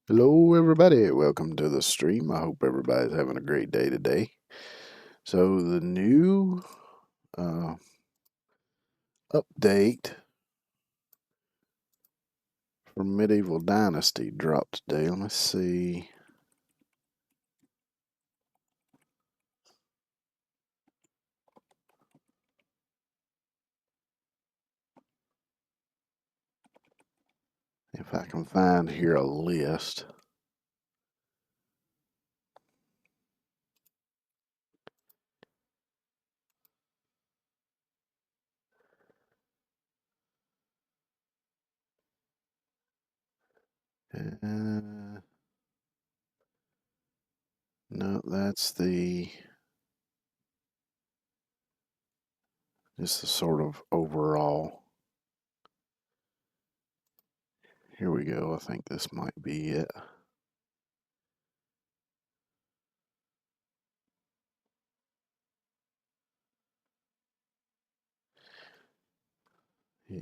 Hello, everybody. Welcome to the stream. I hope everybody's having a great day today. So, the new update for Medieval Dynasty dropped today. Let me see. If I can find here a list. No, that's just the sort of overall. Here we go. I think this might be it. Yeah.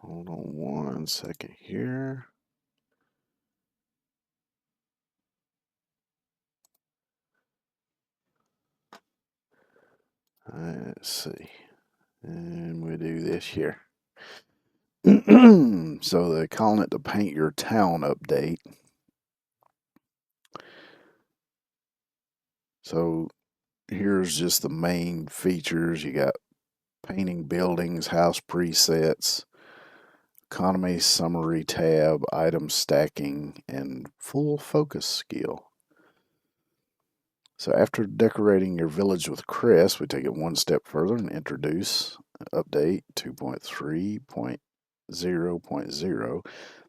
Hold on one second here. Let's see. And we do this here. So they're calling it the Paint Your Town update. So here's just the main features. You got painting buildings, house presets, economy summary tab, item stacking, and full focus skill. So after decorating your village with crests, we take it one step further and introduce update 2.3.0.0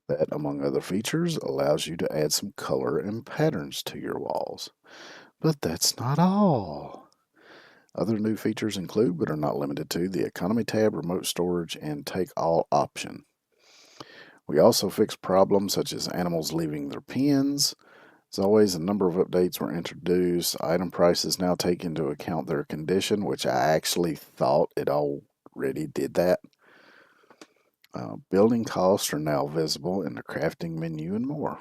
that, among other features, allows you to add some color and patterns to your walls. But that's not all. Other new features include, but are not limited to, the economy tab, remote storage, and take all option. We also fixed problems such as animals leaving their pens. As always, a number of updates were introduced. Item prices now take into account their condition, which I actually thought it already did that. Building costs are now visible in the crafting menu and more,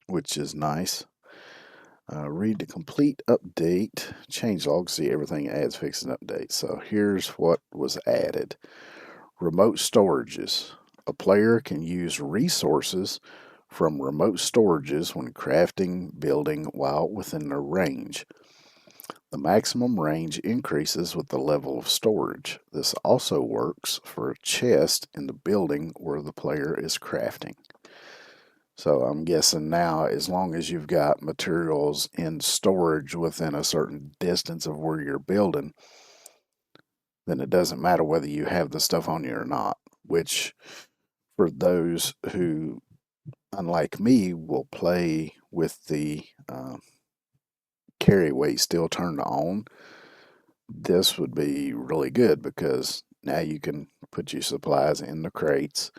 which is nice. Read the complete update changelog, see everything adds, fixes, and updates. So here's what was added. Remote storages. A player can use resources from remote storages when crafting, building while within their range. The maximum range increases with the level of storage. This also works for a chest in the building where the player is crafting. So I'm guessing now, as long as you've got materials in storage within a certain distance of where you're building, then it doesn't matter whether you have the stuff on you or not, which for those who, unlike me, will play with the carry weight still turned on, this would be really good because now you can put your supplies in the crates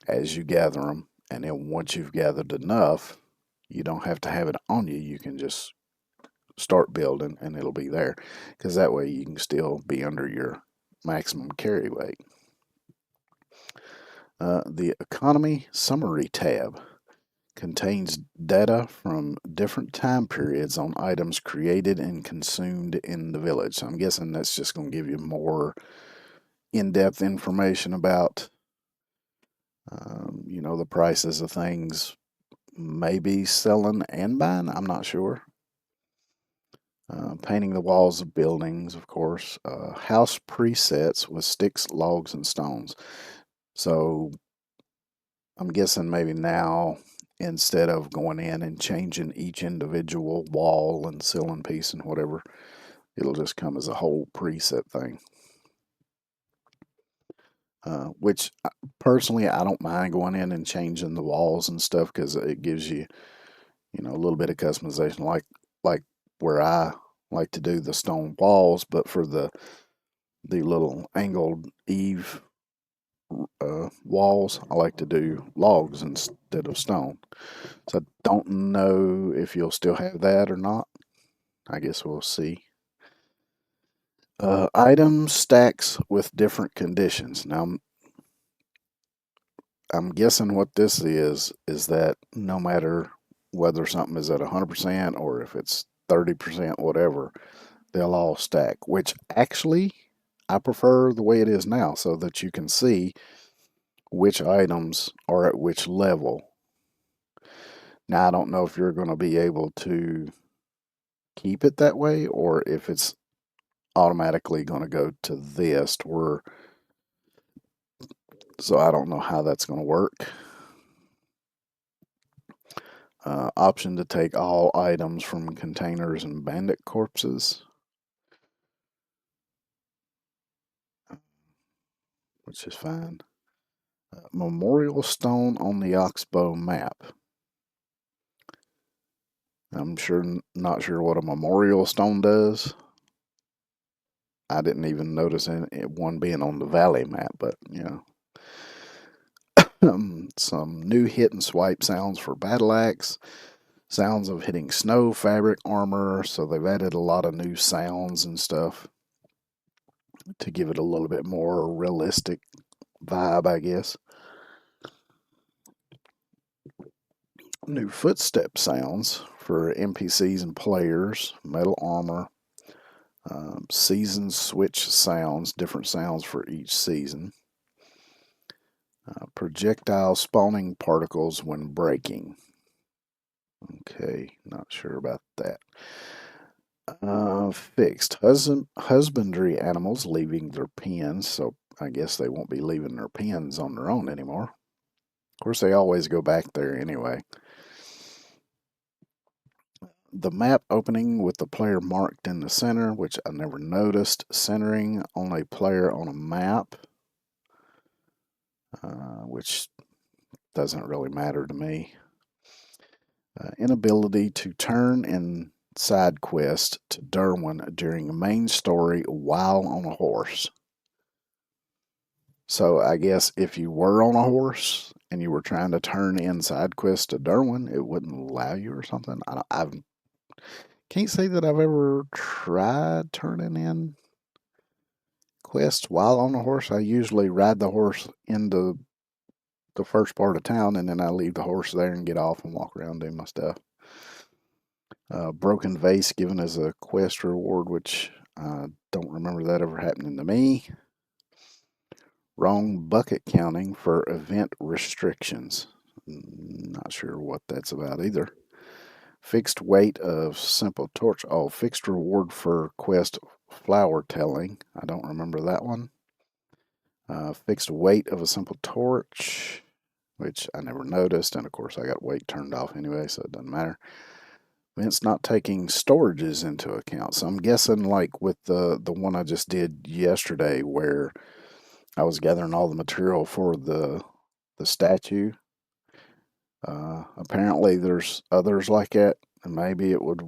as you gather them, and then once you've gathered enough, you don't have to have it on you. You can just start building and it'll be there, because that way you can still be under your maximum carry weight. The economy summary tab contains data from different time periods on items created and consumed in the village. So I'm guessing that's just going to give you more in-depth information about, the prices of things, maybe selling and buying. I'm not sure. Painting the walls of buildings, of course. House presets with sticks, logs, and stones. So I'm guessing maybe now, instead of going in and changing each individual wall and ceiling piece and whatever, it'll just come as a whole preset thing. Which personally, I don't mind going in and changing the walls and stuff because it gives you, a little bit of customization, like where I like to do the stone walls, but for the little angled eave walls, I like to do logs instead of stone. So I don't know if you'll still have that or not. I guess we'll see. Item stacks with different conditions. Now, I'm guessing what this is that no matter whether something is at 100% or if it's 30%, whatever, they'll all stack, which actually I prefer the way it is now so that you can see which items are at which level. Now, I don't know if you're going to be able to keep it that way or if it's automatically going to go to this where, so I don't know how that's going to work. Option to take all items from containers and bandit corpses, which is fine. Memorial stone on the Oxbow map. I'm not sure what a memorial stone does. I didn't even notice one being on the valley map, but some new hit and swipe sounds for battle axe, sounds of hitting snow, fabric, armor. So they've added a lot of new sounds and stuff to give it a little bit more realistic vibe, I guess. New footstep sounds for NPCs and players, metal armor, season switch sounds, different sounds for each season. Projectile spawning particles when breaking. Okay, not sure about that. Fixed husbandry animals leaving their pens, so I guess they won't be leaving their pens on their own anymore. Of course, they always go back there anyway. The map opening with the player marked in the center, which I never noticed. Centering on a player on a map, which doesn't really matter to me. Inability to turn and side quest to Derwin during a main story while on a horse. So I guess if you were on a horse and you were trying to turn in side quests to Derwin, it wouldn't allow you or something. I can't say that I've ever tried turning in quests while on a horse. I usually ride the horse into the first part of town and then I leave the horse there and get off and walk around doing my stuff. Broken vase given as a quest reward, which I don't remember that ever happening to me. Wrong bucket counting for event restrictions. Not sure what that's about either. Fixed weight of simple torch. Oh, fixed reward for quest flower telling. I don't remember that one. Fixed weight of a simple torch, which I never noticed. And of course, I got weight turned off anyway, so it doesn't matter. It's not taking storages into account. So I'm guessing like with the one I just did yesterday where I was gathering all the material for the statue. Apparently there's others like that, and maybe it would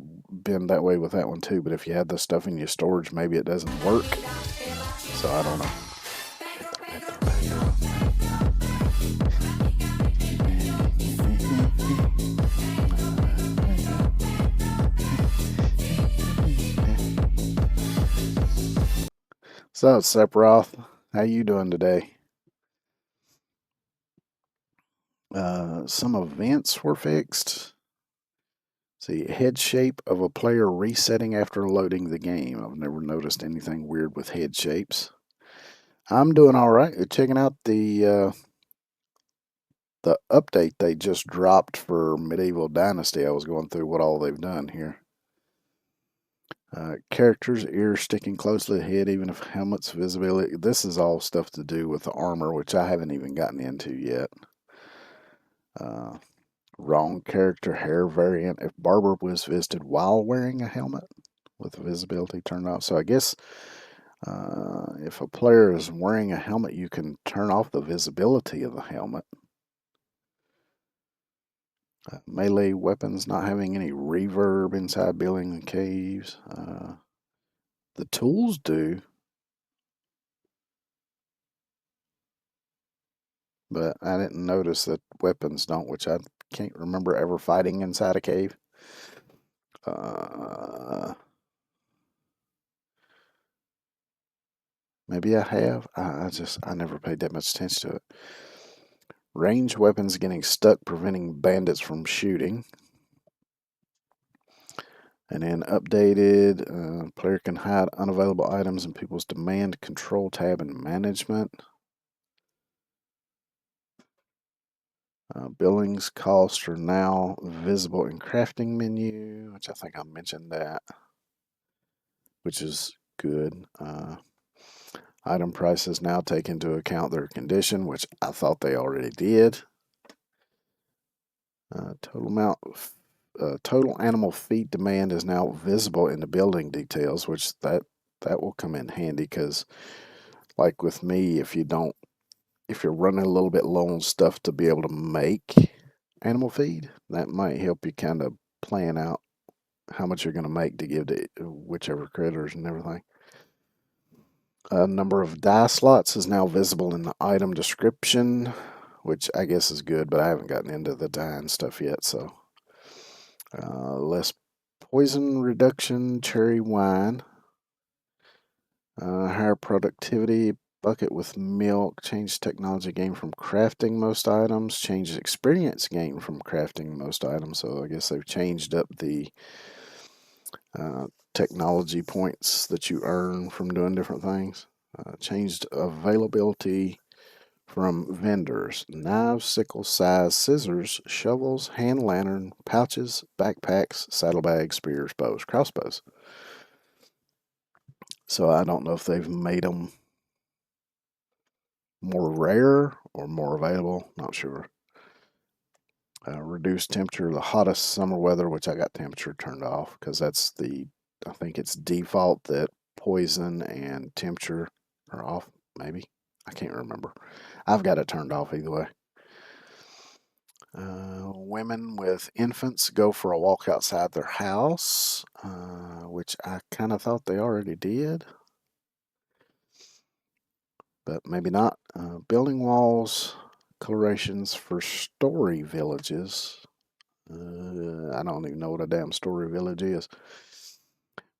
been that way with that one too, but if you had the stuff in your storage, maybe it doesn't work. So I don't know. So, Sephiroth, how you doing today? Some events were fixed. See, head shape of a player resetting after loading the game. I've never noticed anything weird with head shapes. I'm doing all right. Checking out the update they just dropped for Medieval Dynasty. I was going through what all they've done here. Characters, ears sticking close to the head, even if helmet's visibility. This is all stuff to do with the armor, which I haven't even gotten into yet. Wrong character hair variant if barber was visited while wearing a helmet with visibility turned off. So I guess if a player is wearing a helmet, you can turn off the visibility of the helmet. Melee weapons not having any reverb inside buildings and caves. The tools do, but I didn't notice that weapons don't, which I can't remember ever fighting inside a cave. Maybe I have. I never paid that much attention to it. Range weapons getting stuck, preventing bandits from shooting. And then updated, player can hide unavailable items in people's demand control tab and management. Billings costs are now visible in crafting menu, which I think I mentioned that, which is good. Item prices now take into account their condition, which I thought they already did. Total animal feed demand is now visible in the building details, which that will come in handy because, like with me, if you're running a little bit low on stuff to be able to make animal feed, that might help you kind of plan out how much you're going to make to give to whichever critters and everything. Number of die slots is now visible in the item description, which I guess is good, but I haven't gotten into the die and stuff yet, so. Less poison reduction, cherry wine. Higher productivity, bucket with milk, change technology gain from crafting most items, change experience gain from crafting most items. So I guess they've changed up the technology points that you earn from doing different things. Changed availability from vendors: knives, sickles, size, scissors, shovels, hand lantern, pouches, backpacks, saddlebags, spears, bows, crossbows. So I don't know if they've made them more rare or more available. Not sure. Reduced temperature, the hottest summer weather, which I got temperature turned off because that's I think it's default that poison and temperature are off, maybe. I can't remember. I've got it turned off either way. Women with infants go for a walk outside their house, which I kind of thought they already did, but maybe not. Building walls, colorations for story villages. I don't even know what a damn story village is.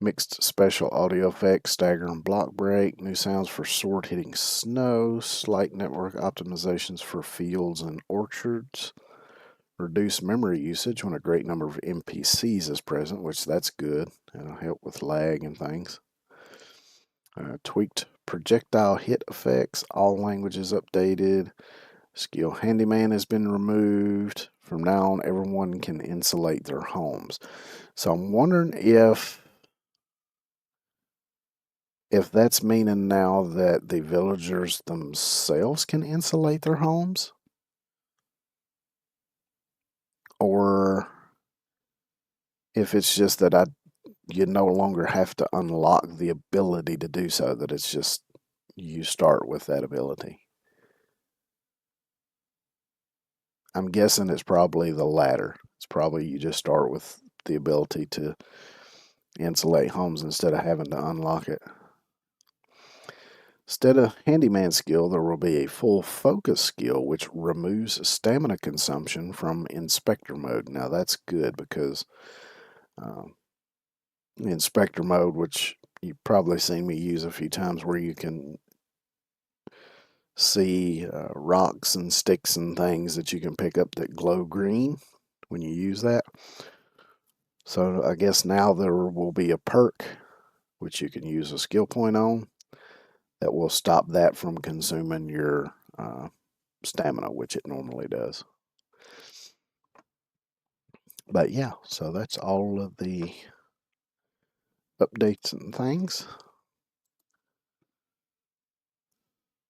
Mixed special audio effects, stagger and block break, new sounds for sword hitting snow, slight network optimizations for fields and orchards, reduce memory usage when a great number of NPCs is present, which that's good. It'll help with lag and things. Tweaked projectile hit effects, all languages updated. Skill handyman has been removed. From now on, everyone can insulate their homes. So I'm wondering if that's meaning now that the villagers themselves can insulate their homes, or if it's just that you no longer have to unlock the ability to do so, that it's just you start with that ability. I'm guessing it's probably the latter. It's probably you just start with the ability to insulate homes instead of having to unlock it. Instead of handyman skill, there will be a full focus skill, which removes stamina consumption from inspector mode. Now that's good because inspector mode, which you've probably seen me use a few times, where you can see rocks and sticks and things that you can pick up that glow green when you use that. So I guess now there will be a perk which you can use a skill point on that will stop that from consuming your stamina, which it normally does. But yeah, so that's all of the updates and things.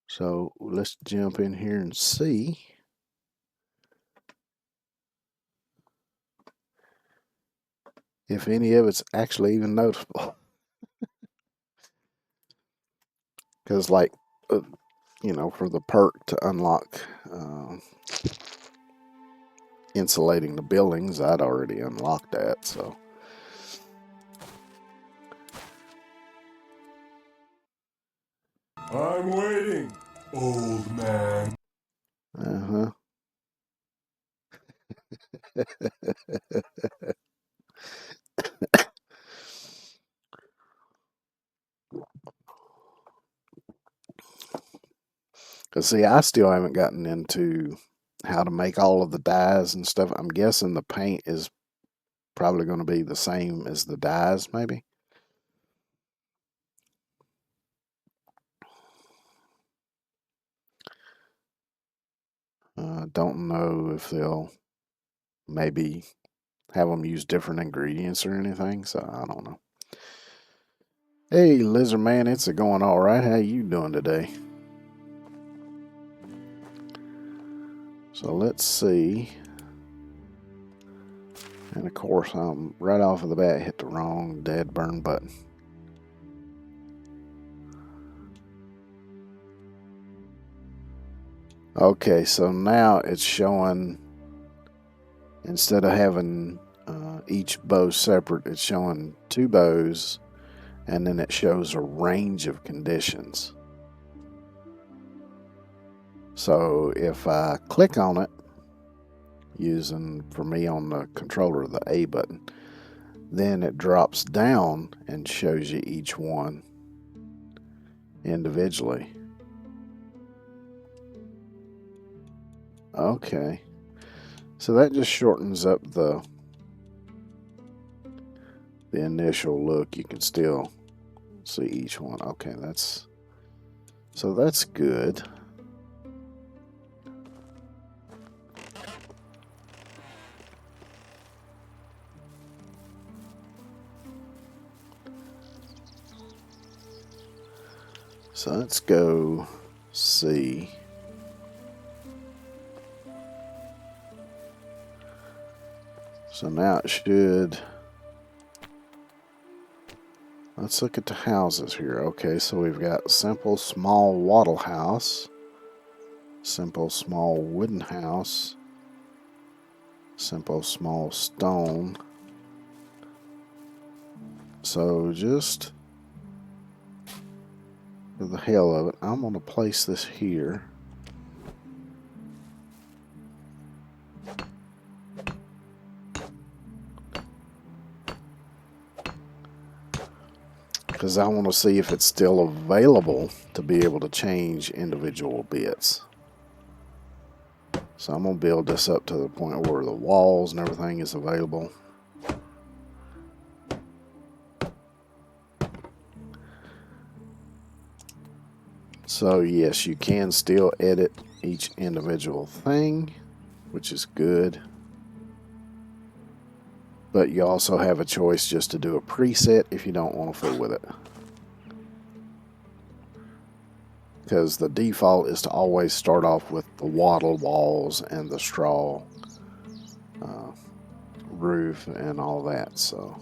So let's jump in here and see if any of it's actually even noticeable. Because, like, for the perk to unlock insulating the buildings, I'd already unlocked that, so. I'm waiting, old man. Uh-huh. Because, see, I still haven't gotten into how to make all of the dyes and stuff. I'm guessing the paint is probably going to be the same as the dyes, maybe. Don't know if they'll maybe have them use different ingredients or anything, so I don't know. Hey, Lizard Man, it's going all right. How you doing today? So let's see. And of course, I'm right off of the bat hit the wrong dead burn button. Okay, so now it's showing, instead of having each bow separate, it's showing two bows, and then it shows a range of conditions. So if I click on it, using, for me, on the controller, the A button, then it drops down and shows you each one individually. Okay, so that just shortens up the initial look. You can still see each one. Okay, that's good. So let's go see. So now it should. Let's look at the houses here. Okay, so we've got simple small wattle house, simple small wooden house, Simple small stone. So just for the hell of it, I'm going to place this here. Because I want to see if it's still available to be able to change individual bits. So I'm going to build this up to the point where the walls and everything is available. So yes, you can still edit each individual thing, which is good. But you also have a choice just to do a preset if you don't want to fool with it. Because the default is to always start off with the wattle walls and the straw roof and all that. So,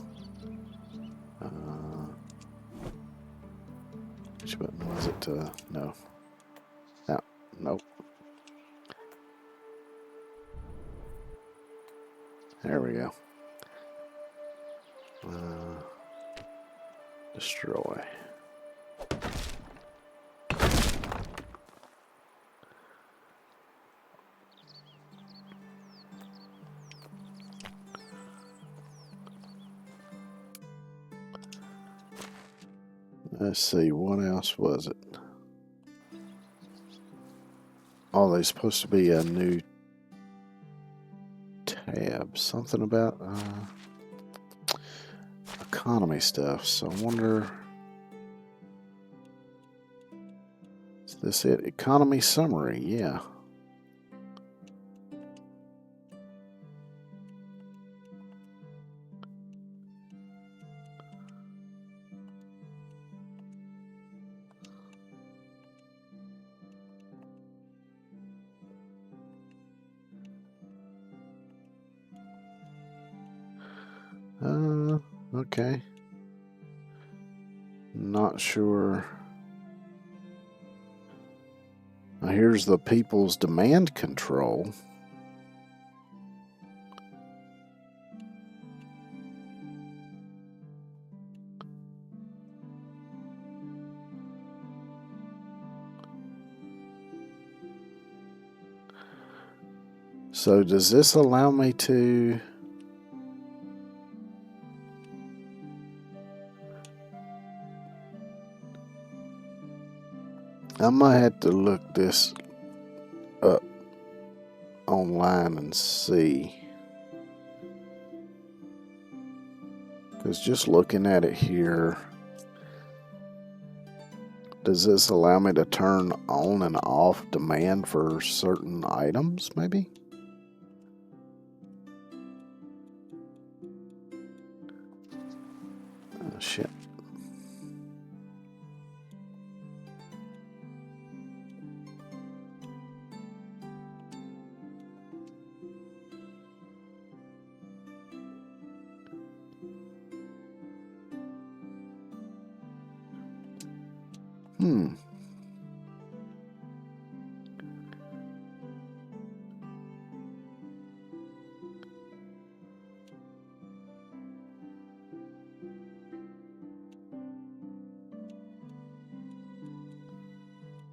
which button was it? No. No. Nope. There we go. Destroy. Let's see, what else was it? Oh, there's supposed to be a new tab. Something about economy stuff. So I wonder, is this it? Economy summary, yeah. Okay. Not sure. Now here's the people's demand control. So does this allow me to... I might have to look this up online and see. Because just looking at it here, does this allow me to turn on and off demand for certain items, maybe? Oh, shit.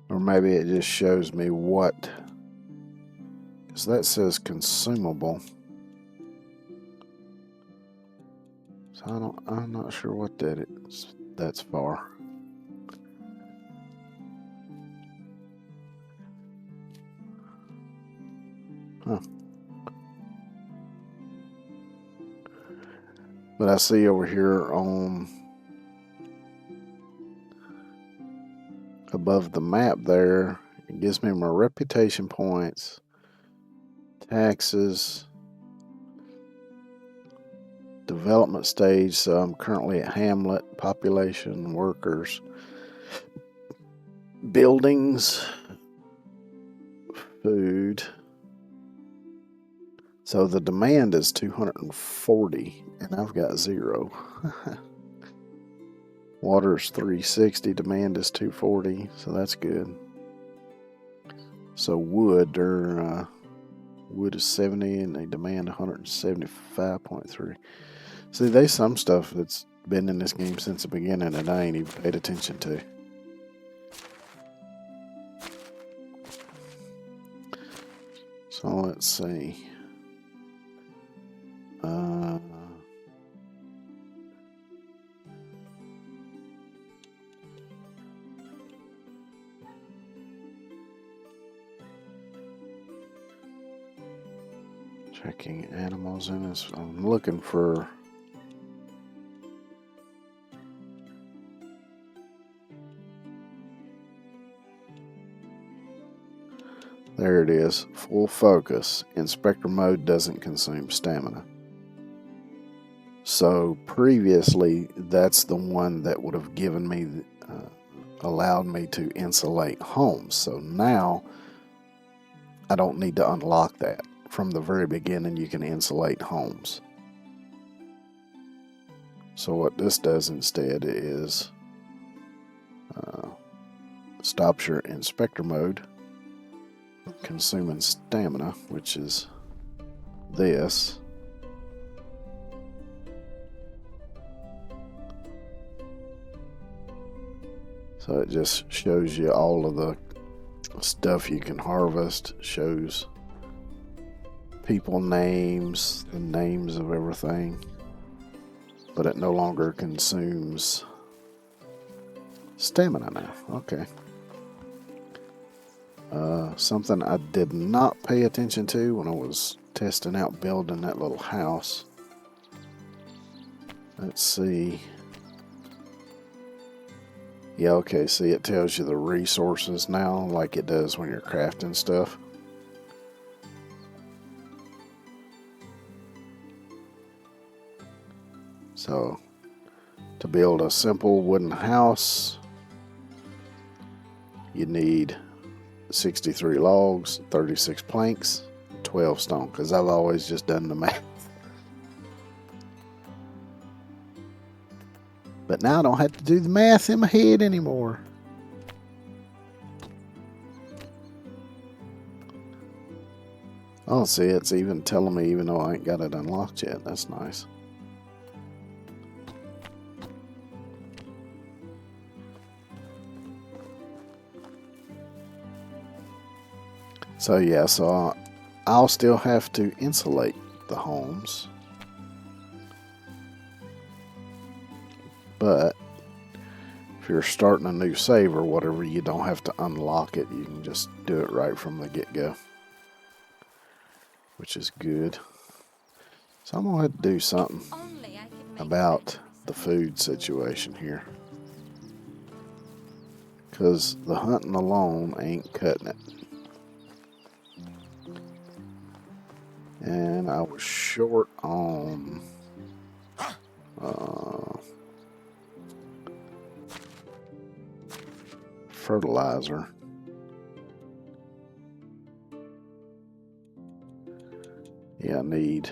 Or maybe it just shows me what, because that says consumable. So I'm not sure what that's for. Huh. But I see over here on above the map there, it gives me my reputation points, taxes, development stage. So I'm currently at hamlet, population, workers, buildings, food. So the demand is 240 and I've got 0. Water is 360, demand is 240, so that's good. So wood, or Wood is 70 and they demand 175.3. See, there's some stuff that's been in this game since the beginning that I ain't even paid attention to. So let's see. Checking animals in this. I'm looking for. There it is. Full focus. Inspector mode doesn't consume stamina. So previously, that's the one that would have given me, allowed me to insulate homes. So now, I don't need to unlock that. From the very beginning, you can insulate homes. So what this does instead is stops your inspector mode, consuming stamina, which is this. So it just shows you all of the stuff you can harvest, shows people names, the names of everything, but it no longer consumes stamina now. Okay. Something I did not pay attention to when I was testing out building that little house. Let's see. Yeah, okay, see, it tells you the resources now like it does when you're crafting stuff. So, to build a simple wooden house, you need 63 logs, 36 planks, 12 stone, because I've always just done the math. But now I don't have to do the math in my head anymore. Oh, see, it's even telling me even though I ain't got it unlocked yet. That's nice. So yeah, so I'll still have to insulate the homes. But if you're starting a new save or whatever, you don't have to unlock it. You can just do it right from the get-go, which is good. So I'm going to have to do something about the food situation here, because the hunting alone ain't cutting it. And I was short on fertilizer. Yeah, I need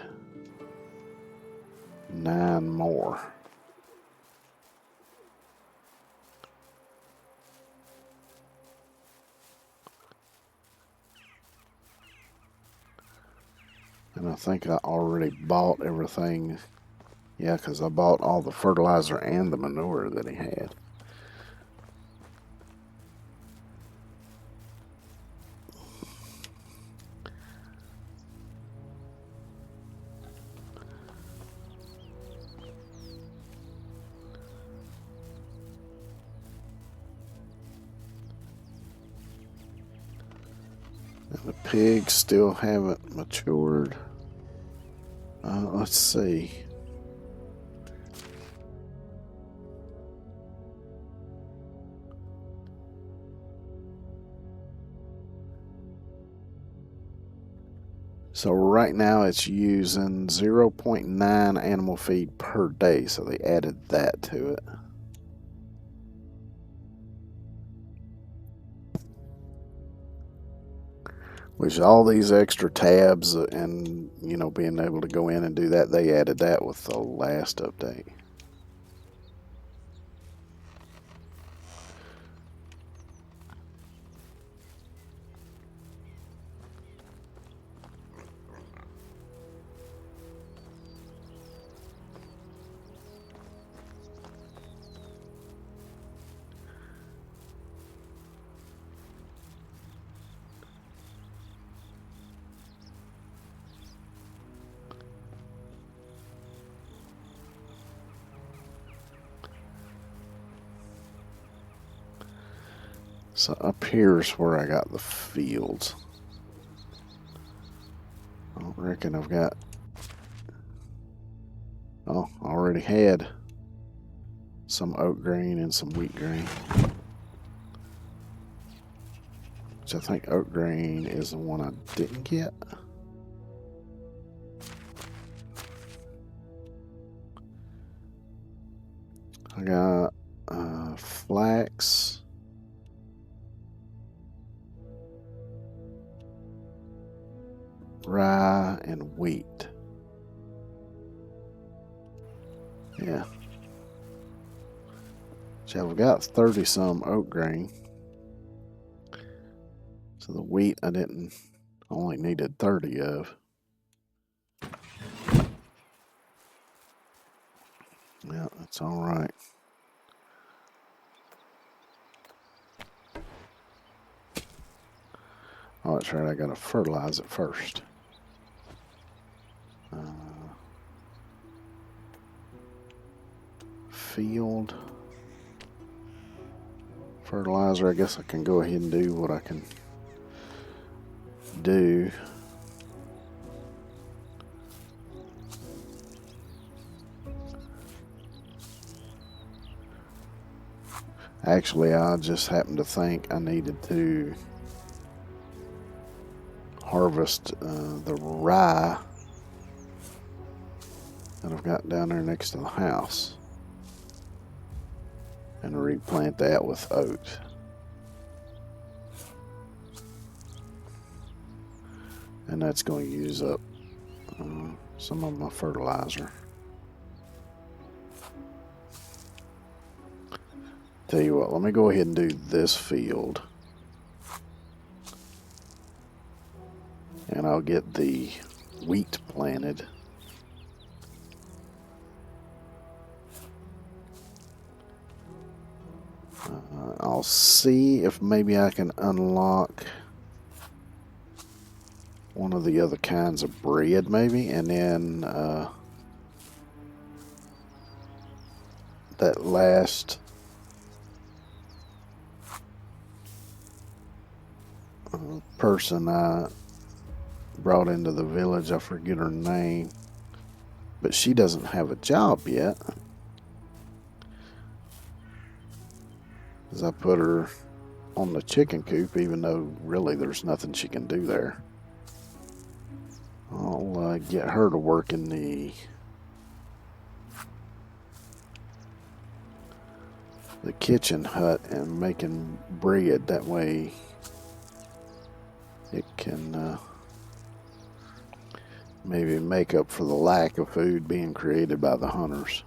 9 more. And I think I already bought everything. Yeah, because I bought all the fertilizer and the manure that he had. And the pigs still haven't matured. Let's see. So right now it's using 0.9 animal feed per day, so they added that to it. Which all these extra tabs and, you know, being able to go in and do that, they added that with the last update. So up here's where I got the fields. I don't reckon I've got... Oh, I already had some oat grain and some wheat grain. Which I think oat grain is the one I didn't get. I got flax, rye, and wheat. Yeah. So I've got 30 some oat grain. So the wheat I only needed 30 of. Yeah, that's all right. Oh, that's right. I gotta fertilize it first. Field fertilizer. I guess I can go ahead and do what I can do. Actually, I just happened to think I needed to harvest the rye that I've got down there next to the house and replant that with oat. And that's going to use up some of my fertilizer. Tell you what, let me go ahead and do this field. And I'll get the wheat planted. I'll see if maybe I can unlock one of the other kinds of bread maybe, and then that last person I brought into the village, I forget her name, but she doesn't have a job yet. As I put her on the chicken coop, even though really there's nothing she can do there. I'll get her to work in the kitchen hut and making bread. That way it can maybe make up for the lack of food being created by the hunters.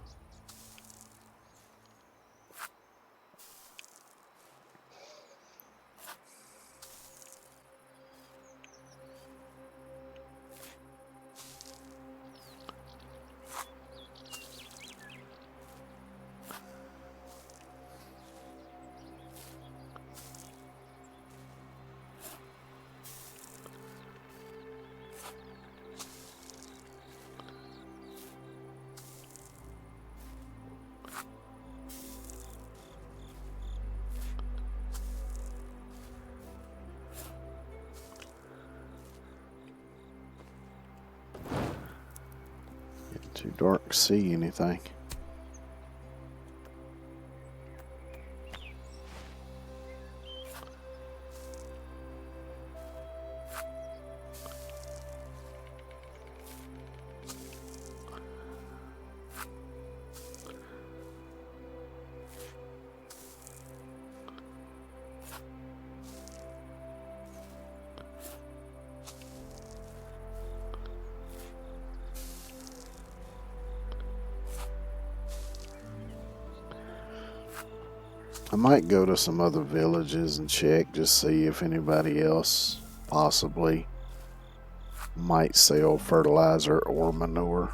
Too dark to see anything. I might go to some other villages and check, just see if anybody else possibly might sell fertilizer or manure.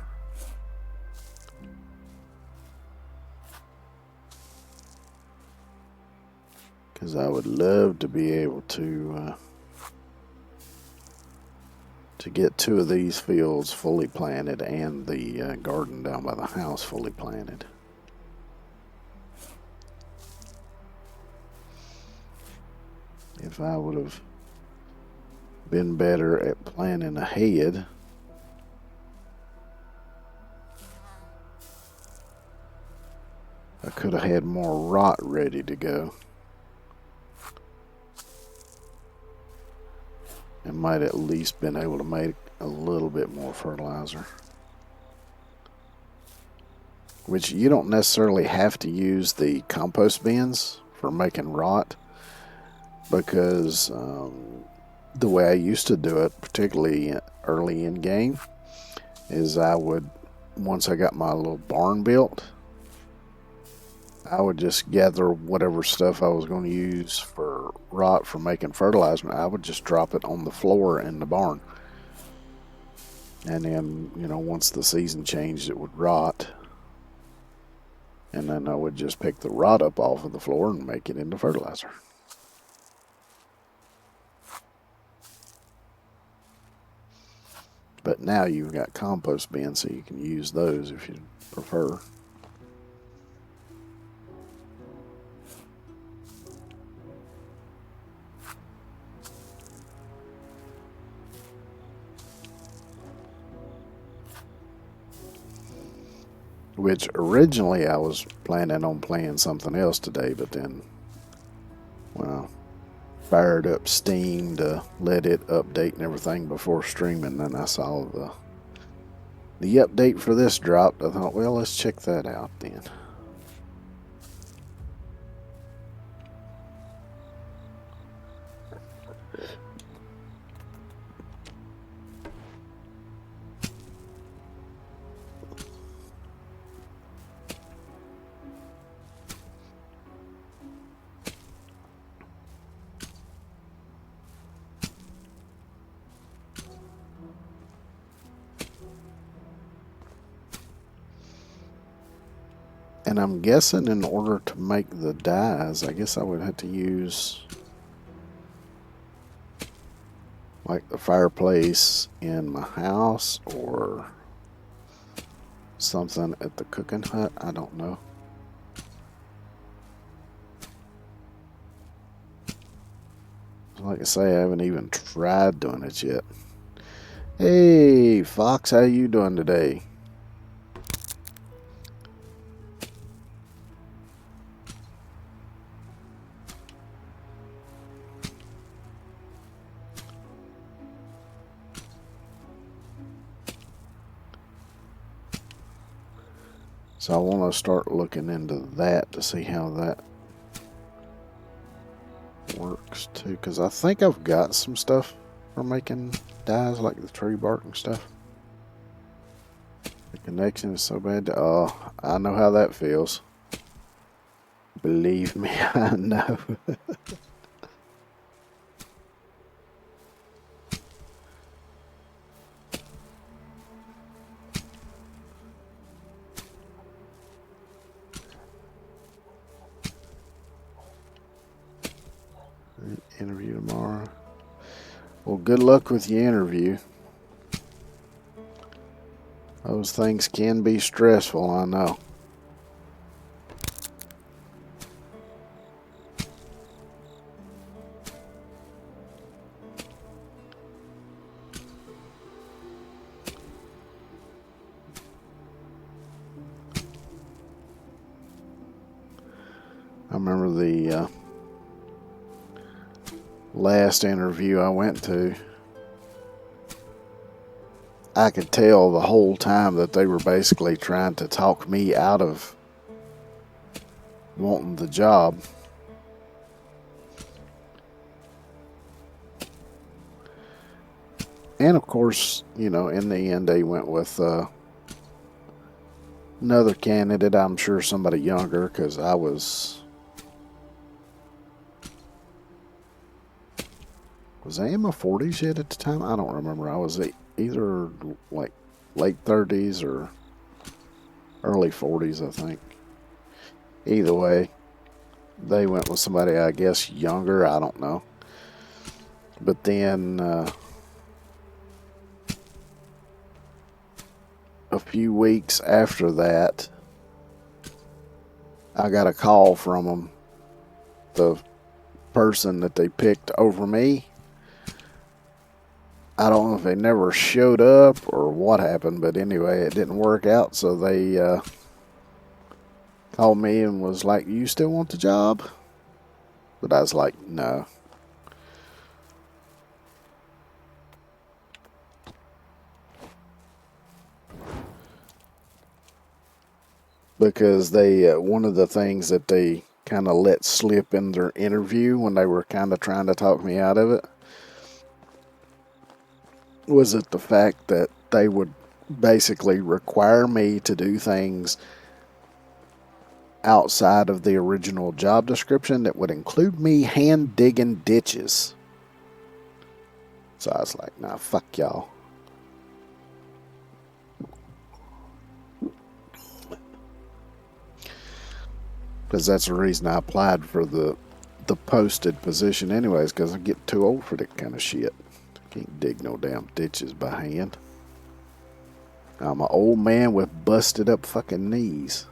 Because I would love to be able to get 2 of these fields fully planted and the garden down by the house fully planted. If I would have been better at planning ahead, I could have had more rot ready to go. And might at least been able to make a little bit more fertilizer. Which you don't necessarily have to use the compost bins for making rot, because the way I used to do it, particularly early in game, is I would, once I got my little barn built, I would just gather whatever stuff I was going to use for rot for making fertilizer. I would just drop it on the floor in the barn. And then, once the season changed, it would rot. And then I would just pick the rot up off of the floor and make it into fertilizer. But now you've got compost bins, so you can use those if you prefer. Which originally I was planning on playing something else today, but then, well, fired up Steam to let it update and everything before streaming. Then I saw the update for this dropped. I thought, well, let's check that out then. And I'm guessing in order to make the dyes, I guess I would have to use like the fireplace in my house or something at the cooking hut. I don't know. Like I say, I haven't even tried doing it yet. Hey, Fox, how you doing today? So I want to start looking into that to see how that works too, because I think I've got some stuff for making dyes, like the tree bark and stuff. The connection is so bad. Oh, I know how that feels. Believe me, I know. Interview tomorrow. Well, good luck with your interview. Those things can be stressful, I know. I remember the last interview I went to, I could tell the whole time that they were basically trying to talk me out of wanting the job. And of course, in the end they went with another candidate. I'm sure somebody younger, because I was I in my 40s yet at the time? I don't remember. I was either like late 30s or early 40s, I think. Either way, they went with somebody, I guess, younger. I don't know. But then a few weeks after that, I got a call from them. The person that they picked over me. I don't know if they never showed up or what happened, but anyway, it didn't work out. So they called me and was like, "You still want the job?" But I was like, "No." Because they one of the things that they kind of let slip in their interview when they were kind of trying to talk me out of it was it the fact that they would basically require me to do things outside of the original job description that would include me hand digging ditches. So I was like, nah, fuck y'all. Because that's the reason I applied for the posted position anyways, because I get too old for that kind of shit. Can't dig no damn ditches by hand. I'm an old man with busted up fucking knees.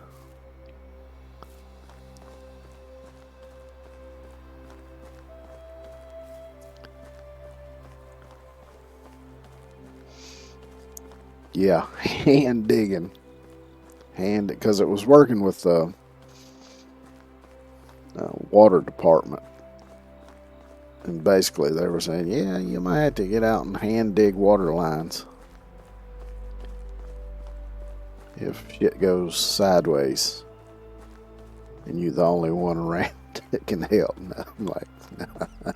Yeah, hand digging. Because it was working with the water department. And basically they were saying, yeah, you might have to get out and hand dig water lines if shit goes sideways and you're the only one around that can help. No, I'm like, no.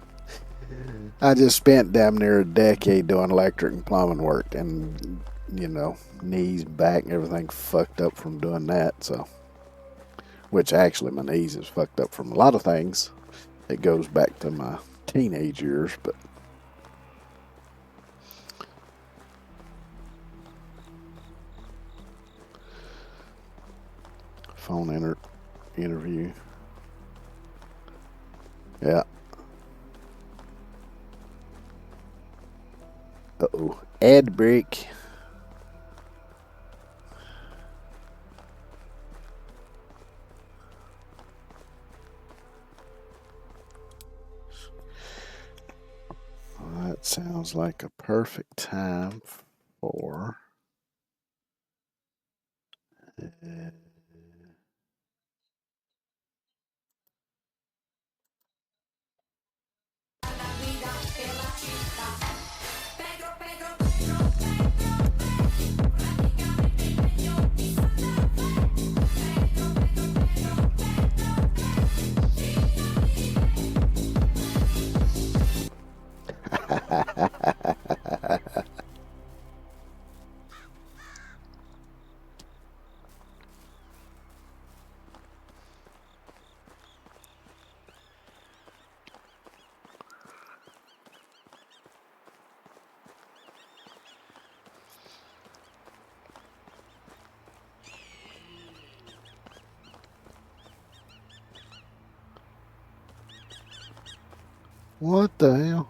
I just spent damn near a decade doing electric and plumbing work, and knees, back, and everything fucked up from doing that. So, which actually my knees is fucked up from a lot of things. It goes back to my teenage years, but phone interview. Yeah. Uh-oh. Ad break. Well, that sounds like a perfect time for what the hell?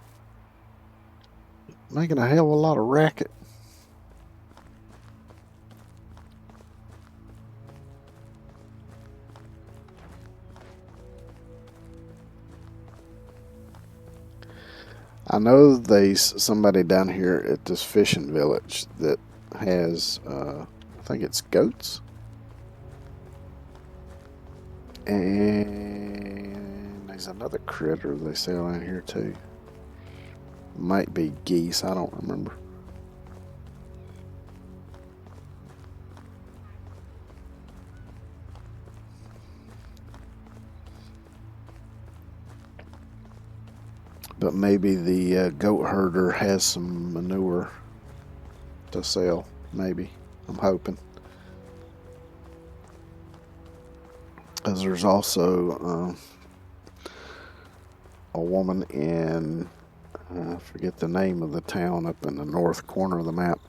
Making a hell of a lot of racket. I know there's somebody down here at this fishing village that has, I think it's goats. And there's another critter they sell out here too. Might be geese, I don't remember. But maybe the goat herder has some manure to sell. Maybe. I'm hoping. Because there's also a woman in, I forget the name of the town up in the north corner of the map.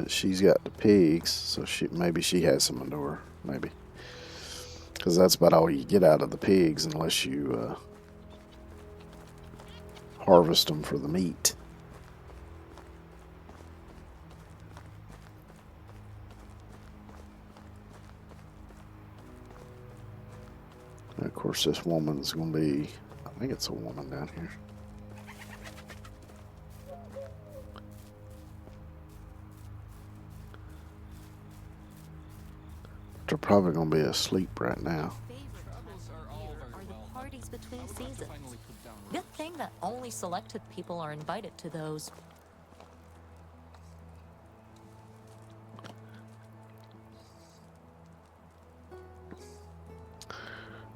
She's got the pigs, so maybe she has some manure. Maybe. Because that's about all you get out of the pigs unless you harvest them for the meat. And of course, this woman's going to be I think it's a woman down here. They're probably going to be asleep right now. Are the parties between seasons. Good thing that only selected people are invited to those.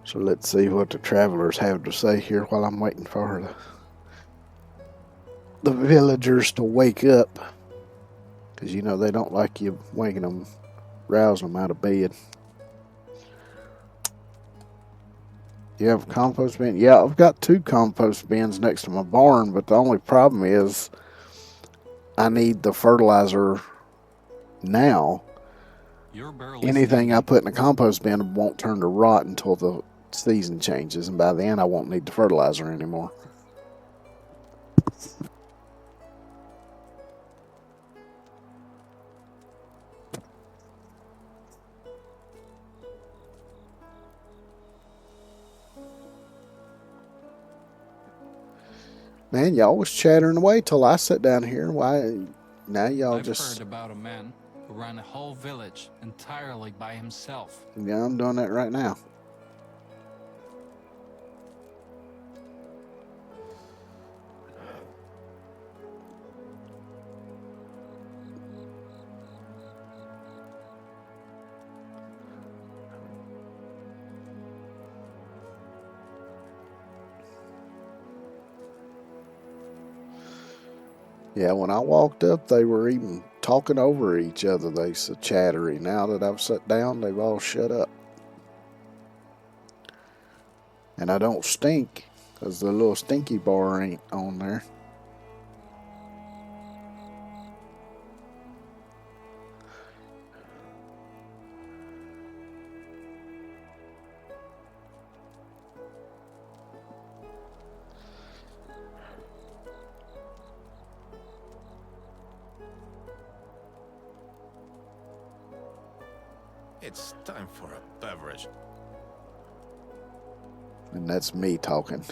So let's see what the travelers have to say here while I'm waiting for the villagers to wake up. Because, you know, they don't like you waking them, rousing them out of bed. You have a compost bin? Yeah, I've got 2 compost bins next to my barn, but the only problem is I need the fertilizer now. Anything I put in a compost bin won't turn to rot until the season changes, and by then I won't need the fertilizer anymore. Man, y'all was chattering away till I sat down here. Why? Now y'all I've just... heard about a man who ran a whole village entirely by himself. Yeah, I'm doing that right now. Yeah, when I walked up, they were even talking over each other. They so chattery. Now that I've sat down, they've all shut up. And I don't stink, because the little stinky bar ain't on there. It's time for a beverage. And that's me talking.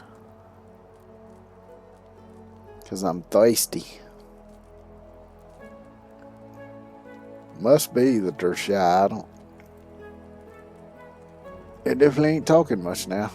Because I'm thirsty. Must be that they're shy. I don't... They definitely ain't talking much now.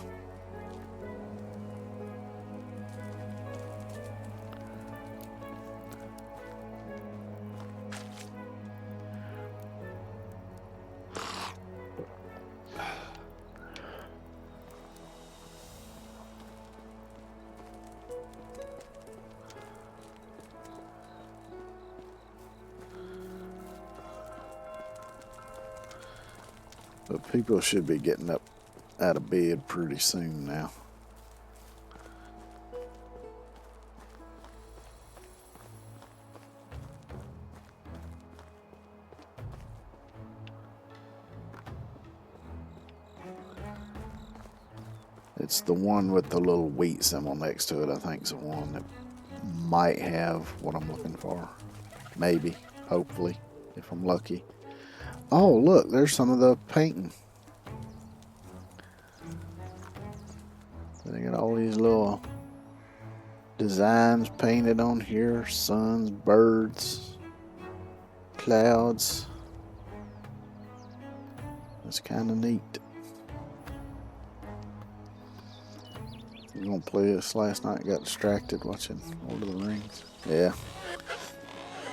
But people should be getting up out of bed pretty soon now. It's the one with the little wheat symbol next to it, I think, is the one that might have what I'm looking for. Maybe, hopefully, if I'm lucky. Oh, look, there's some of the painting. They got all these little designs painted on here. Suns, birds, clouds. That's kind of neat. I was gonna play this last night, got distracted watching Lord of the Rings. Yeah.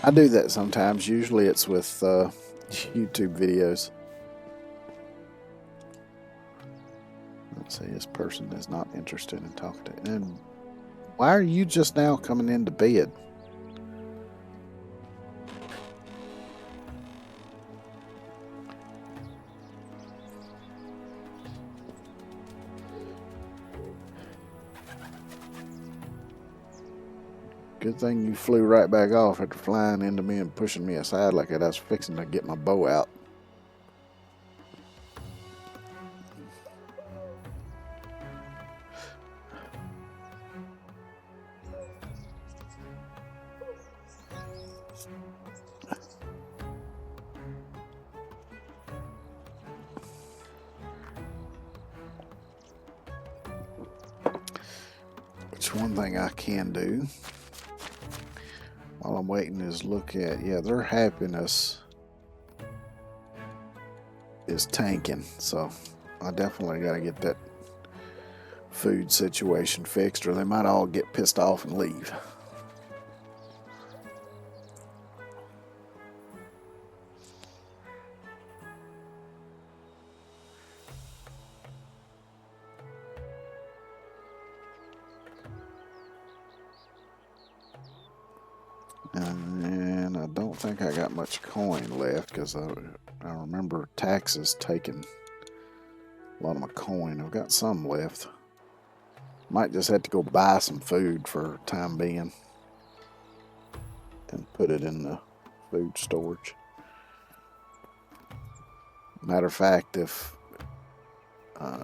I do that sometimes. Usually it's with YouTube videos. Let's see, this person is not interested in talking to... And why are you just now coming into bed? Good thing you flew right back off after flying into me and pushing me aside like that. I was fixing to get my bow out. which one thing I can do while I'm waiting is look at, yeah, their happiness is tanking, so I definitely got to get that food situation fixed, or they might all get pissed off and leave. And I don't think I got much coin left because I remember taxes taking a lot of my coin. I've got some left. Might just have to go buy some food for time being and put it in the food storage. Matter of fact, if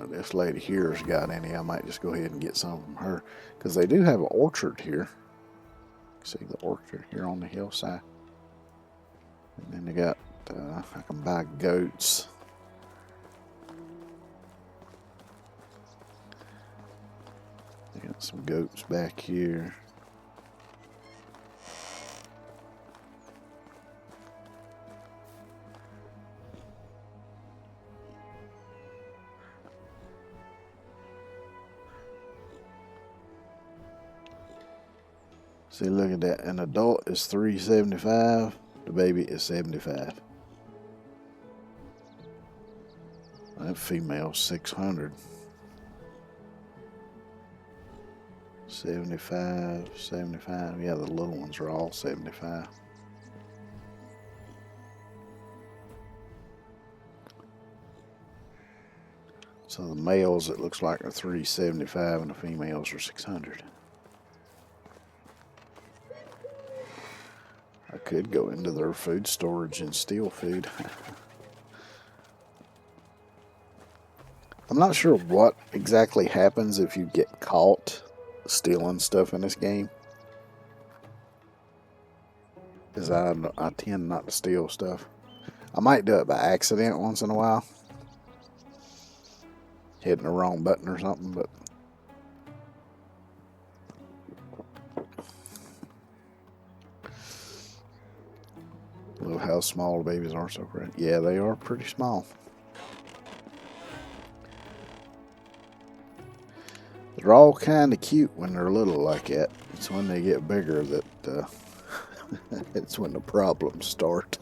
this lady here's got any, I might just go ahead and get some from her, because they do have an orchard here. See the orchard here on the hillside. And then they got, I can buy goats. They got some goats back here. See, look at that. An adult is $3.75. The baby is $75. That female $600. 75, 75. Yeah, the little ones are all 75. So the males, it looks like, are $3.75, and the females are $600. I could go into their food storage and steal food. I'm not sure what exactly happens if you get caught stealing stuff in this game, because I tend not to steal stuff. I might do it by accident once in a while, hitting the wrong button or something, but look how small the babies are so pretty. Yeah, they are pretty small. They're all kind of cute when they're little like that. It's when they get bigger that it's when the problems start.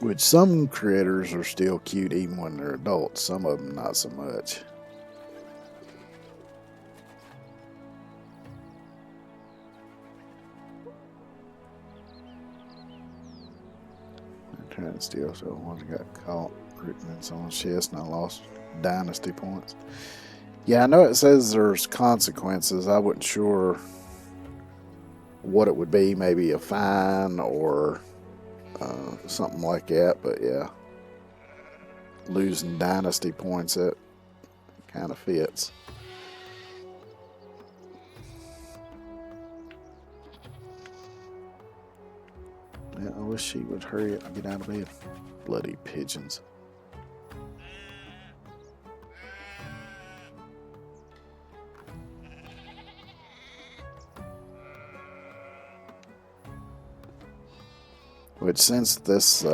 Which some critters are still cute even when they're adults. Some of them not so much. I'm trying to steal, so one's got caught rooting in someone's chest and I lost dynasty points. Yeah, I know it says there's consequences. I wasn't sure what it would be. Maybe a fine or something like that. But yeah, losing dynasty points, that kind of fits. Yeah, I wish she would hurry up and get out of bed. Bloody pigeons. Which, since this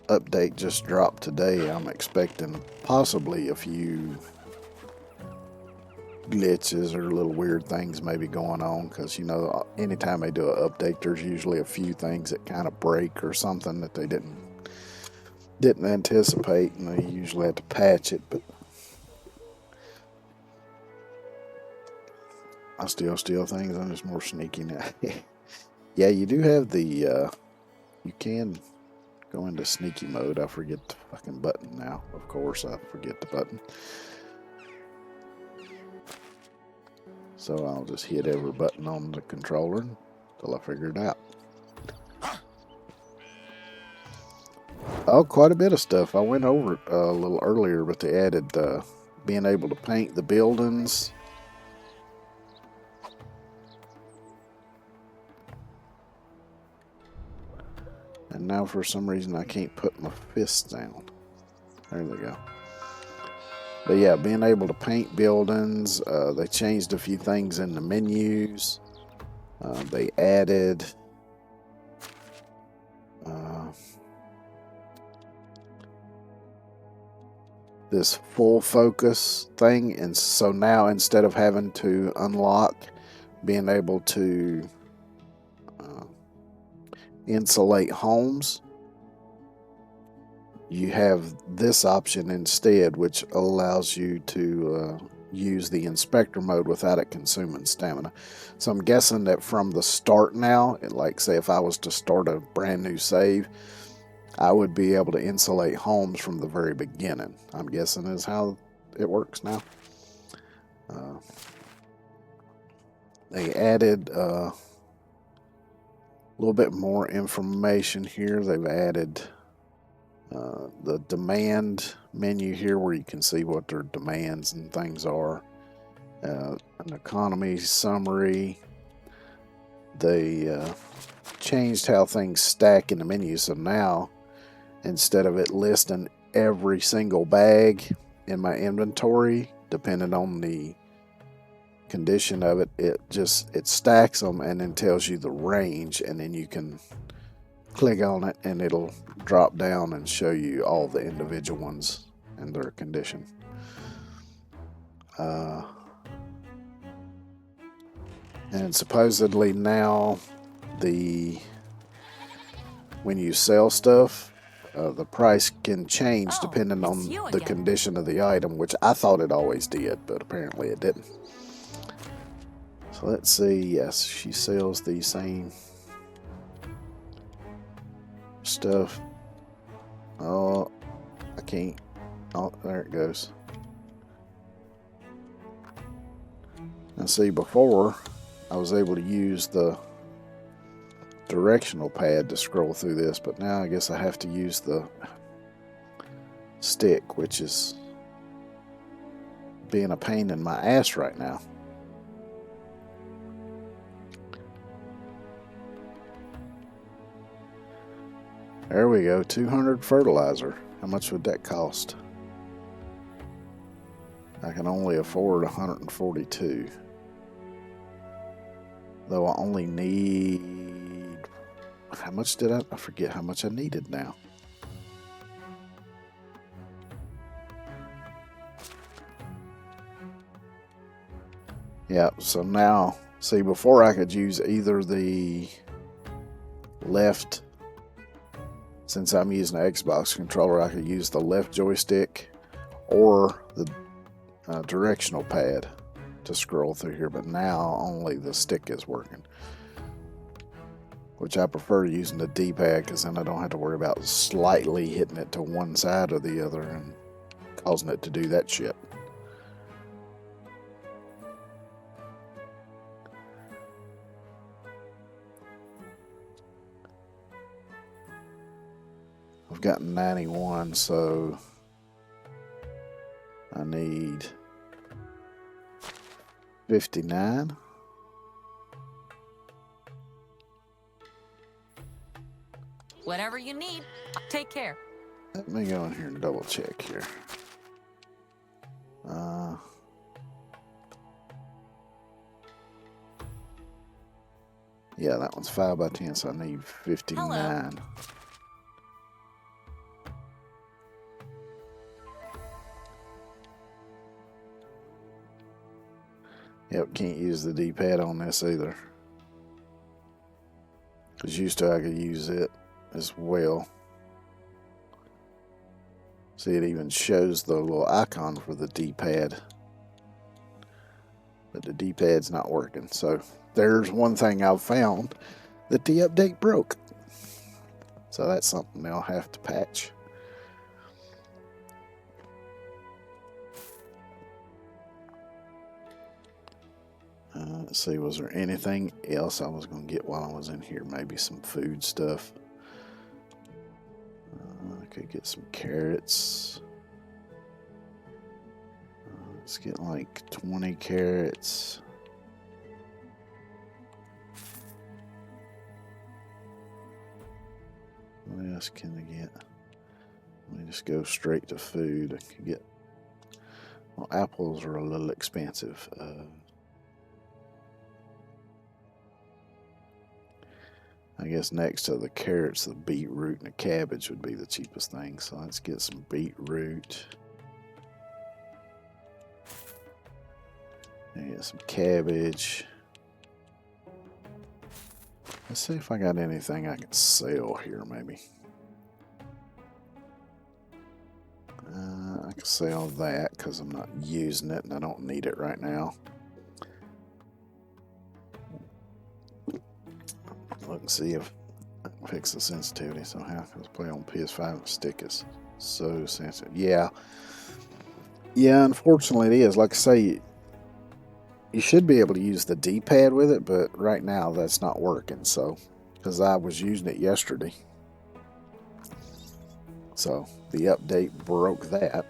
update just dropped today, I'm expecting possibly a few glitches or little weird things maybe going on, because you know, anytime they do an update, there's usually a few things that kind of break or something that they didn't anticipate, and they usually have to patch it. But I still steal things. I'm just more sneaky now. Yeah, you do have the you can go into sneaky mode. I forget the fucking button now. Of course I forget the button. So I'll just hit every button on the controller until I figure it out. Oh, quite a bit of stuff. I went over it a little earlier, but they added being able to paint the buildings. And now for some reason I can't put my fists down. There we go. But yeah, being able to paint buildings. They changed a few things in the menus. They added this full focus thing, and so now instead of having to unlock being able to insulate homes, you have this option instead, which allows you to use the inspector mode without it consuming stamina. So I'm guessing that from the start now, like say if I was to start a brand new save, I would be able to insulate homes from the very beginning. I'm guessing is how it works now. They added a little bit more information here. They've added the demand menu here where you can see what their demands and things are. An economy summary. They changed how things stack in the menu, so now instead of it listing every single bag in my inventory depending on the condition of it, it stacks them and then tells you the range, and then you can click on it and it'll drop down and show you all the individual ones and their condition. And supposedly now when you sell stuff, the price can change depending on the condition of the item, which I thought it always did, but apparently it didn't. So let's see. Yes, she sells the same stuff. Oh, I can't. Oh, there it goes. And see, before I was able to use the directional pad to scroll through this, but now I guess I have to use the stick, which is being a pain in my ass right now. There we go, 200 fertilizer. How much would that cost? I can only afford 142. Though I only need... How much did I forget how much I needed now. Yeah, so now, see, before I could use either the left, since I'm using an Xbox controller, I could use the left joystick or the directional pad to scroll through here, but now only the stick is working, which I prefer using the D-pad because then I don't have to worry about slightly hitting it to one side or the other and causing it to do that shit. I've got 91, so I need 59. Whatever you need, take care. Let me go in here and double check here. Yeah, that one's 5 by 10, so I need 59. Hello. Yep, can't use the D-pad on this either. Because used to I could use it as well. See, it even shows the little icon for the D-pad. But the D-pad's not working. So there's one thing I've found that the update broke. So that's something they'll have to patch. Let's see, was there anything else I was going to get while I was in here? Maybe some food stuff. I could get some carrots. Let's get like 20 carrots. What else can I get? Let me just go straight to food. I can get. Well, apples are a little expensive. I guess next to the carrots, the beetroot and the cabbage would be the cheapest thing. So let's get some beetroot. And get some cabbage. Let's see if I got anything I can sell here, maybe. I can sell that because I'm not using it and I don't need it right now. Look and see if I can fix the sensitivity somehow. Because play on PS5 and stick is so sensitive. Yeah, unfortunately it is. Like I say, you should be able to use the D-pad with it, but right now that's not working. So, because I was using it yesterday. So the update broke that.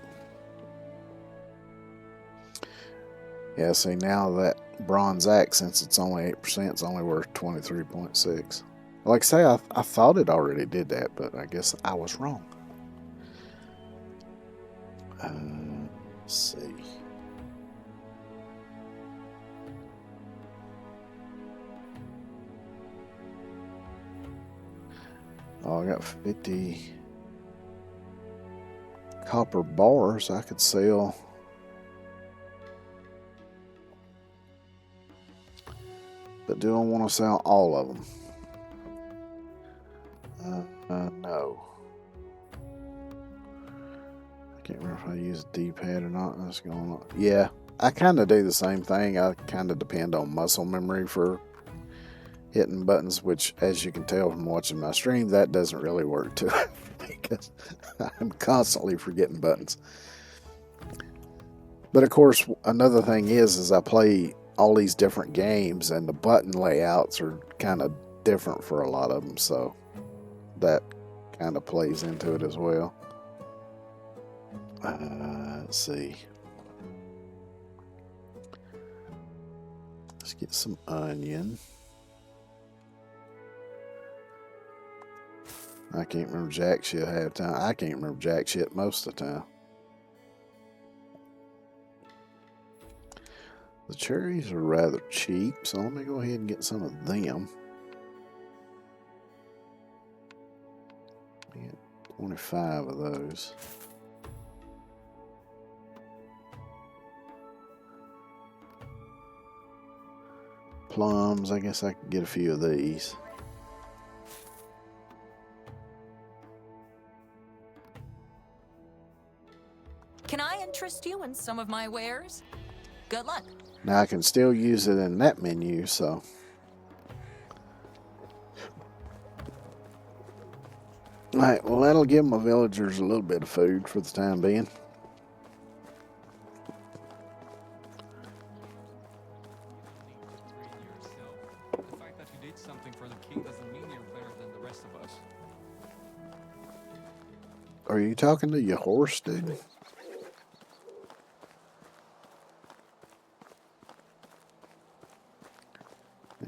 Yeah, see now that Bronze Axe, since it's only 8%, it's only worth 23.6. Like I say, I thought it already did that, but I guess I was wrong. Let's see. Oh, I got 50 copper bars I could sell. But do I want to sell all of them? No. I can't remember if I use a D-pad or not. That's going on. Yeah, I kind of do the same thing. I kind of depend on muscle memory for hitting buttons, which, as you can tell from watching my stream, that doesn't really work too because I'm constantly forgetting buttons. But of course, another thing is I play all these different games and the button layouts are kind of different for a lot of them, so that kind of plays into it as well. Let's see. Let's get some onion. I can't remember jack shit half the time. I can't remember jack shit most of the time. The cherries are rather cheap, so let me go ahead and get some of them. Get 25 of those. Plums, I guess I could get a few of these. Can I interest you in some of my wares? Good luck. Now I can still use it in that menu, so. Alright, well that'll give my villagers a little bit of food for the time being. The fact that you did something for the king doesn't mean you're better than the rest of us. Are you talking to your horse, dude?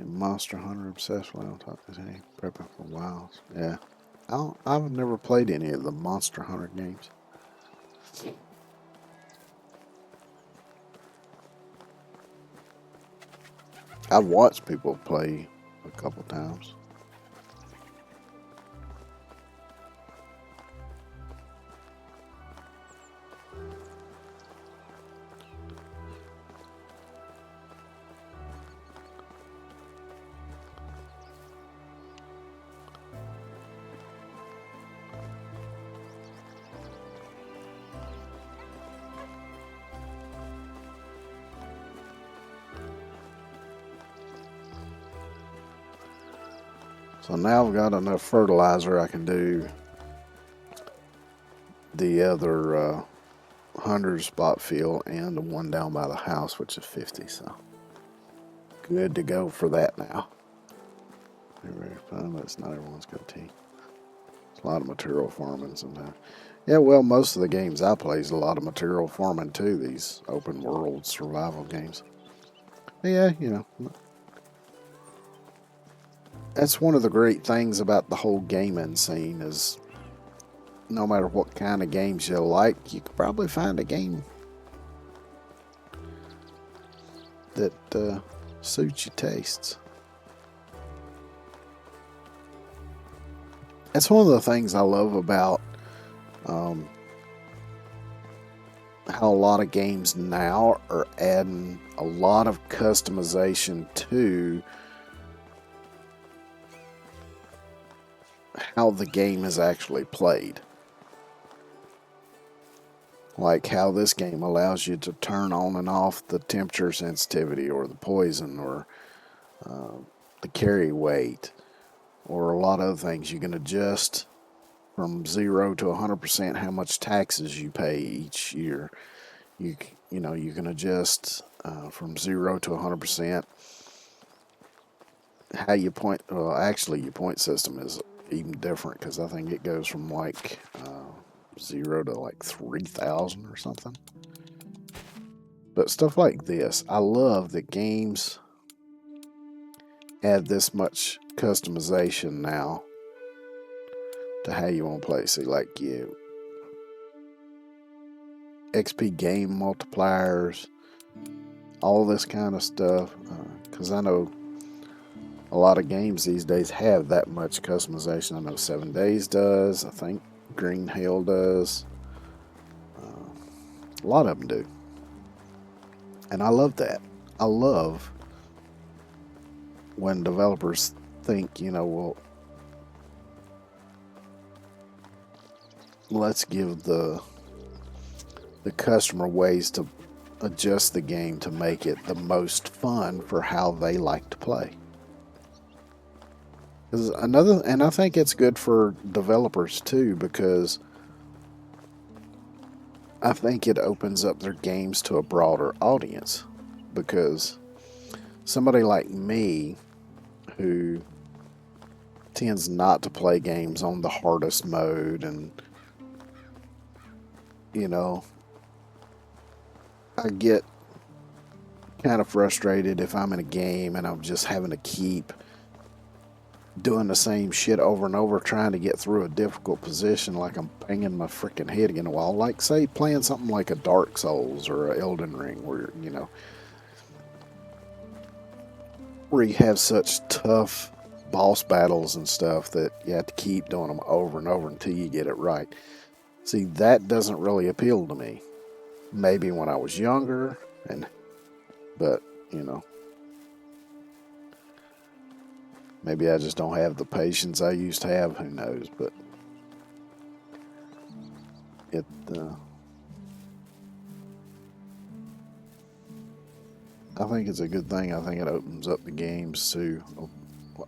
Monster Hunter obsessively on top of his head, prepping for wilds. Yeah, I've never played any of the Monster Hunter games. I've watched people play a couple times. So now I've got enough fertilizer, I can do the other 100 spot field and the one down by the house, which is 50. So good to go for that now. Very fun, but it's not everyone's cup of tea. It's a lot of material farming sometimes. Yeah, well, most of the games I play is a lot of material farming too. These open world survival games. But yeah, you know. That's one of the great things about the whole gaming scene is no matter what kind of games you like, you could probably find a game that suits your tastes. That's one of the things I love about how a lot of games now are adding a lot of customization to how the game is actually played. Like how this game allows you to turn on and off the temperature sensitivity or the poison or the carry weight or a lot of other things. You can adjust from 0 to 100% how much taxes you pay each year. You know you can adjust from 0 to 100% how you point. Well, actually, your point system is even different because I think it goes from like 0 to like 3,000 or something. But stuff like this, I love that games add this much customization now to how you want to play. See, like you XP game multipliers, all this kind of stuff. Because I know a lot of games these days have that much customization. I know 7 Days does. I think Green Hell does. A lot of them do. And I love that. I love when developers think, well, let's give the customer ways to adjust the game to make it the most fun for how they like to play. And I think it's good for developers too, because I think it opens up their games to a broader audience. Because somebody like me, who tends not to play games on the hardest mode, and I get kind of frustrated if I'm in a game and I'm just having to keep doing the same shit over and over, trying to get through a difficult position, like I'm banging my freaking head against a wall. Like, say, playing something like a Dark Souls or a Elden Ring, where you have such tough boss battles and stuff that you have to keep doing them over and over until you get it right. See, that doesn't really appeal to me. Maybe when I was younger, but maybe I just don't have the patience I used to have. Who knows? But it I think it's a good thing. I think it opens up the games to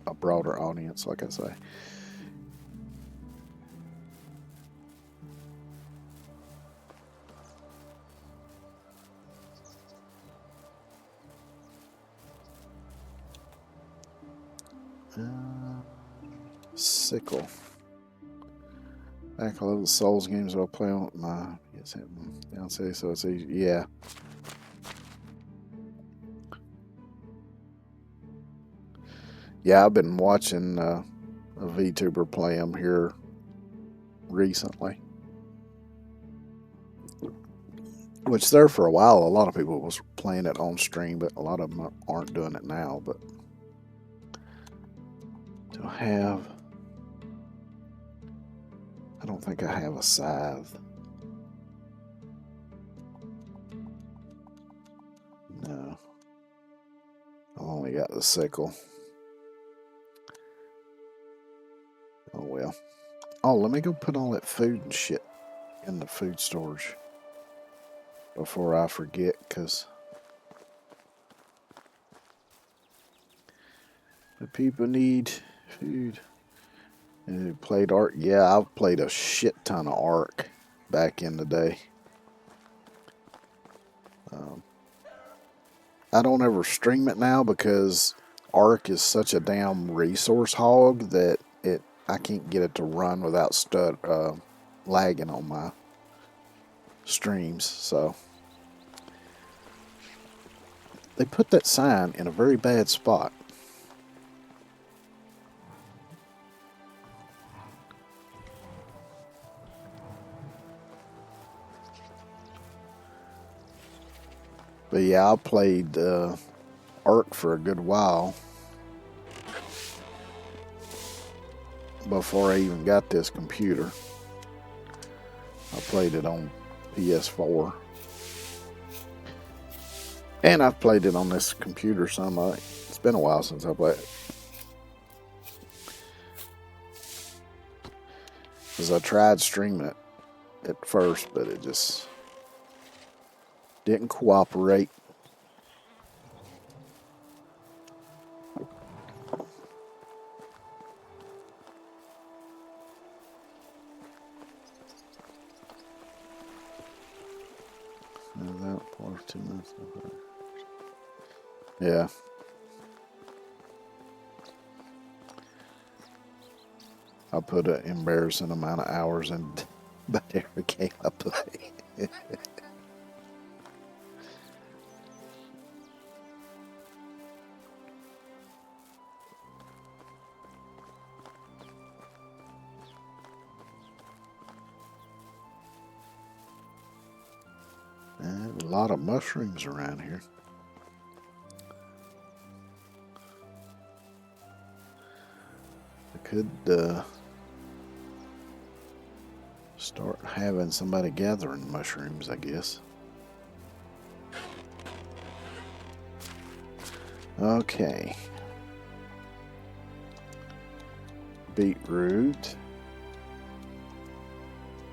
a broader audience, like I say. Sickle. Back all the Souls games I'll play on my fiance, so it's easy. Yeah. Yeah, I've been watching a VTuber play them here recently. Which there for a while, a lot of people was playing it on stream, but a lot of them aren't doing it now. But I don't think I have a scythe. No. I've only got the sickle. Oh well. Oh, let me go put all that food and shit in the food storage before I forget, because the people need food. And who played Ark? Yeah, I've played a shit ton of Ark back in the day. I don't ever stream it now because Ark is such a damn resource hog that I can't get it to run without lagging on my streams. So they put that sign in a very bad spot. But yeah, I played Ark for a good while before I even got this computer. I played it on PS4. And I've played it on this computer some. It's been a while since I played it. Because I tried streaming it at first, but it just didn't cooperate. That part 2 minutes. Yeah. I put an embarrassing amount of hours in about every game I play. And a lot of mushrooms around here. I could start having somebody gathering mushrooms, I guess. Okay. Beetroot.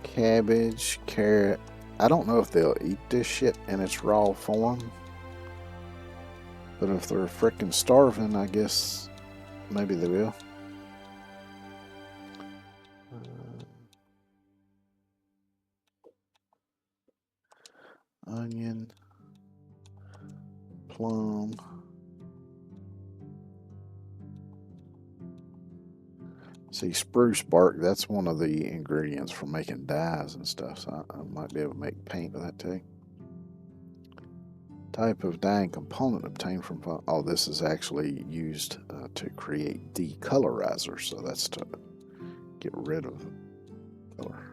Cabbage, carrot. I don't know if they'll eat this shit in its raw form. But if they're frickin' starving, I guess maybe they will. Onion. Plum. See, spruce bark, that's one of the ingredients for making dyes and stuff, so I might be able to make paint with that too. Type of dyeing component obtained from... Oh, this is actually used to create decolorizer, so that's to get rid of color.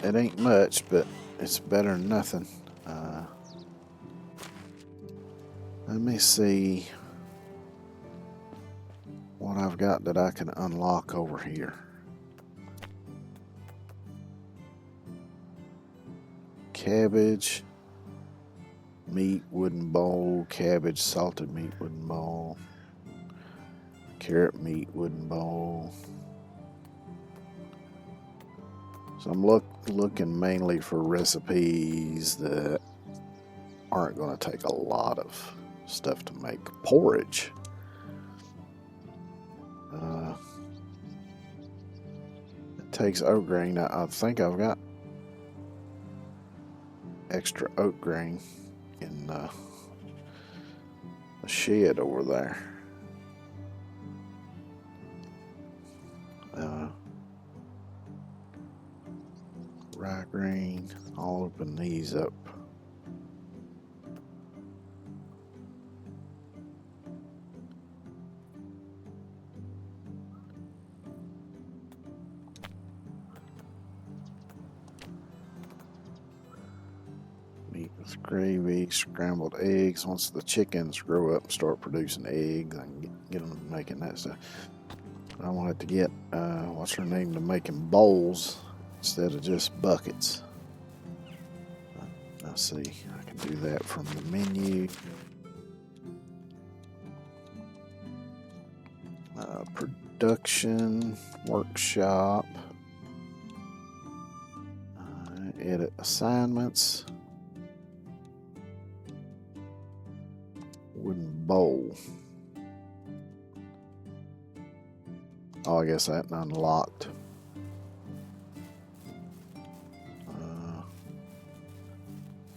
It ain't much, but it's better than nothing. Let me see what I've got that I can unlock over here. Cabbage, meat, wooden bowl, cabbage, salted meat, wooden bowl, carrot meat, wooden bowl. So I'm looking mainly for recipes that aren't going to take a lot of stuff to make. Porridge. It takes oat grain. I think I've got extra oat grain in the shed over there. Rye grain. I'll open these up. Meat with gravy, scrambled eggs. Once the chickens grow up and start producing eggs, I can get them making that stuff. I wanted to get, what's her name, to making bowls instead of just buckets. Let's see, I can do that from the menu. Production, workshop, edit assignments, wooden bowl. Oh, I guess that unlocked.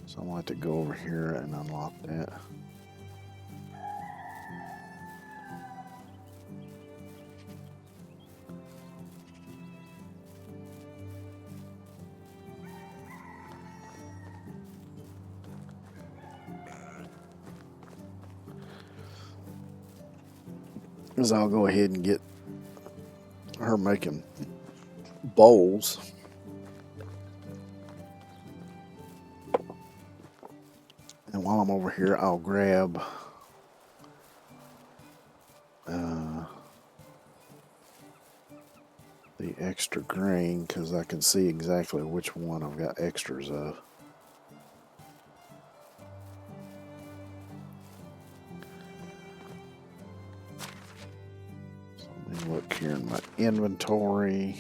So I'm going to have to go over here and unlock that. is I'll go ahead and get her making bowls. And while I'm over here, I'll grab the extra grain because I can see exactly which one I've got extras of. So let me look here in my inventory.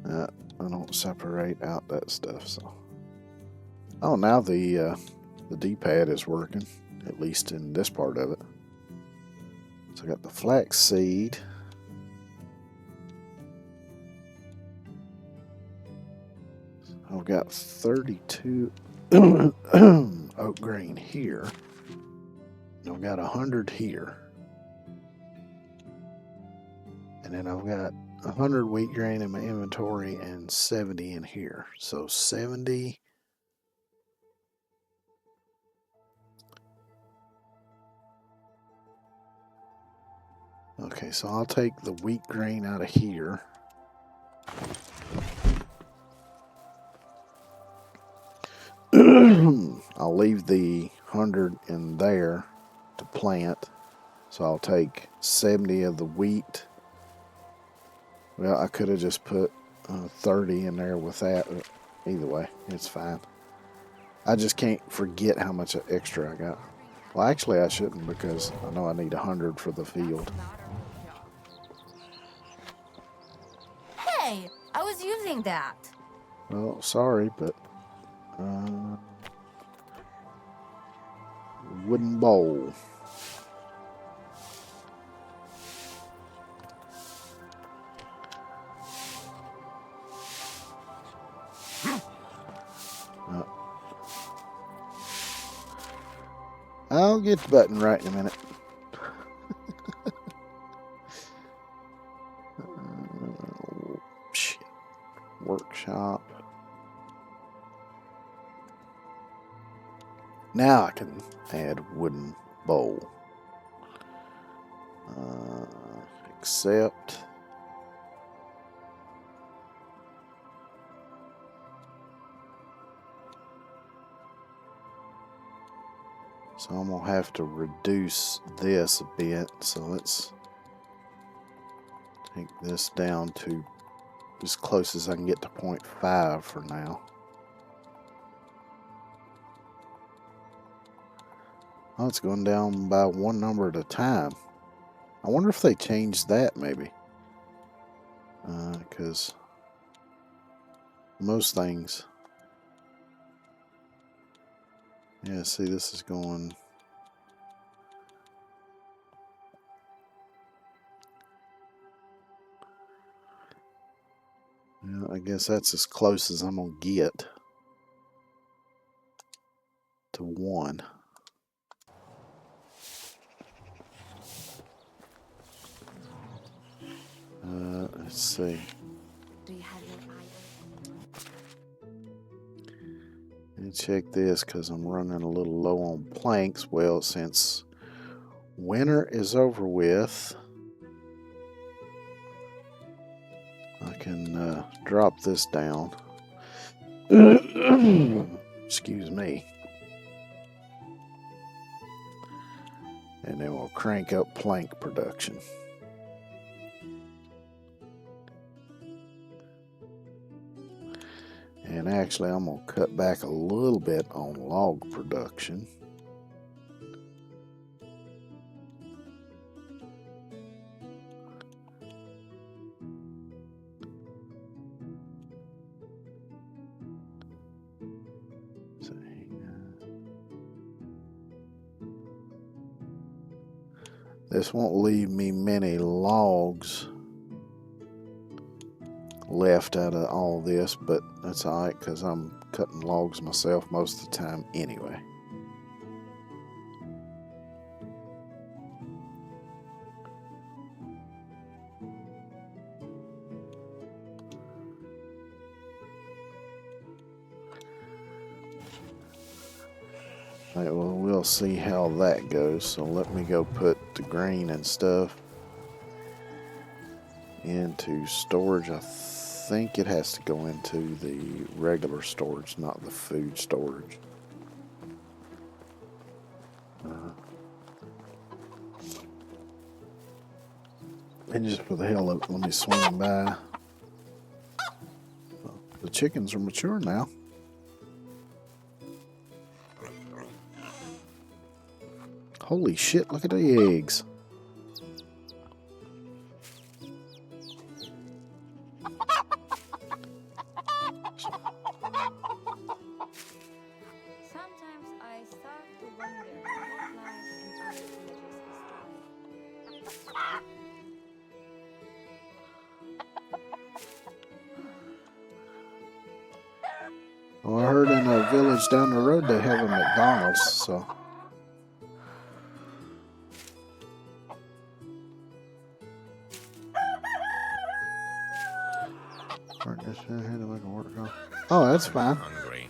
I don't separate out that stuff, so. Oh, now the D-pad is working, at least in this part of it. So I got the flax seed. I've got 32 oat grain here. And I've got 100 here. And then I've got 100 wheat grain in my inventory and 70 in here. So 70. Okay, so I'll take the wheat grain out of here. I'll leave the 100 in there to plant. So I'll take 70 of the wheat. Well, I could have just put 30 in there with that. Either way, it's fine. I just can't forget how much extra I got. Well, actually, I shouldn't because I know I need 100 for the field. Hey, I was using that. Well, sorry, but wooden bowl. I'll get the button right in a minute. Shit. Workshop. Now I can add wooden bowl. Accept. So I'm going to have to reduce this a bit. So let's take this down to as close as I can get to 0.5 for now. Oh, it's going down by one number at a time. I wonder if they changed that maybe. Because most things... Yeah, see, this is going... Yeah, I guess that's as close as I'm going to get to 1. Let's see. Do you have your eye? Let me check this because I'm running a little low on planks. Well, since winter is over with, I can drop this down. Excuse me. And then we'll crank up plank production. And actually, I'm going to cut back a little bit on log production. This won't leave me many logs left out of all this, but that's alright because I'm cutting logs myself most of the time anyway. Alright, well, we'll see how that goes. So let me go put the grain and stuff into storage. I think it has to go into the regular storage, not the food storage. And just for the hell of it, let me swing by. The chickens are mature now. Holy shit, look at the eggs. Sometimes I start to wonder what life in other villages is like. Well, I heard in a village down the road they have a McDonald's, so. Oh, that's fine. Hungry.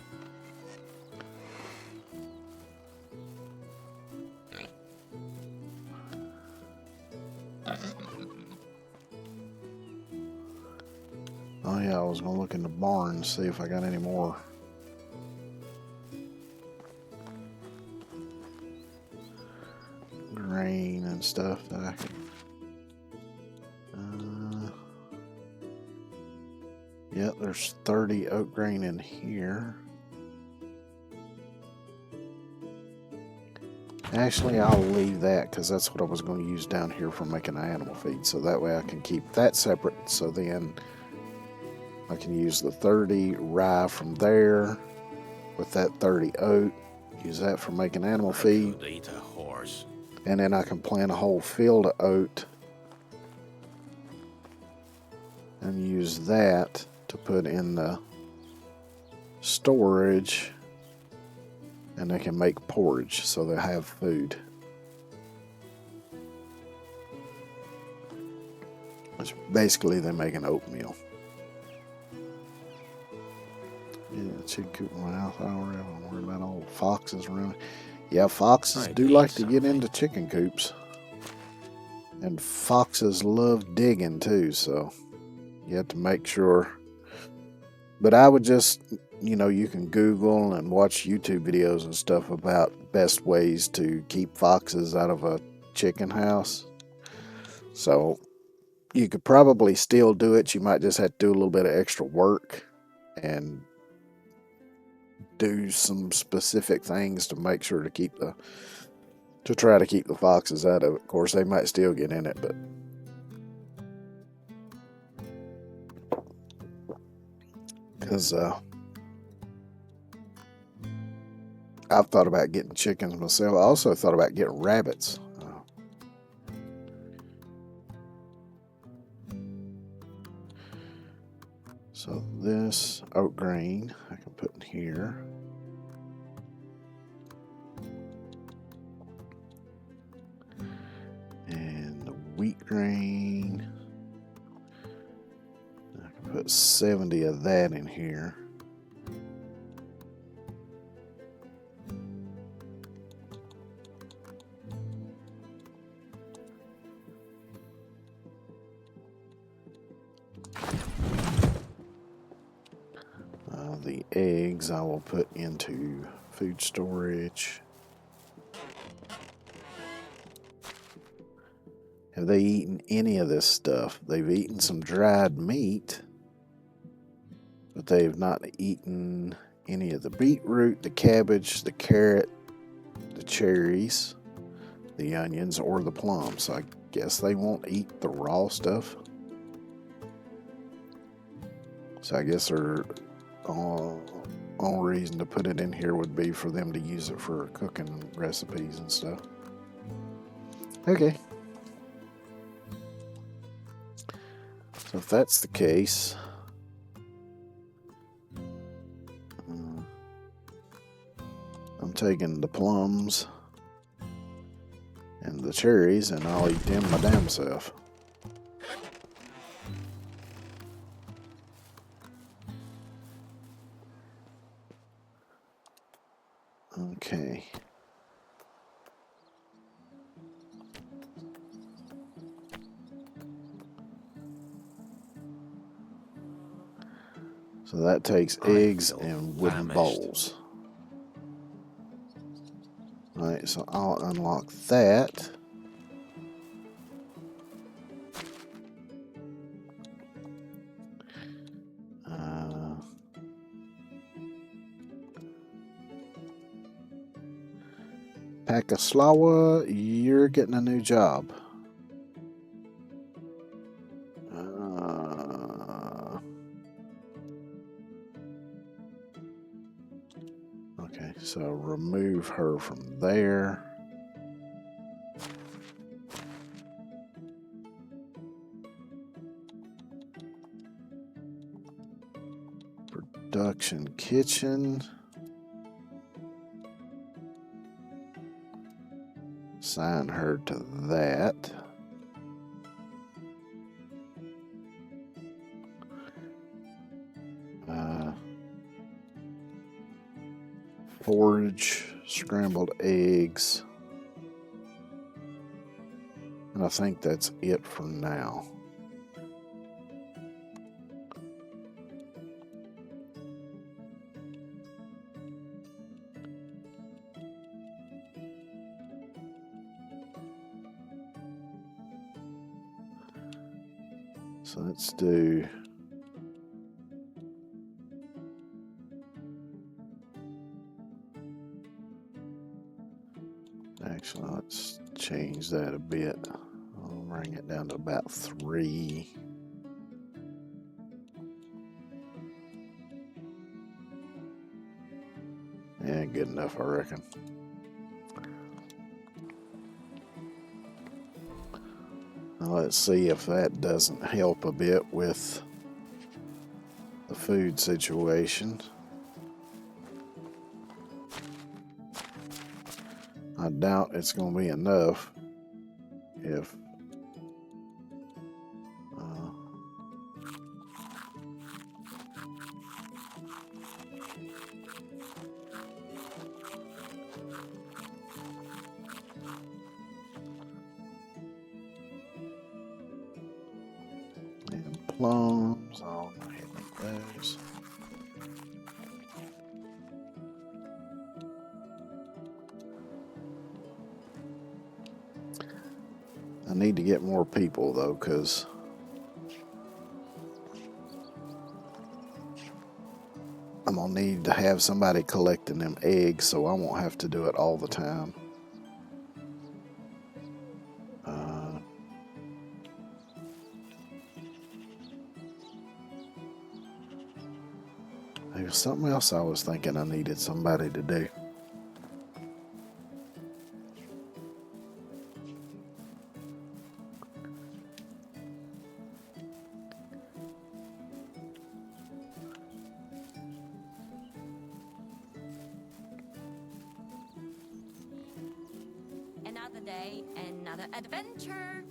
Oh yeah, I was gonna look in the barn and see if I got any more. Grain and stuff that I can. Yeah, there's 30 oat grain in here. Actually, I'll leave that because that's what I was going to use down here for making animal feed. So that way I can keep that separate. So then I can use the 30 rye from there with that 30 oat. Use that for making animal feed. Could eat a horse. And then I can plant a whole field of oat and use that to put in the storage, and they can make porridge so they have food. It's basically they make an oatmeal. Yeah, chicken coop in my house. I don't really worry about all foxes around. Yeah, foxes I'd do eat like to get something. into chicken coops. And foxes love digging too, so you have to make sure. But I would just, you can Google and watch YouTube videos and stuff about best ways to keep foxes out of a chicken house. So you could probably still do it. You might just have to do a little bit of extra work and do some specific things to make sure to try to keep the foxes out of it. Of course, they might still get in it, but because I've thought about getting chickens myself. I also thought about getting rabbits. So this oat grain I can put in here. And the wheat grain, I can put 70 of that in here. The eggs I will put into food storage. Have they eaten any of this stuff? They've eaten some dried meat, but they've not eaten any of the beetroot, the cabbage, the carrot, the cherries, the onions, or the plums. So I guess they won't eat the raw stuff. So I guess their only reason to put it in here would be for them to use it for cooking recipes and stuff. Okay. So if that's the case, I'm taking the plums and the cherries and I'll eat them my damn self. Okay. So that takes I eggs feel and wooden famished. bowls. Alright, so I'll unlock that. Pakaslawa, you're getting a new job. Okay, so remove her from there. Production kitchen. Assign her to that. Forage scrambled eggs. And I think that's it for now. So let's do actually let's change that a bit. I'll bring it down to about 3. Yeah, good enough, I reckon. Now let's see if that doesn't help a bit with the food situation. I doubt it's going to be enough if and plums. I'll hit those. I need to get more people though, because I'm gonna need to have somebody collecting them eggs, so I won't have to do it all the time. There was something else I was thinking I needed somebody to do. Another day, another adventure.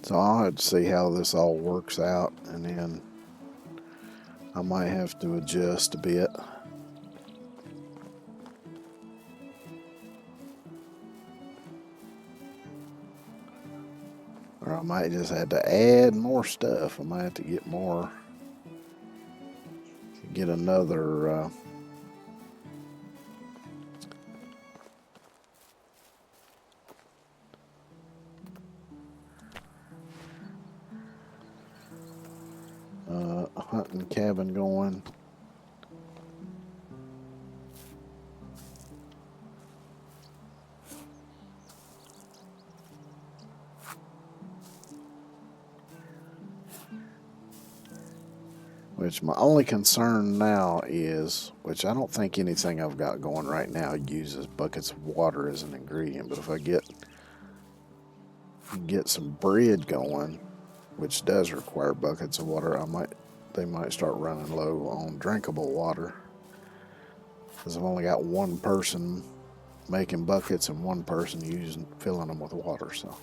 So I'll have to see how this all works out, and then I might have to adjust a bit. Or I might just have to add more stuff. I might have to get more, get another hunting cabin going. Which my only concern now is, which I don't think anything I've got going right now uses buckets of water as an ingredient, but if I get some bread going, which does require buckets of water, they might start running low on drinkable water. Because I've only got one person making buckets and one person filling them with water, so.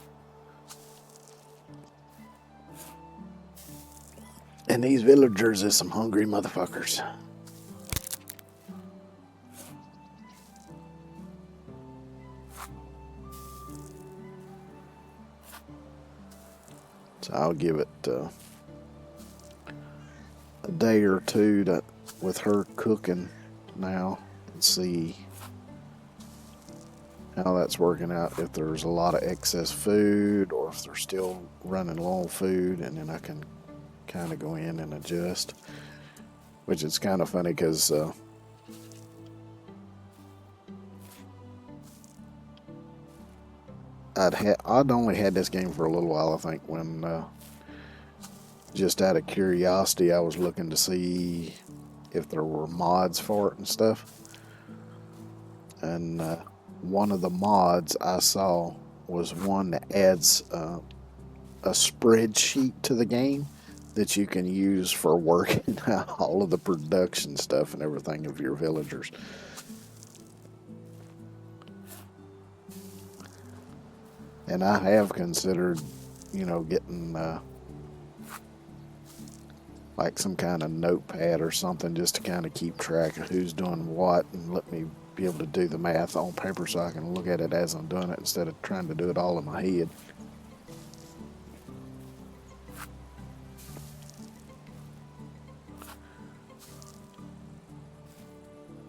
And these villagers is some hungry motherfuckers. So I'll give it a day or two with her cooking now and see how that's working out. If there's a lot of excess food or if they're still running low on food, and then I can kind of go in and adjust. Which is kind of funny because I'd only had this game for a little while, I think, when just out of curiosity I was looking to see if there were mods for it and stuff. And one of the mods I saw was one that adds a spreadsheet to the game that you can use for working out all of the production stuff and everything of your villagers. And I have considered, getting like some kind of notepad or something just to kind of keep track of who's doing what and let me be able to do the math on paper so I can look at it as I'm doing it instead of trying to do it all in my head.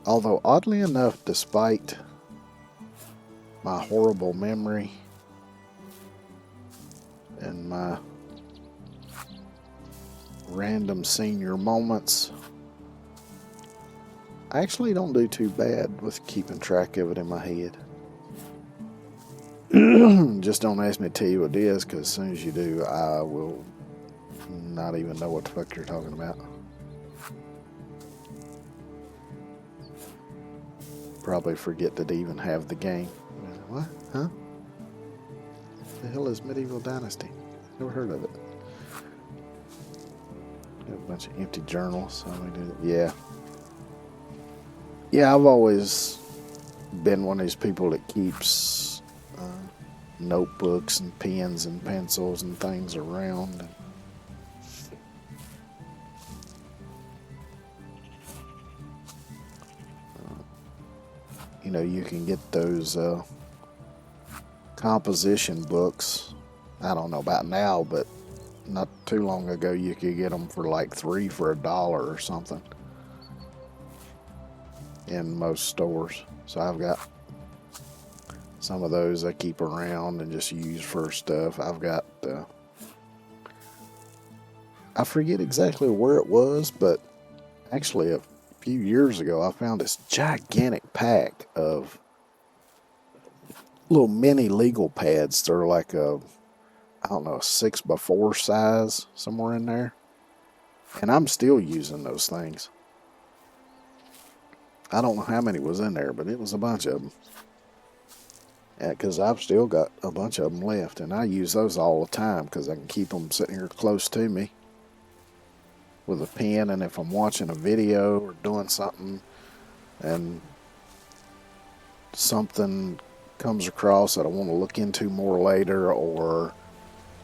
Although, oddly enough, despite my horrible memory and my random senior moments, I actually don't do too bad with keeping track of it in my head. Just don't ask me to tell you what it is, because as soon as you do, I will not even know what the fuck you're talking about. Probably forget to even have the game. What? Huh? The hell is Medieval Dynasty? Never heard of it. Got a bunch of empty journals. Yeah. Yeah, I've always been one of these people that keeps notebooks and pens and pencils and things around. You can get those composition books. I don't know about now, but not too long ago you could get them for like $3 for $1 or something in most stores. So I've got some of those I keep around and just use for stuff. I've got I forget exactly where it was, but actually a few years ago I found this gigantic pack of little mini legal pads. They're like a 6x4 size, somewhere in there. And I'm still using those things. I don't know how many was in there, but it was a bunch of them. Because I've still got a bunch of them left, and I use those all the time because I can keep them sitting here close to me with a pen. And if I'm watching a video or doing something and something comes across that I want to look into more later, or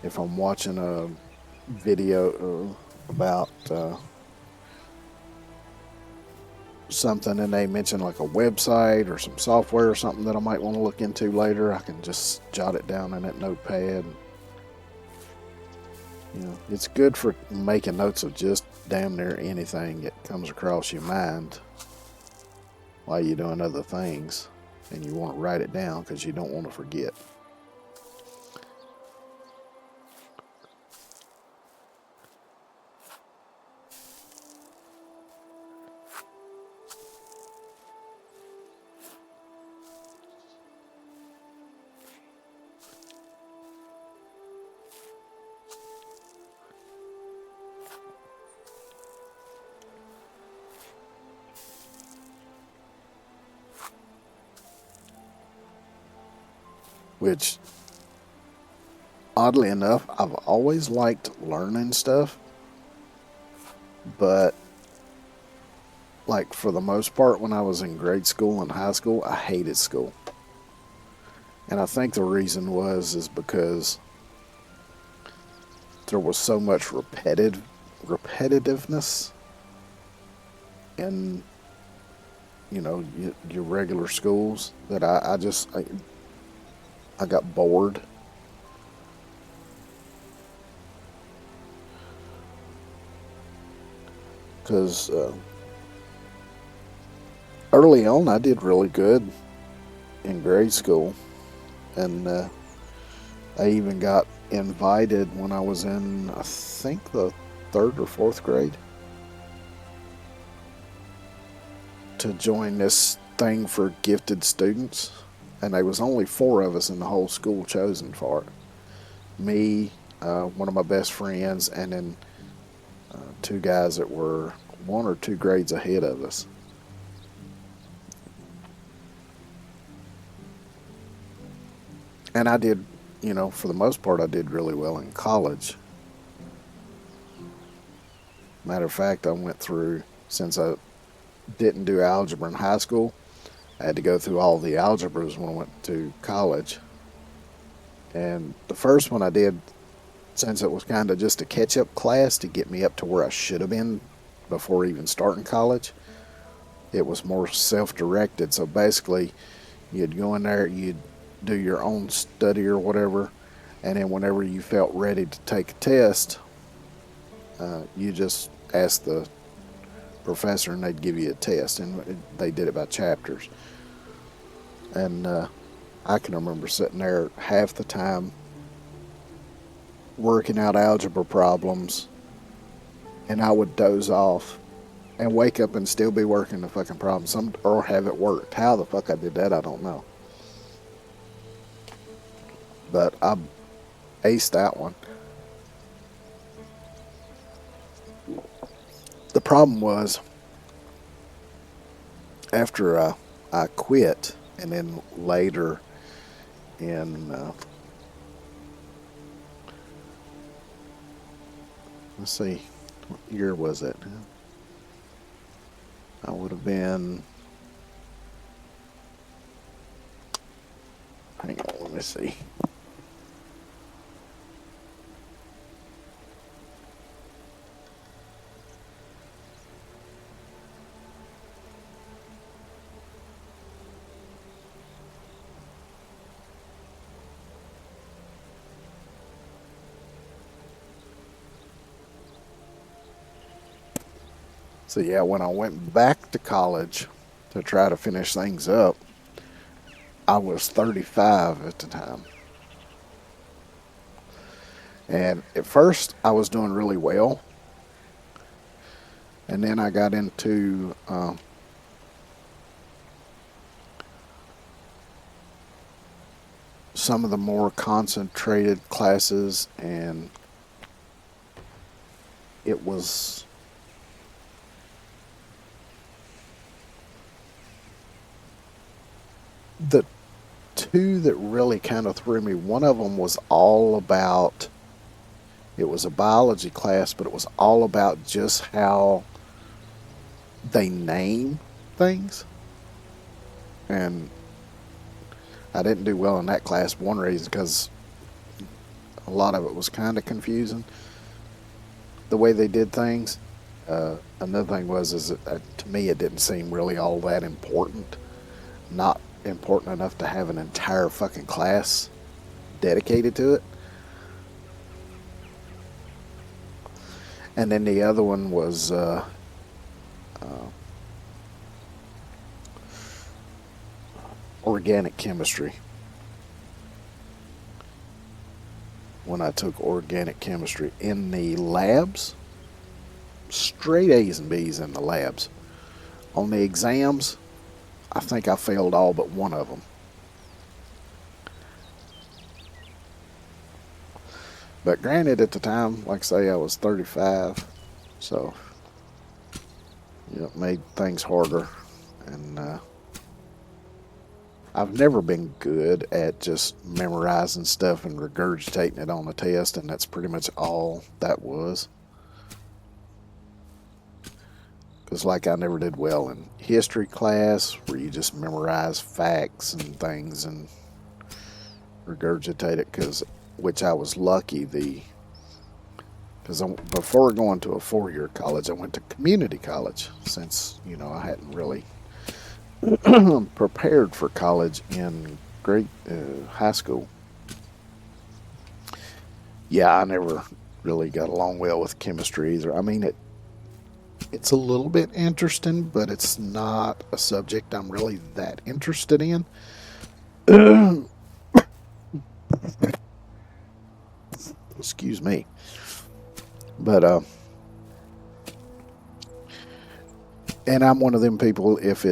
if I'm watching a video about something and they mention like a website or some software or something that I might want to look into later, I can just jot it down in that notepad. It's good for making notes of just damn near anything that comes across your mind while you're doing other things, and you want to write it down because you don't want to forget. Which, oddly enough, I've always liked learning stuff, but like for the most part when I was in grade school and high school, I hated school. And I think the reason is because there was so much repetitiveness in your regular schools that I got bored. because early on I did really good in grade school, and I even got invited when I was in, I think, the third or fourth grade to join this thing for gifted students, and there was only 4 of us in the whole school chosen for it. Me, one of my best friends, and then 2 guys that were 1 or 2 grades ahead of us. And I did, for the most part, I did really well in college. Matter of fact, I went through, since I didn't do algebra in high school, I had to go through all the algebras when I went to college. And the first one I did, since it was kind of just a catch-up class to get me up to where I should have been before even starting college, it was more self-directed. So basically, you'd go in there, you'd do your own study or whatever, and then whenever you felt ready to take a test, you just asked the professor and they'd give you a test, and they did it by chapters. And I can remember sitting there half the time working out algebra problems, and I would doze off and wake up and still be working the fucking problem, or have it worked. How the fuck I did that, I don't know. But I aced that one. The problem was, after I quit, and then later in, let's see, what year was it? I would have been, hang on, let me see. So yeah, when I went back to college to try to finish things up, I was 35 at the time. And at first I was doing really well. And then I got into some of the more concentrated classes, and it was the 2 that really kind of threw me. One of them was all about, it was a biology class, but it was all about just how they name things. And I didn't do well in that class. One reason, because a lot of it was kind of confusing, the way they did things. Another thing was, to me, it didn't seem really all that important. Not important enough to have an entire fucking class dedicated to it. And then the other one was organic chemistry. When I took organic chemistry in the labs, straight A's and B's in the labs. On the exams, I think I failed all but one of them. But granted, at the time, like I say, I was 35, so it made things harder. And I've never been good at just memorizing stuff and regurgitating it on the test, and that's pretty much all that was. Because like I never did well in history class, where you just memorize facts and things and regurgitate it, which I was lucky. Because before going to a 4-year college, I went to community college, since I hadn't really prepared for college in high school. Yeah, I never really got along well with chemistry either. I mean, It's a little bit interesting, but it's not a subject I'm really that interested in. Excuse me. But and I'm one of them people. If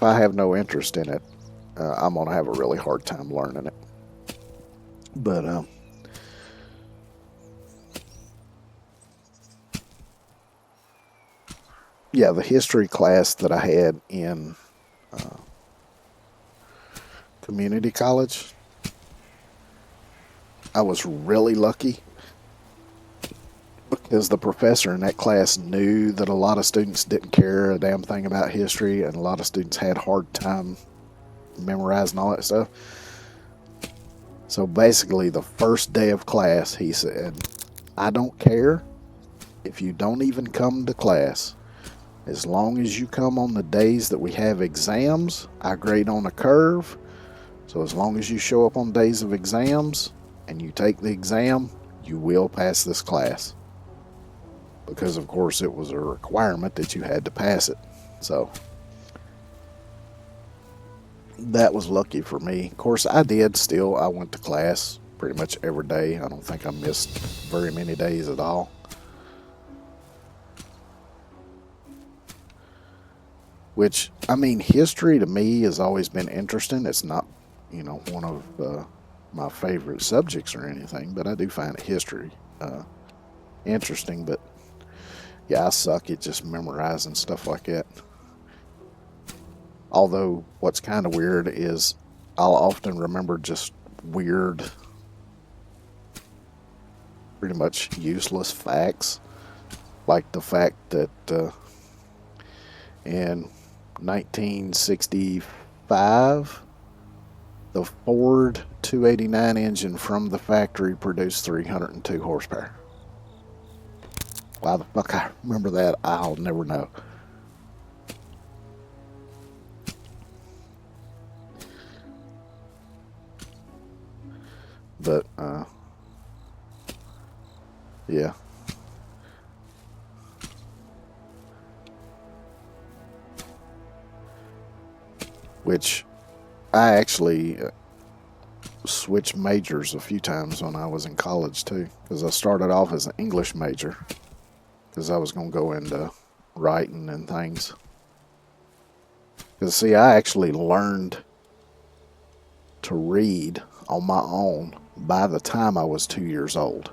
I have no interest in it, I'm gonna have a really hard time learning it. But yeah, the history class that I had in community college, I was really lucky because the professor in that class knew that a lot of students didn't care a damn thing about history, and a lot of students had a hard time memorizing all that stuff. So basically, the first day of class, he said, I don't care if you don't even come to class. As long as you come on the days that we have exams, I grade on a curve. So as long as you show up on days of exams and you take the exam, you will pass this class. Because, of course, it was a requirement that you had to pass it. So that was lucky for me. Of course, I did still. I went to class pretty much every day. I don't think I missed very many days at all. Which, I mean, history to me has always been interesting. It's not, one of my favorite subjects or anything, but I do find history interesting. But yeah, I suck at just memorizing stuff like that. Although, what's kind of weird is I'll often remember just weird, pretty much useless facts. Like the fact that in 1965, the Ford 289 engine from the factory produced 302 horsepower. Why the fuck I remember that, I'll never know. But, yeah. Which I actually switched majors a few times when I was in college too, because I started off as an English major because I was going to go into writing and things. Because see, I actually learned to read on my own by the time I was 2 years old.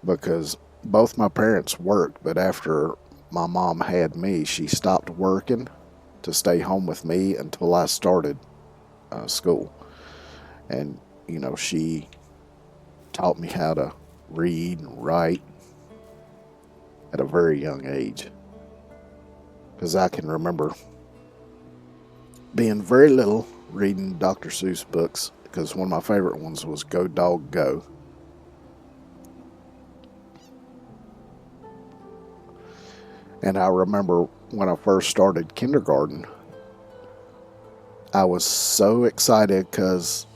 Because both my parents worked, but after my mom had me, she stopped working to stay home with me until I started school. And, she taught me how to read and write at a very young age. Because I can remember being very little reading Dr. Seuss books, because one of my favorite ones was Go Dog Go. And I remember when I first started kindergarten, I was so excited because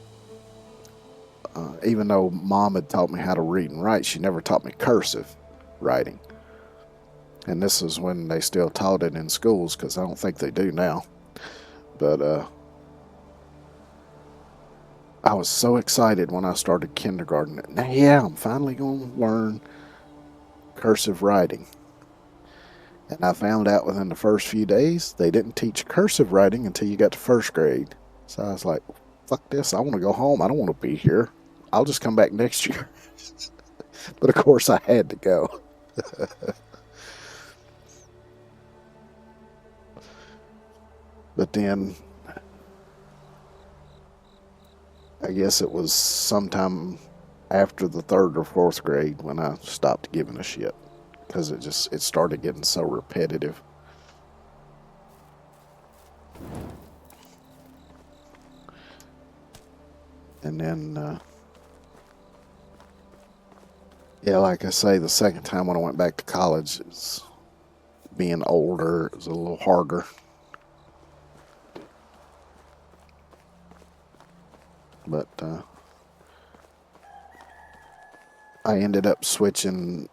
even though Mom had taught me how to read and write, she never taught me cursive writing. And this is when they still taught it in schools, because I don't think they do now. But I was so excited when I started kindergarten. Now, yeah, I'm finally going to learn cursive writing. And I found out within the first few days, they didn't teach cursive writing until you got to first grade. So I was like, fuck this, I want to go home. I don't want to be here. I'll just come back next year. But of course, I had to go. But then, I guess it was sometime after the third or fourth grade when I stopped giving a shit. Because it started getting so repetitive. And then, yeah, like I say, the second time when I went back to college, it's being older, it was a little harder. But I ended up switching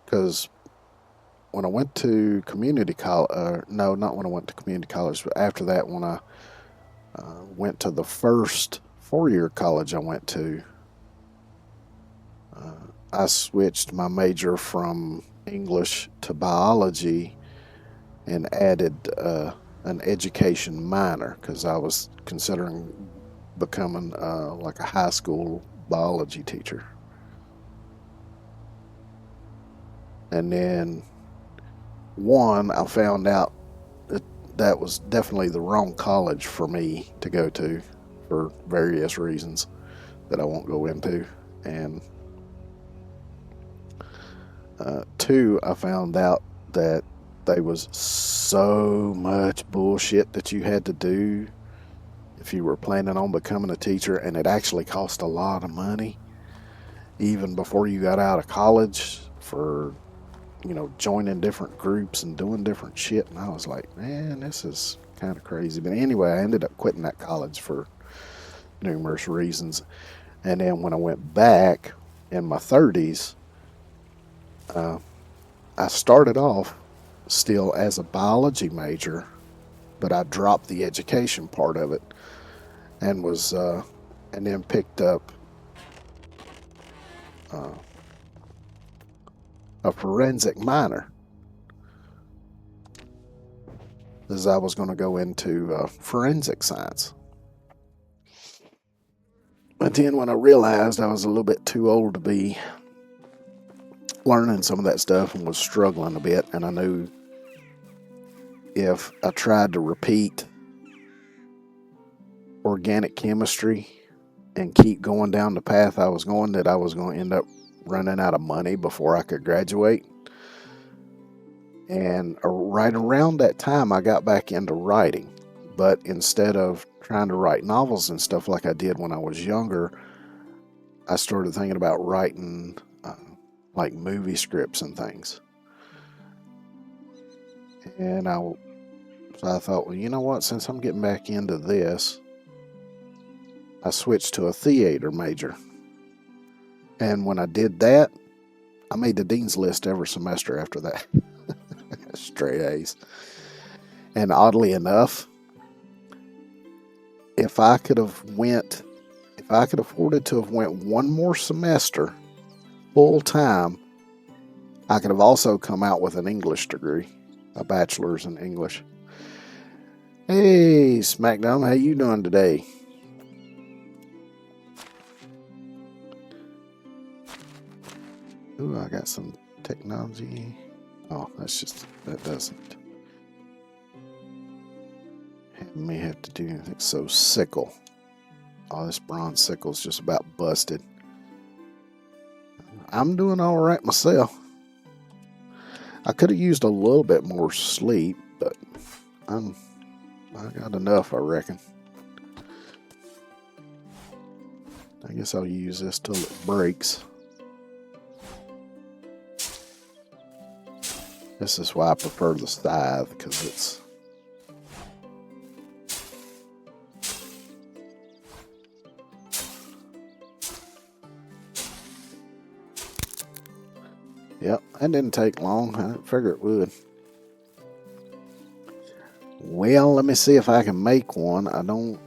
because when I went to community college, no, not when I went to community college, but after that, when I went to the first 4-year college I went to, I switched my major from English to biology and added an education minor because I was considering becoming like a high school biology teacher. And then I found out that that was definitely the wrong college for me to go to for various reasons that I won't go into. And 2, I found out that there was so much bullshit that you had to do if you were planning on becoming a teacher, and it actually cost a lot of money even before you got out of college for, joining different groups and doing different shit. And I was like, man, this is kind of crazy. But anyway, I ended up quitting that college for numerous reasons. And then when I went back in my 30s, I started off still as a biology major, but I dropped the education part of it and and then picked up a forensic minor, as I was going to go into forensic science. But then when I realized I was a little bit too old to be learning some of that stuff and was struggling a bit, and I knew if I tried to repeat organic chemistry and keep going down the path I was going, that I was going to end up running out of money before I could graduate. And right around that time, I got back into writing. But instead of trying to write novels and stuff like I did when I was younger, I started thinking about writing like movie scripts and things. And so I thought, well, you know what? Since I'm getting back into this, I switched to a theater major. And when I did that, I made the dean's list every semester after that. Straight A's. And oddly enough, if I could afforded to have went one more semester full time, I could have also come out with an English degree, a bachelor's in English. Hey, Smackdown, how you doing today? Ooh, I got some technology. Oh, that doesn't have me have to do anything. So sickle. Oh, this bronze sickle's just about busted. I'm doing all right myself. I could have used a little bit more sleep, but I got enough, I reckon. I guess I'll use this till it breaks. This is why I prefer the scythe, because it's Yep, that didn't take long. I didn't figure it would. Well, let me see if I can make one. I'm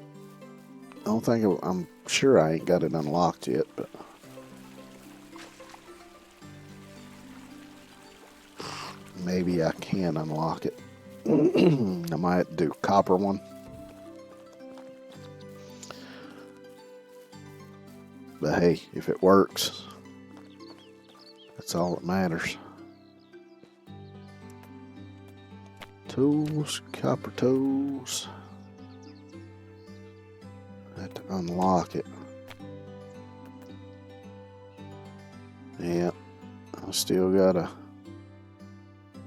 sure I ain't got it unlocked yet, but maybe I can unlock it. I might do a copper one. But hey, if it works, that's all that matters. Tools, copper tools. I have to unlock it. Yeah, I still gotta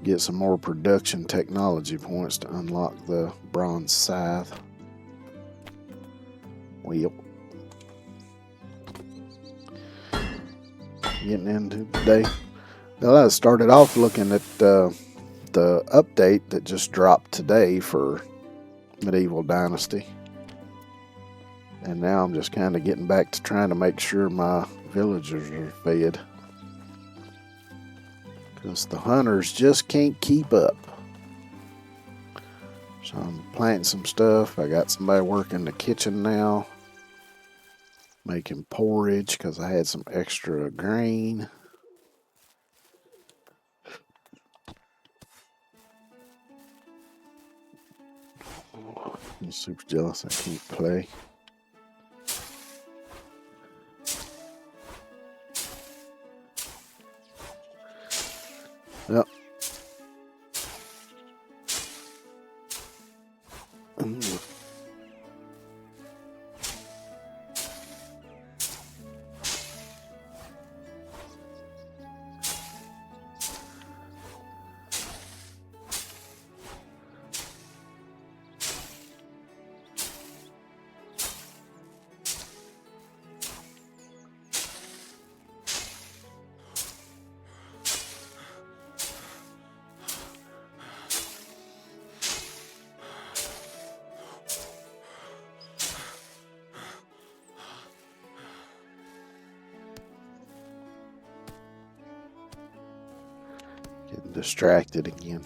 get some more production technology points to unlock the bronze scythe. Well, getting into today. Well, I started off looking at the update that just dropped today for Medieval Dynasty. And now I'm just kind of getting back to trying to make sure my villagers are fed. because the hunters just can't keep up. So I'm planting some stuff. I got somebody working the kitchen now, making porridge because I had some extra grain. I'm super jealous I can't play. Yep. Getting distracted again.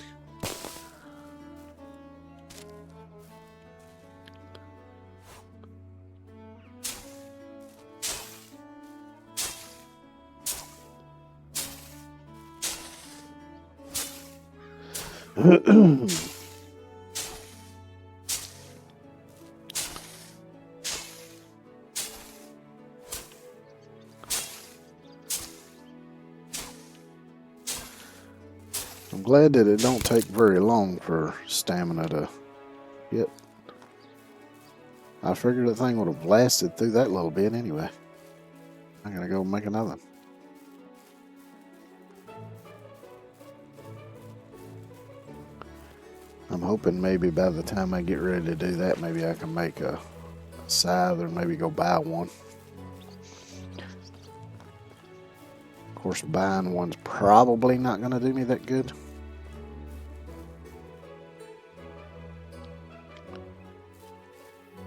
I'm glad that it don't take very long for stamina to hit. I figured the thing would have lasted through that little bit anyway. I'm gonna go make another one. I'm hoping maybe by the time I get ready to do that, maybe I can make a scythe or maybe go buy one. Of course, buying one's probably not gonna do me that good.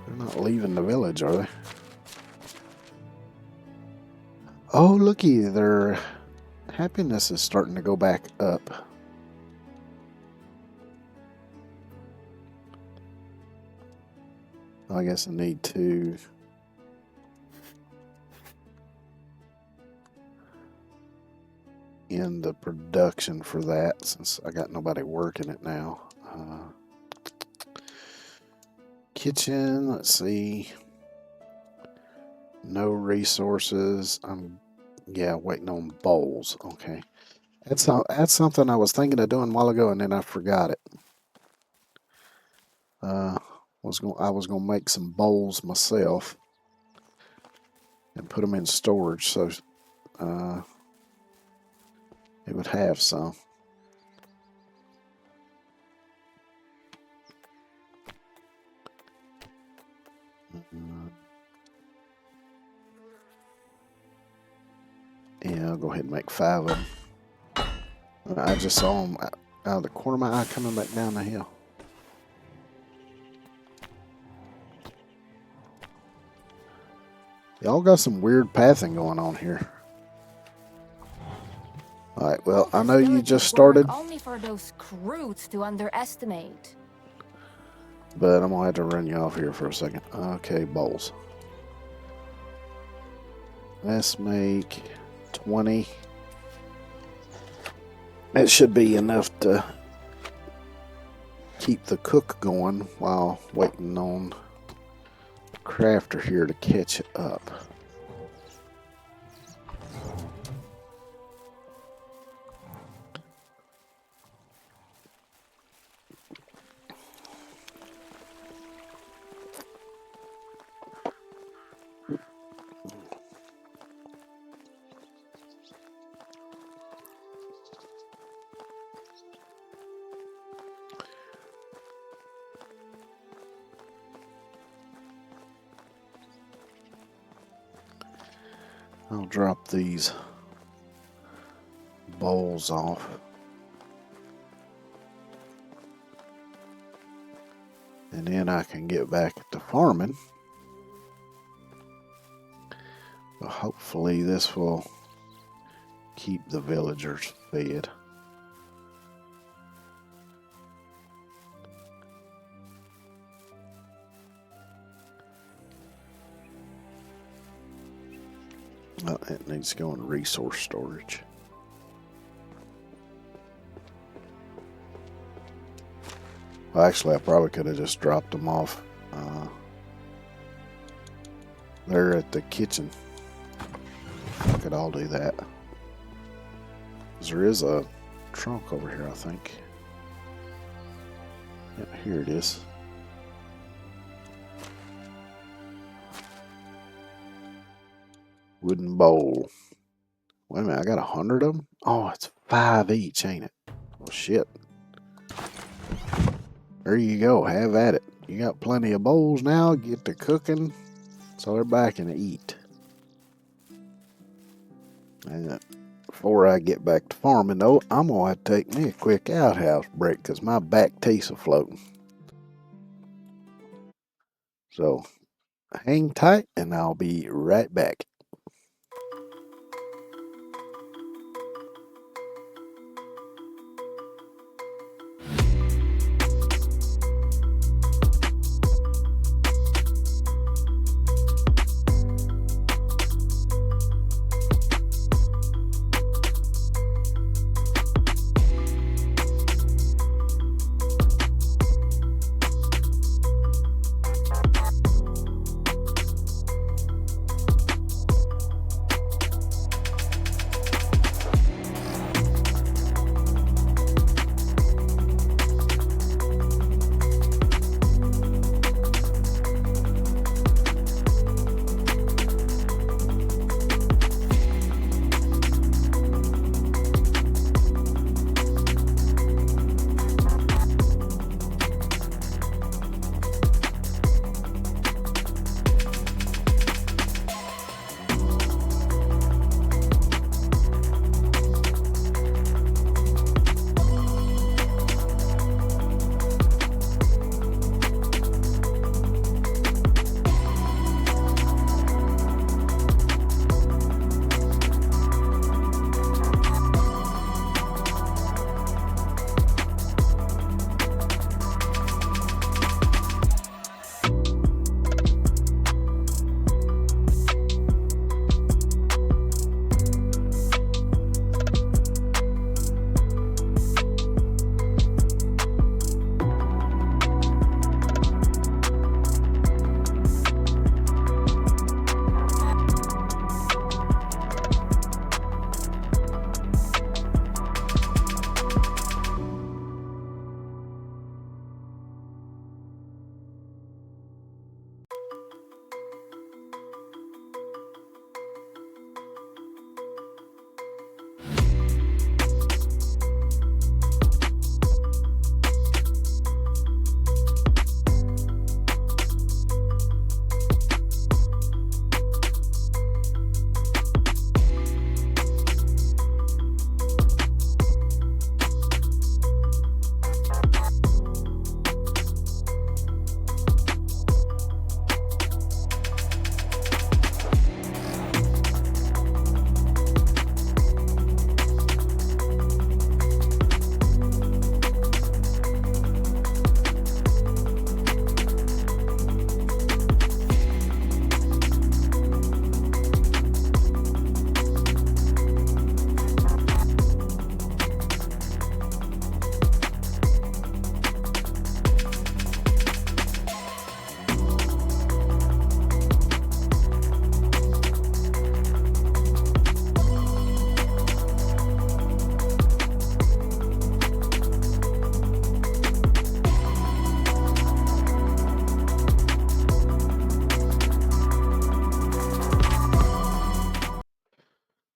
They're not leaving the village, are they? Oh, looky, their happiness is starting to go back up. I guess I need to end the production for that since I got nobody working it now. Kitchen, let's see. No resources. I'm waiting on bowls. Okay. That's something I was thinking of doing a while ago and then I forgot it. I was gonna make some bowls myself and put them in storage so it would have some. Yeah, I'll go ahead and make 5 of them. I just saw them out of the corner of my eye coming back down the hill. Y'all got some weird pathing going on here. Alright, well, I know you just started. Only for those croods to underestimate. But I'm going to have to run you off here for a second. Okay, bowls. Let's make 20. That should be enough to keep the cook going while waiting on the crafter here to catch up. I'll drop these bowls off. And then I can get back to farming. But hopefully this will keep the villagers fed. Oh, it needs to go in resource storage. Well, actually, I probably could have just dropped them off there at the kitchen. I could all do that. 'Cause there is a trunk over here, I think. Yeah, here it is. Wooden bowl. Wait a minute, I got 100 of them? Oh, it's 5 each, ain't it? Well, shit. There you go, have at it. You got plenty of bowls now, get to cooking, so everybody can eat. And before I get back to farming, though, I'm going to have to take me a quick outhouse break because my back teeth are floating. So, hang tight, and I'll be right back.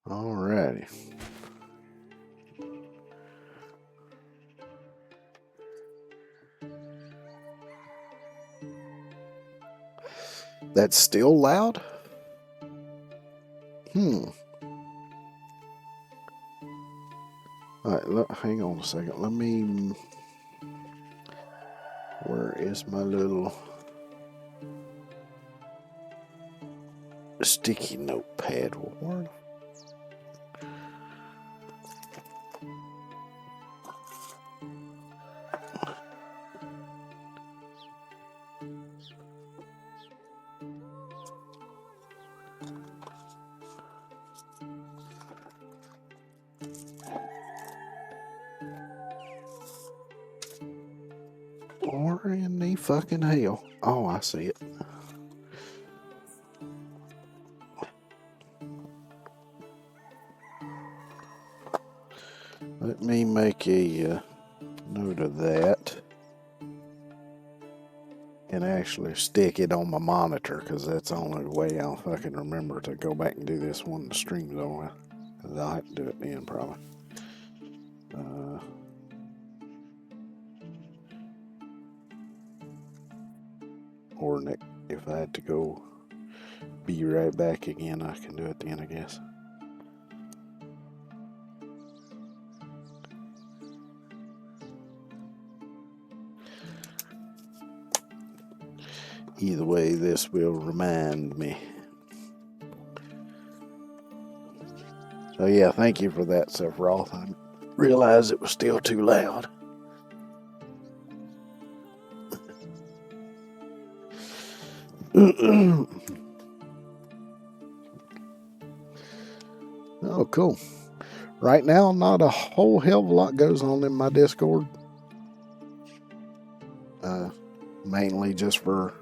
Alrighty. That's still loud? Alright, hang on a second. Let me... Where is my little sticky notepad? Where? Where in the fucking hell? Oh, I see it. Let me make a note of that and actually stick it on my monitor, because that's the only way I'll fucking remember to go back and do this when the stream's over. Because I'll have to do it then, probably. Or Nick, if I had to go be right back again, I can do it then, I guess. Either way, this will remind me. So yeah, thank you for that, Sephiroth. I realized it was still too loud. Oh, cool. Right now, not a whole hell of a lot goes on in my Discord. Mainly just for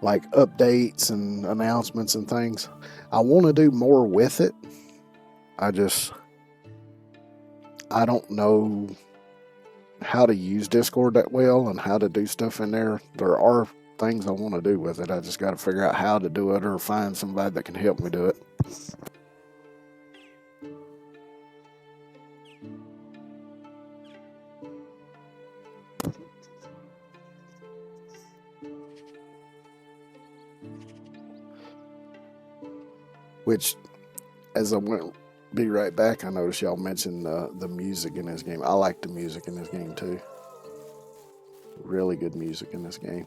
like updates and announcements and things. I want to do more with it. I don't know how to use Discord that well and how to do stuff in there. There are things I want to do with it. I just got to figure out how to do it or find somebody that can help me do it. Which, as I went, be right back, I noticed y'all mentioned the music in this game. I like the music in this game too. Really good music in this game.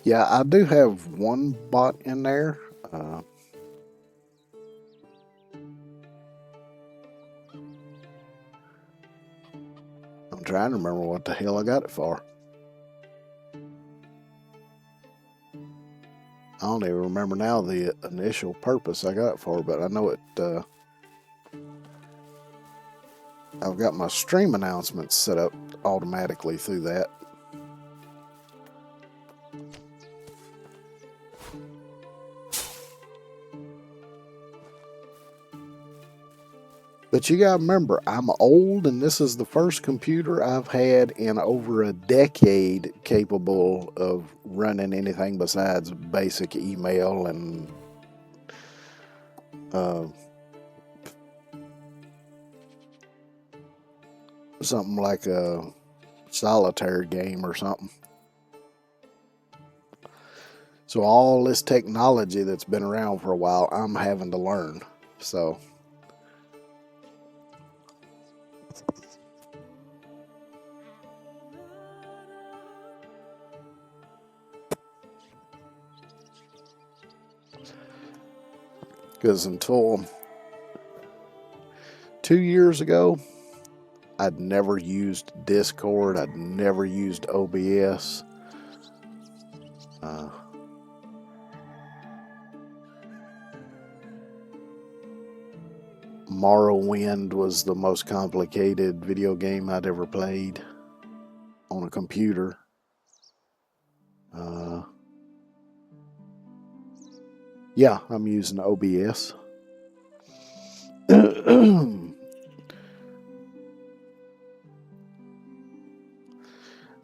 Yeah, I do have one bot in there. I'm trying to remember what the hell I got it for. I don't even remember now the initial purpose I got it for, but I know it. I've got my stream announcements set up automatically through that. But you gotta remember, I'm old, and this is the first computer I've had in over a decade capable of running anything besides basic email and something like a solitaire game or something. So all this technology that's been around for a while, I'm having to learn. So because until 2 years ago, I'd never used Discord. I'd never used OBS. Morrowind was the most complicated video game I'd ever played on a computer. Yeah, I'm using OBS.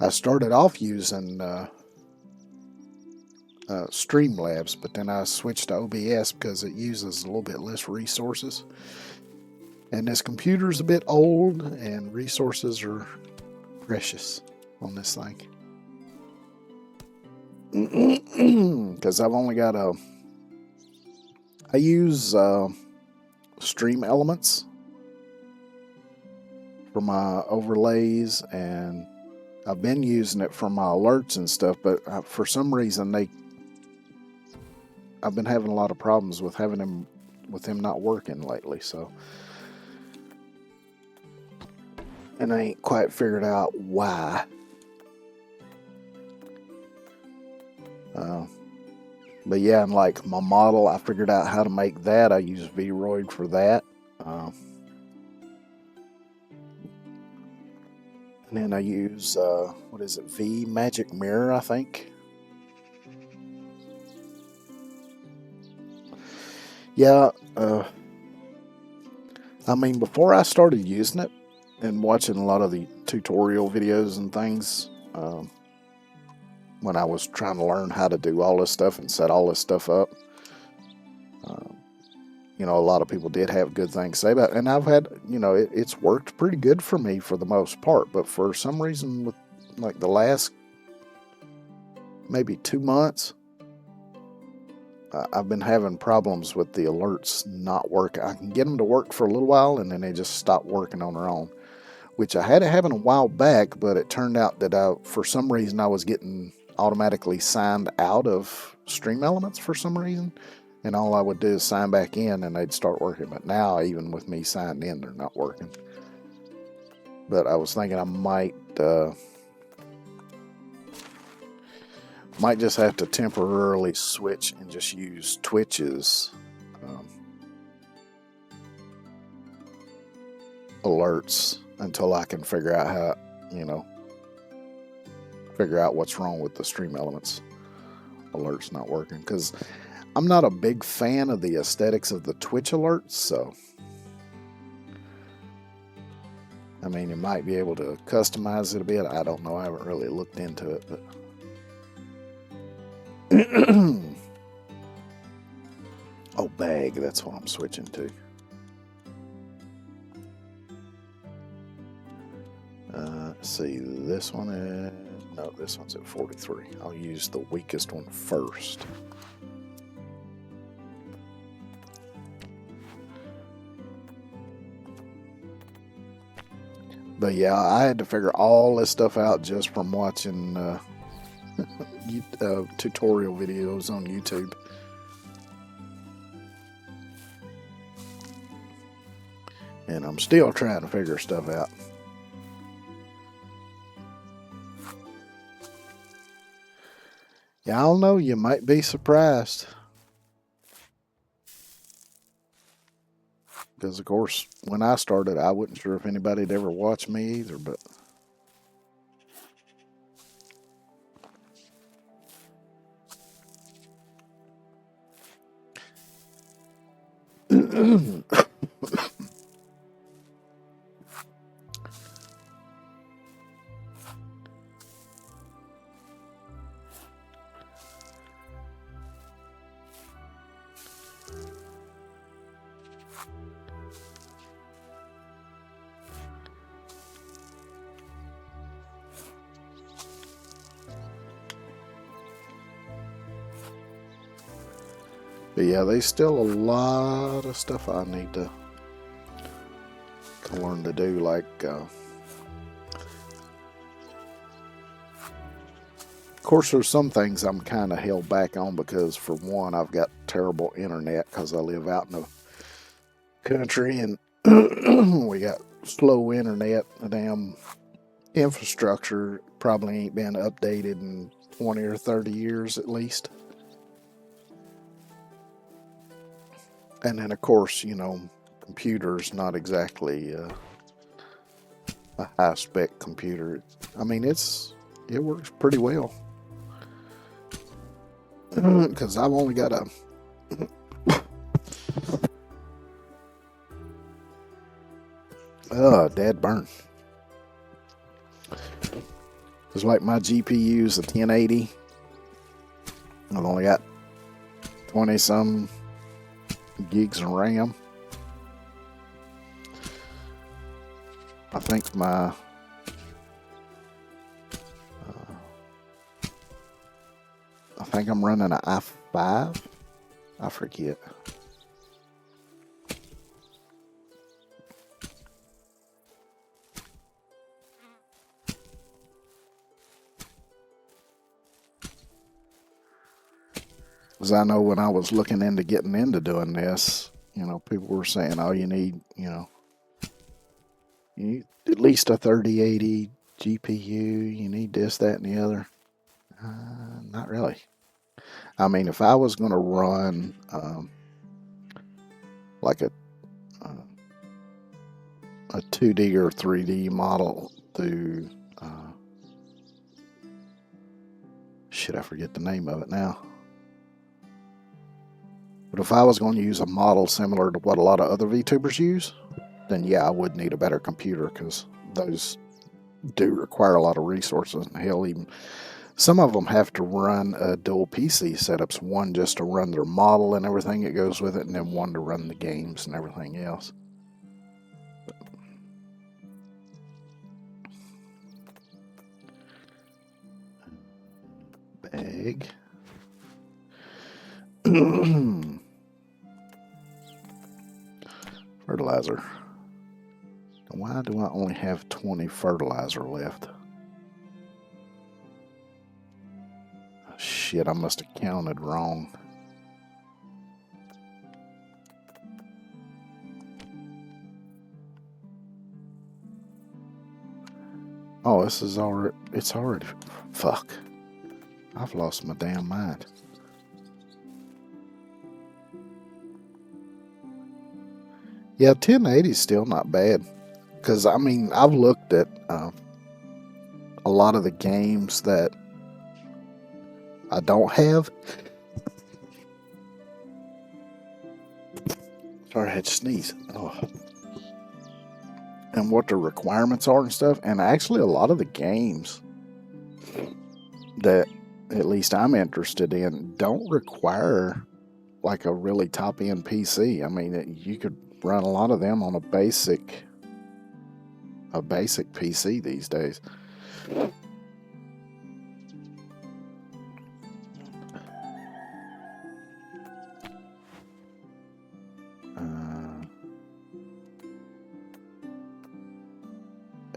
I started off using Streamlabs, but then I switched to OBS because it uses a little bit less resources. And this computer's a bit old, and resources are precious on this thing. Because I've only got I use Stream Elements for my overlays, and I've been using it for my alerts and stuff, but for some reason I've been having a lot of problems with him not working lately, so. And I ain't quite figured out why. But yeah, and like my model, I figured out how to make that. I use VRoid for that. And then I use, what is it, V Magic Mirror, I think. Yeah, I mean, before I started using it and watching a lot of the tutorial videos and things, when I was trying to learn how to do all this stuff and set all this stuff up, you know, a lot of people did have good things to say about it. And I've had, you know, it's worked pretty good for me for the most part. But for some reason, with like the last maybe 2 months, I've been having problems with the alerts not working. I can get them to work for a little while and then they just stop working on their own, which I had it happen a while back, but it turned out that for some reason I was getting automatically signed out of Stream Elements for some reason, and all I would do is sign back in and they'd start working. But now, even with me signed in, they're not working. But I was thinking I might just have to temporarily switch and just use Twitch's alerts until I can figure out how, you know, figure out what's wrong with the Stream Elements alerts not working. Because I'm not a big fan of the aesthetics of the Twitch alerts, so I mean, you might be able to customize it a bit. I don't know. I haven't really looked into it, but oh, bag, that's what I'm switching to. Let's see, this one is, no, this one's at 43. I'll use the weakest one first. But yeah, I had to figure all this stuff out just from watching tutorial videos on YouTube. And I'm still trying to figure stuff out. Y'all know, you might be surprised. Because, of course, when I started, I wasn't sure if anybody had ever watched me either, but yeah, there's still a lot of stuff I need to learn to do, like of course there's some things I'm kind of held back on because, for one, I've got terrible internet because I live out in the country and we got slow internet. The damn infrastructure probably ain't been updated in 20 or 30 years at least. And then, of course, you know, computer's not exactly a high-spec computer. I mean, it works pretty well. Because I've only got a dad burn. It's like my GPU's a 1080. I've only got 20-some gigs of RAM. I think my I think I'm running an i5. I forget. Because I know when I was looking into getting into doing this, you know, people were saying, oh, you need at least a 3080 GPU, you need this, that, and the other. Not really. I mean, if I was going to run like a 2D or 3D model through, shit, I forget the name of it now. But if I was going to use a model similar to what a lot of other VTubers use, then yeah, I would need a better computer because those do require a lot of resources. And hell, even some of them have to run dual PC setups, one just to run their model and everything that goes with it, and then one to run the games and everything else. Bag. Fertilizer. Why do I only have 20 fertilizer left? Shit, I must have counted wrong. Oh, this is already, it's already, fuck. I've lost my damn mind. Yeah, 1080 is still not bad. Because, I mean, I've looked at a lot of the games that I don't have. Sorry, I had to sneeze. Oh. And what the requirements are and stuff. And actually, a lot of the games that at least I'm interested in don't require like a really top-end PC. I mean, you could run a lot of them on a basic PC these days.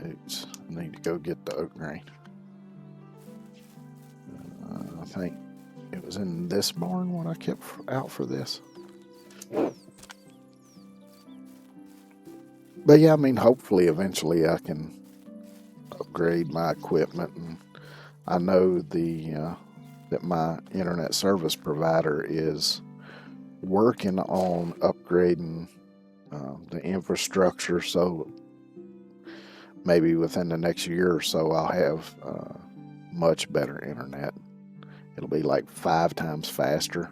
Oops, I need to go get the oak grain. I think it was in this barn when I kept out for this. But yeah, I mean, hopefully eventually I can upgrade my equipment, and I know that my internet service provider is working on upgrading the infrastructure, so maybe within the next year or so I'll have much better internet. It'll be like 5 times faster.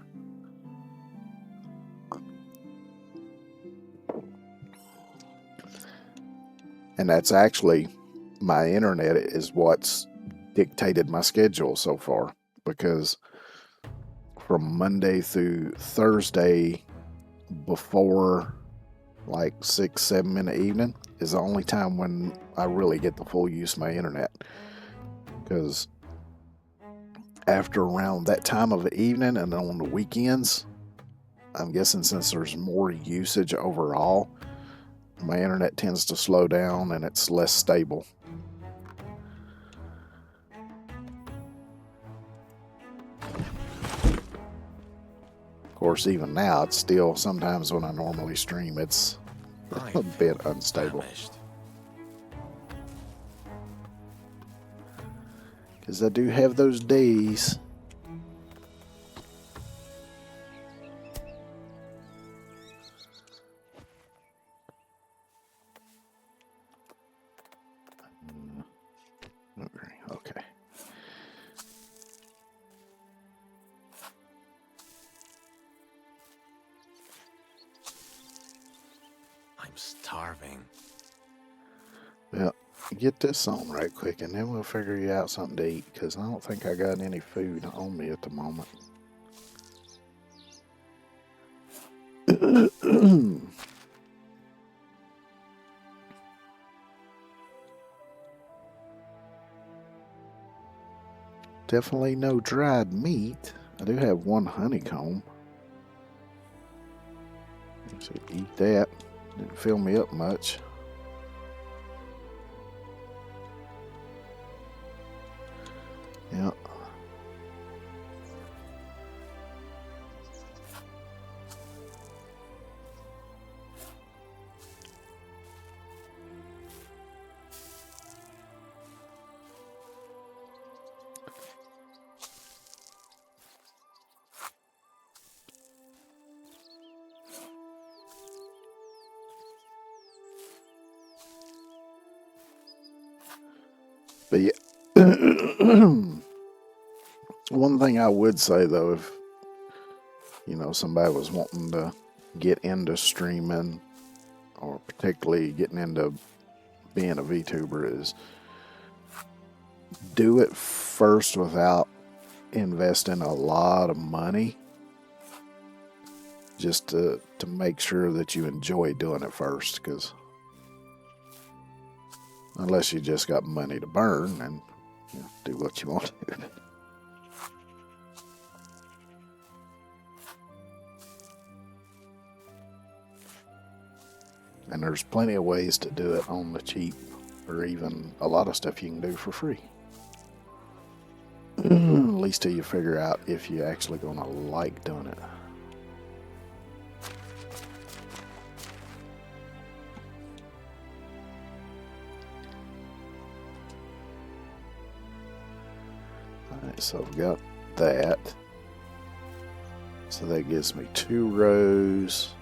And that's actually, my internet is what's dictated my schedule so far, because from Monday through Thursday before like 6, 7 in the evening is the only time when I really get the full use of my internet. Because after around that time of the evening and on the weekends, I'm guessing since there's more usage overall, my internet tends to slow down and it's less stable. Of course, even now, it's still sometimes when I normally stream, it's a bit unstable. Because I do have those days. Okay. I'm starving. Well, get this on right quick and then we'll figure you out something to eat, because I don't think I got any food on me at the moment. Definitely no dried meat. I do have one honeycomb. So eat that. Didn't fill me up much. Yeah. One thing I would say though, if somebody was wanting to get into streaming, or particularly getting into being a VTuber, is do it first without investing a lot of money, just to make sure that you enjoy doing it first, because unless you just got money to burn, and do what you want to do. And there's plenty of ways to do it on the cheap, or even a lot of stuff you can do for free. At least till you figure out if you're actually going to like doing it. Alright, so I've got that. So that gives me 2 rows.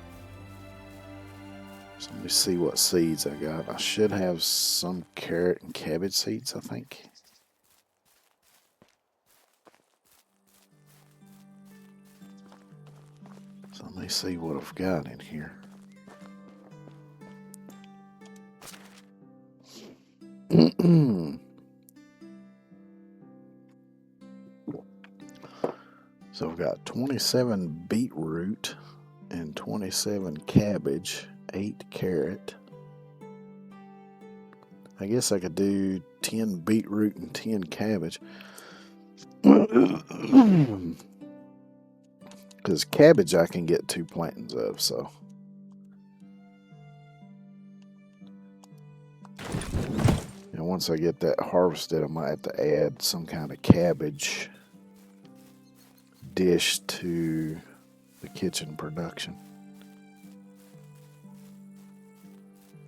So let me see what seeds I got. I should have some carrot and cabbage seeds, I think. So let me see what I've got in here. So I've got 27 beetroot and 27 cabbage, 8 carrot. I guess I could do 10 beetroot and 10 cabbage. Because cabbage I can get 2 plantings of, so. And once I get that harvested, I might have to add some kind of cabbage dish to the kitchen production.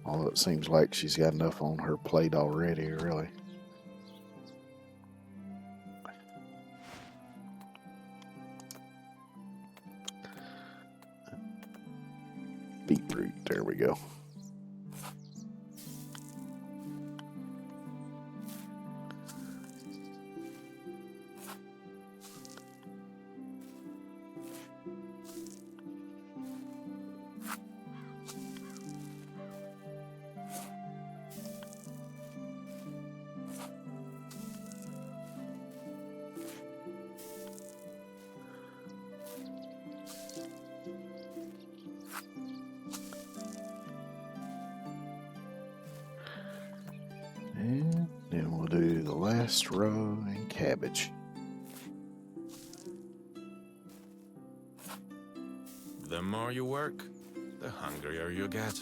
Although it seems like she's got enough on her plate already, really. Beetroot, there we go. And then we'll do the last row in cabbage. The more you work, the hungrier you get.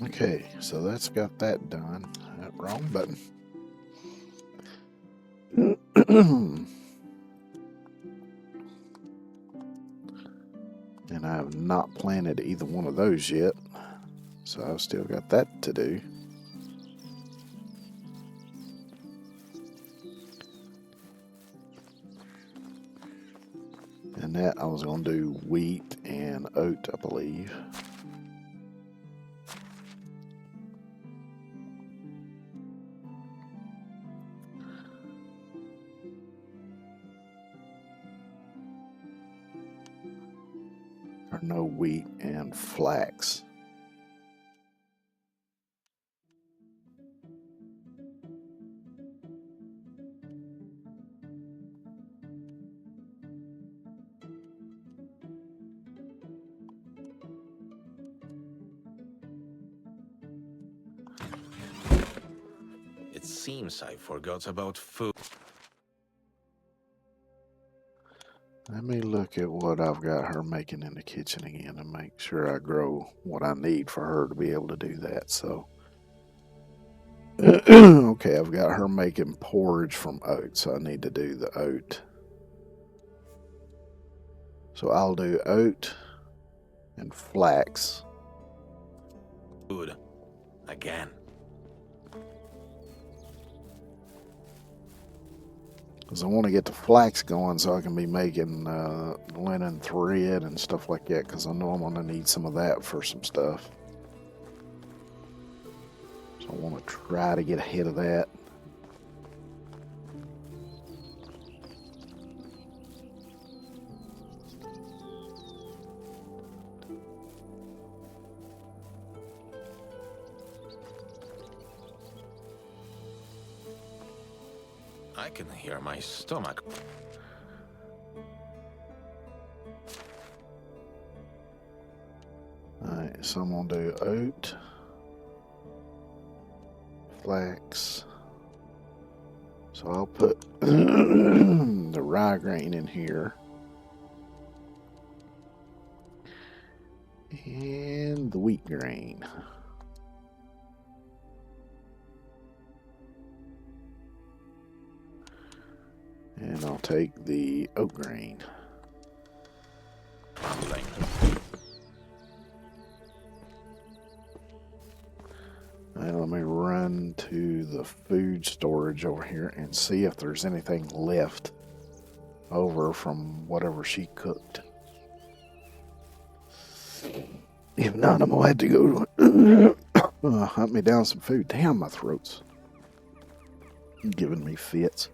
Okay, so that's got that done. Wrong button. And I have not planted either one of those yet, so I've still got that to do. And that I was going to do wheat and oat, I believe. Or no, wheat and flax. It seems I forgot about food. Let me look at what I've got her making in the kitchen again and make sure I grow what I need for her to be able to do that. So, okay, I've got her making porridge from oats, so I need to do the oat. So I'll do oat and flax. Good. Again. Because I want to get the flax going so I can be making linen thread and stuff like that, because I know I'm going to need some of that for some stuff. So I want to try to get ahead of that. I can hear my stomach. Alright, so I'm going to do oat, flax. So I'll put the rye grain in here. And the wheat grain. And I'll take the oat grain. Rumbling. And let me run to the food storage over here and see if there's anything left over from whatever she cooked. If not, I'm gonna have to go hunt me down some food. Damn, my throat's giving me fits.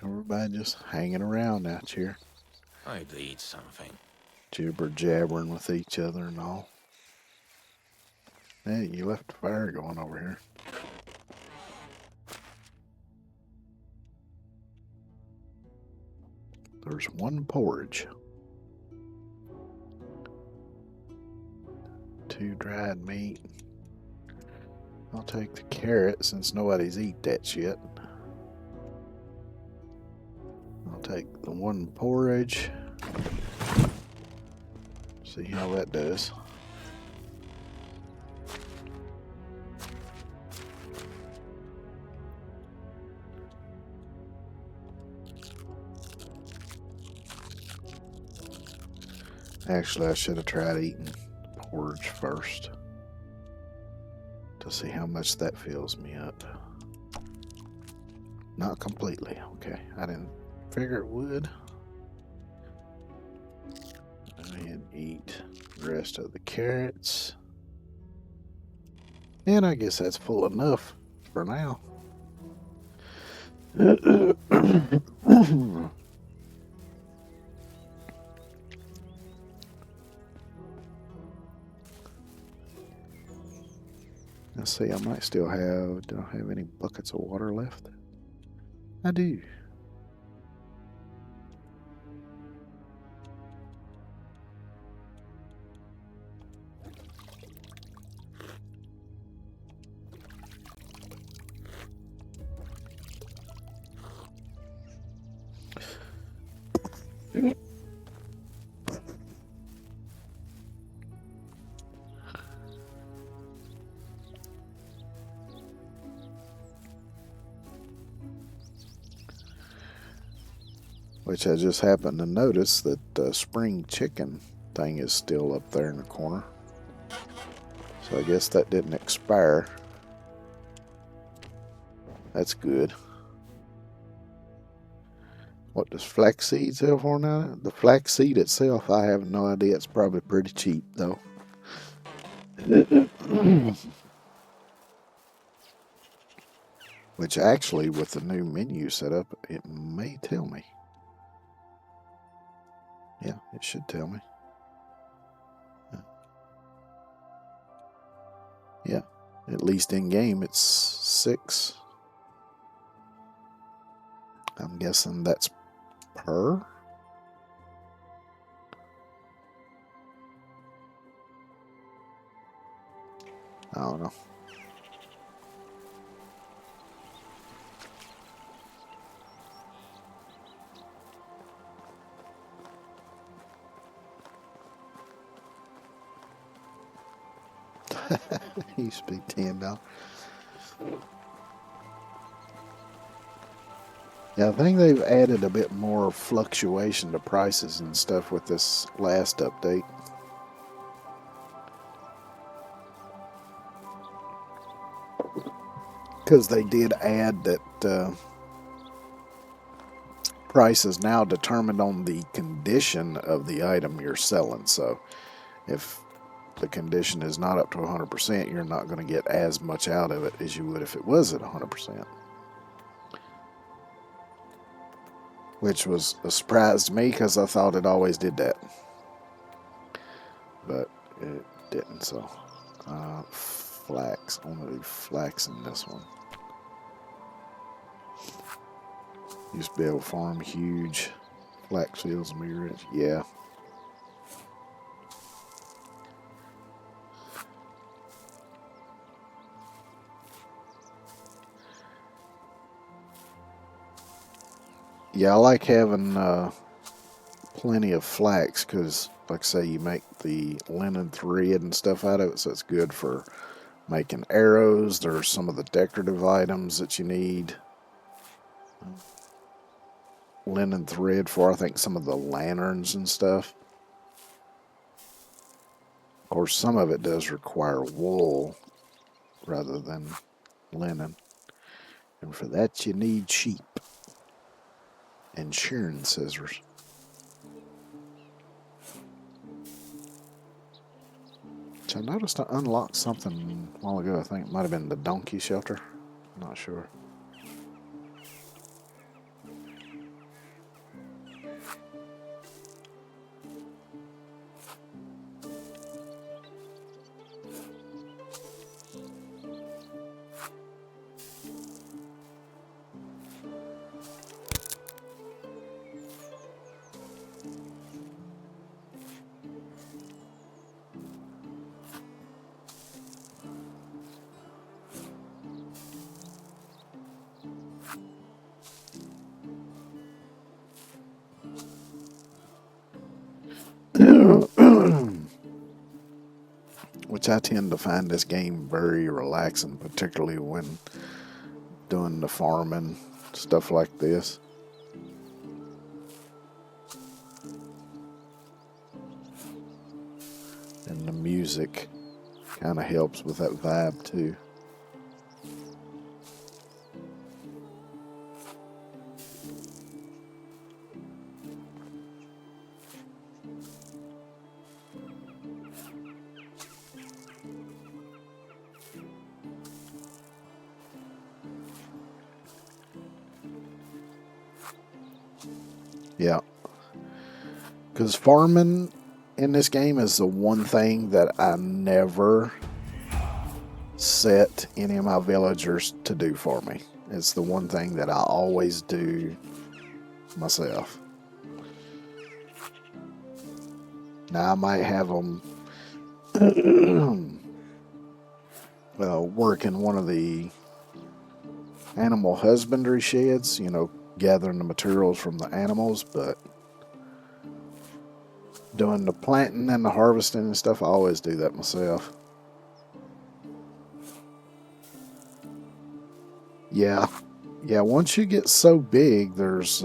Everybody just hanging around out here, I'd eat something. jibber jabbering with each other and all. Hey, you left the fire going over here. There's one porridge. 2 dried meat. I'll take the carrot since nobody's eat that yet. I'll take the 1 porridge. See how that does. Actually, I should have tried eating porridge first to see how much that fills me up. Not completely. Okay, I didn't figure it would. And eat the rest of the carrots. And I guess that's full enough for now. Let's see, I might still have, do I have any buckets of water left? I do. Which I just happened to notice that the spring chicken thing is still up there in the corner. So I guess that didn't expire. That's good. What does flaxseed sell for now? The flaxseed itself, I have no idea. It's probably pretty cheap though. Which actually, with the new menu set up, it may tell me. Yeah, it should tell me. Yeah, at least in game it's 6. I'm guessing that's per. I don't know. It used to be $10. Yeah, I think they've added a bit more fluctuation to prices and stuff with this last update. Because they did add that price is now determined on the condition of the item you're selling. So if the condition is not up to 100%, you're not going to get as much out of it as you would if it was at 100%. Which was a surprise to me because I thought it always did that. But it didn't, so. Flax. I want to do flax in this one. Used to be able to farm huge flax fields and be rich. Yeah. Yeah, I like having plenty of flax because, like I say, you make the linen thread and stuff out of it, so it's good for making arrows. There's some of the decorative items that you need linen thread for. I think some of the lanterns and stuff. Of course, some of it does require wool rather than linen. And for that, you need sheep and shearing scissors. Which I noticed I unlocked something a while ago. I think it might have been the donkey shelter. I'm not sure. Which I tend to find this game very relaxing, particularly when doing the farming, stuff like this. And the music kind of helps with that vibe too. Yeah. Because farming in this game is the one thing that I never set any of my villagers to do for me. It's the one thing that I always do myself. Now I might have them work in one of the animal husbandry sheds, gathering the materials from the animals, but doing the planting and the harvesting and stuff, I always do that myself. Yeah, once you get so big, there's,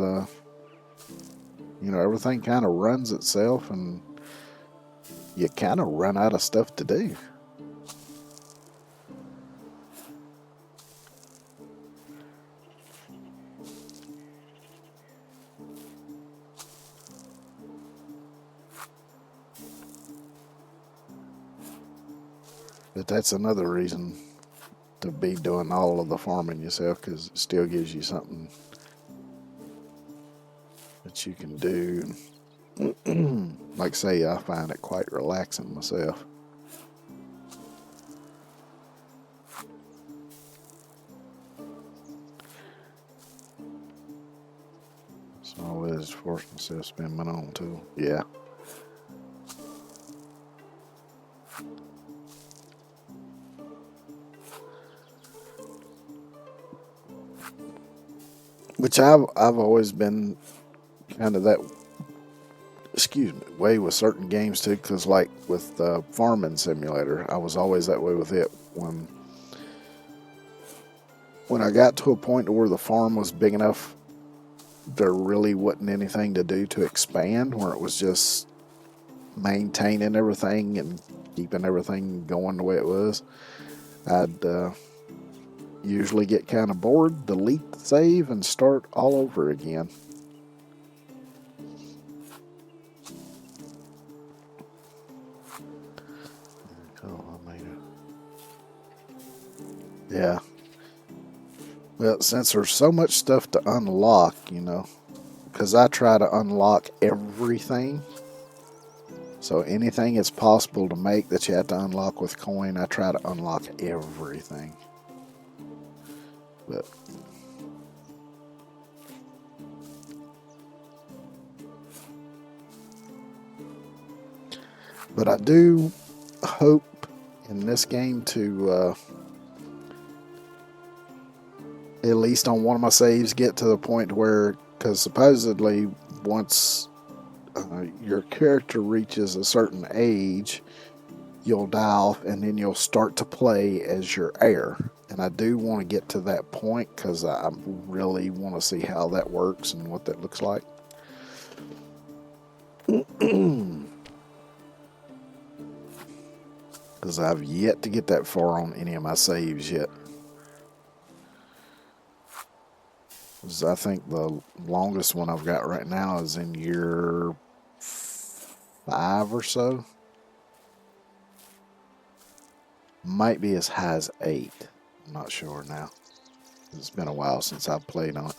everything kind of runs itself and you kind of run out of stuff to do. But that's another reason to be doing all of the farming yourself, because it still gives you something that you can do. Like I say, I find it quite relaxing myself. So I always force myself to spend money on too. Yeah. Which I've always been kind of that excuse me, way with certain games too, because like with Farming Simulator, I was always that way with it. When I got to a point where the farm was big enough, there really wasn't anything to do to expand, where it was just maintaining everything and keeping everything going the way it was. I'd usually get kind of bored, delete the save, and start all over again. Oh, I made it. Yeah. Well, since there's so much stuff to unlock, because I try to unlock everything. So anything it's possible to make that you have to unlock with coin, I try to unlock everything. But I do hope in this game to, at least on one of my saves, get to the point where, because supposedly once your character reaches a certain age, you'll die off and then you'll start to play as your heir. And I do want to get to that point because I really want to see how that works and what that looks like. Because I've yet to get that far on any of my saves yet. I think the longest one I've got right now is in year 5 or so. Might be as high as 8. I'm not sure now. It's been a while since I've played on it.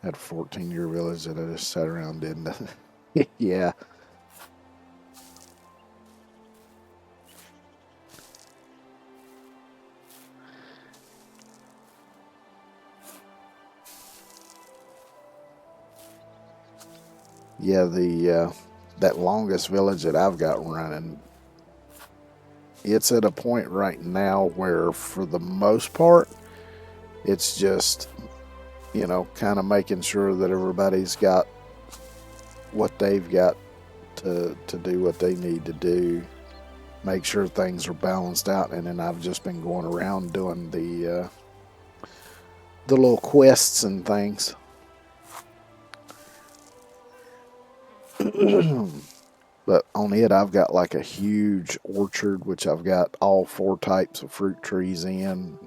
Had a 14-year village that I just sat around and did nothing. Yeah. Yeah, that longest village that I've got running, it's at a point right now where, for the most part, it's just, kind of making sure that everybody's got what they've got to do what they need to do, make sure things are balanced out, and then I've just been going around doing the little quests and things. But on it, I've got like a huge orchard, which I've got all 4 types of fruit trees in.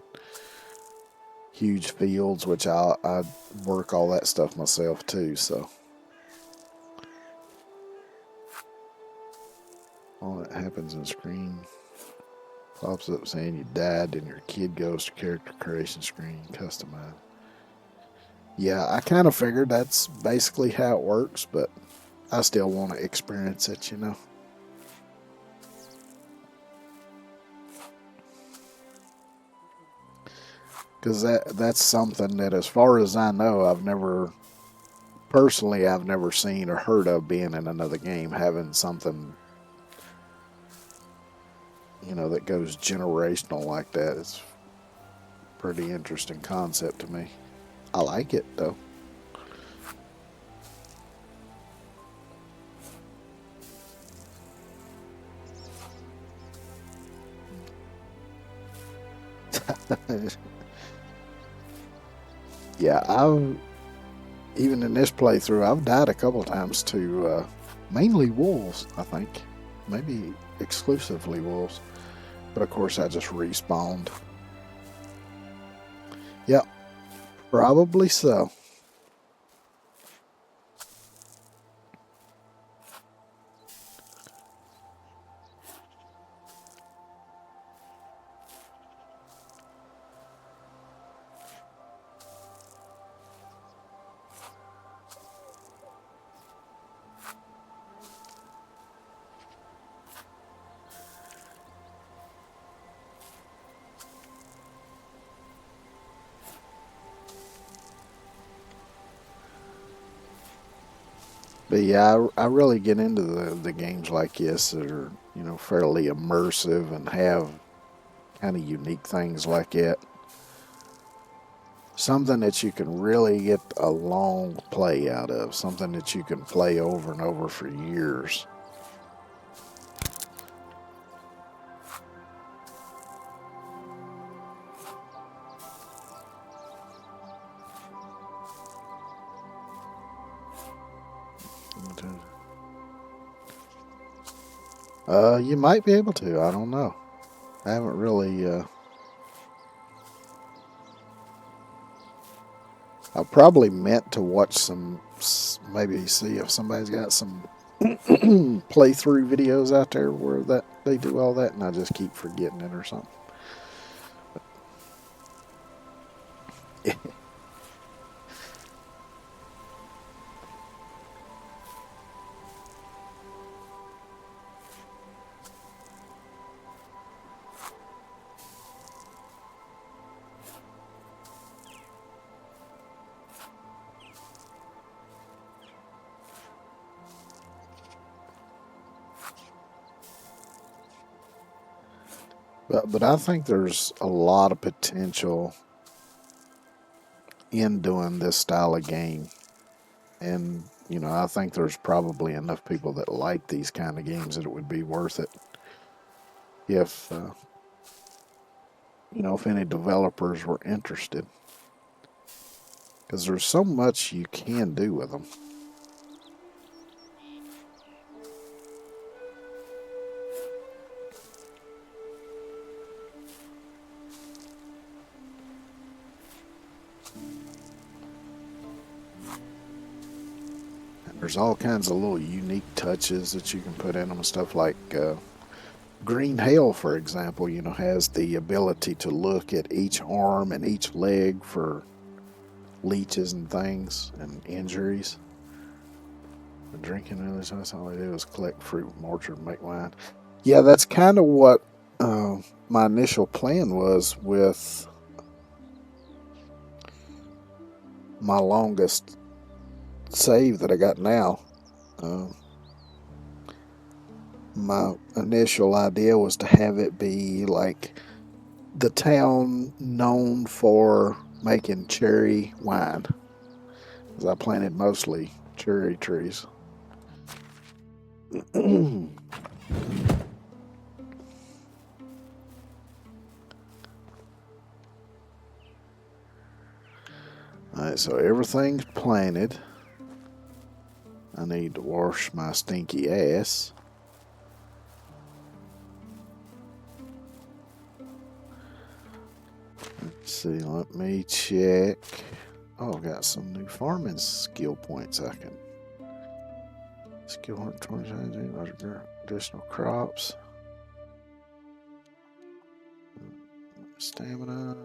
Huge fields, which I work all that stuff myself too, so. All that happens in screen pops up saying you died, and your kid goes to character creation screen, customize. Yeah, I kind of figured that's basically how it works, but I still want to experience it, Because that's something that, as far as I know, I've never seen or heard of being in another game, having something, that goes generational like that. It's a pretty interesting concept to me. I like it, though. Yeah, even in this playthrough, I've died a couple times to mainly wolves, I think. Maybe exclusively wolves. But of course, I just respawned. Yep, probably so. But yeah, I really get into the games like this that are, fairly immersive and have kind of unique things like that. something that you can really get a long play out of, something that you can play over and over for years. You might be able to. I don't know. I haven't really. I probably meant to watch some, maybe see if somebody's got some playthrough videos out there where that they do all that, and I just keep forgetting it or something. But I think there's a lot of potential in doing this style of game. And, you know, I think there's probably enough people that like these kind of games that it would be worth it if, you know, if any developers were interested. Because there's so much you can do with them. There's all kinds of little unique touches that you can put in them. Stuff like Green Hail, for example, you know, has the ability to look at each arm and each leg for leeches and things and injuries. The drinking really, that's all they do is collect fruit from orchard and make wine. Yeah, that's kind of what my initial plan was with my longest save that I got now. My initial idea was to have it be like the town known for making cherry wine, because I planted mostly cherry trees. Alright, so everything's planted. I need to wash my stinky ass. Let's see, let me check. Oh, I've got some new farming skill points I can. Skill 120, additional crops. Stamina.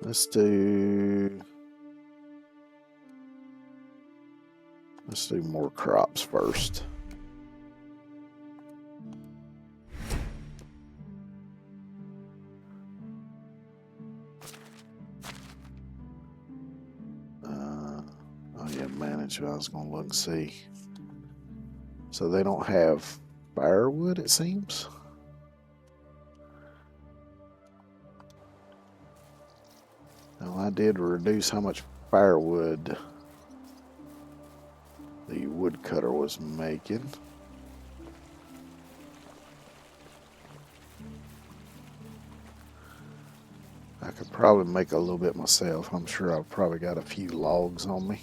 Let's do more crops first. Oh yeah, manage. I was gonna look and see. So they don't have firewood, it seems. Now I did reduce how much firewood the woodcutter was making. I could probably make a little bit myself. I'm sure I've probably got a few logs on me.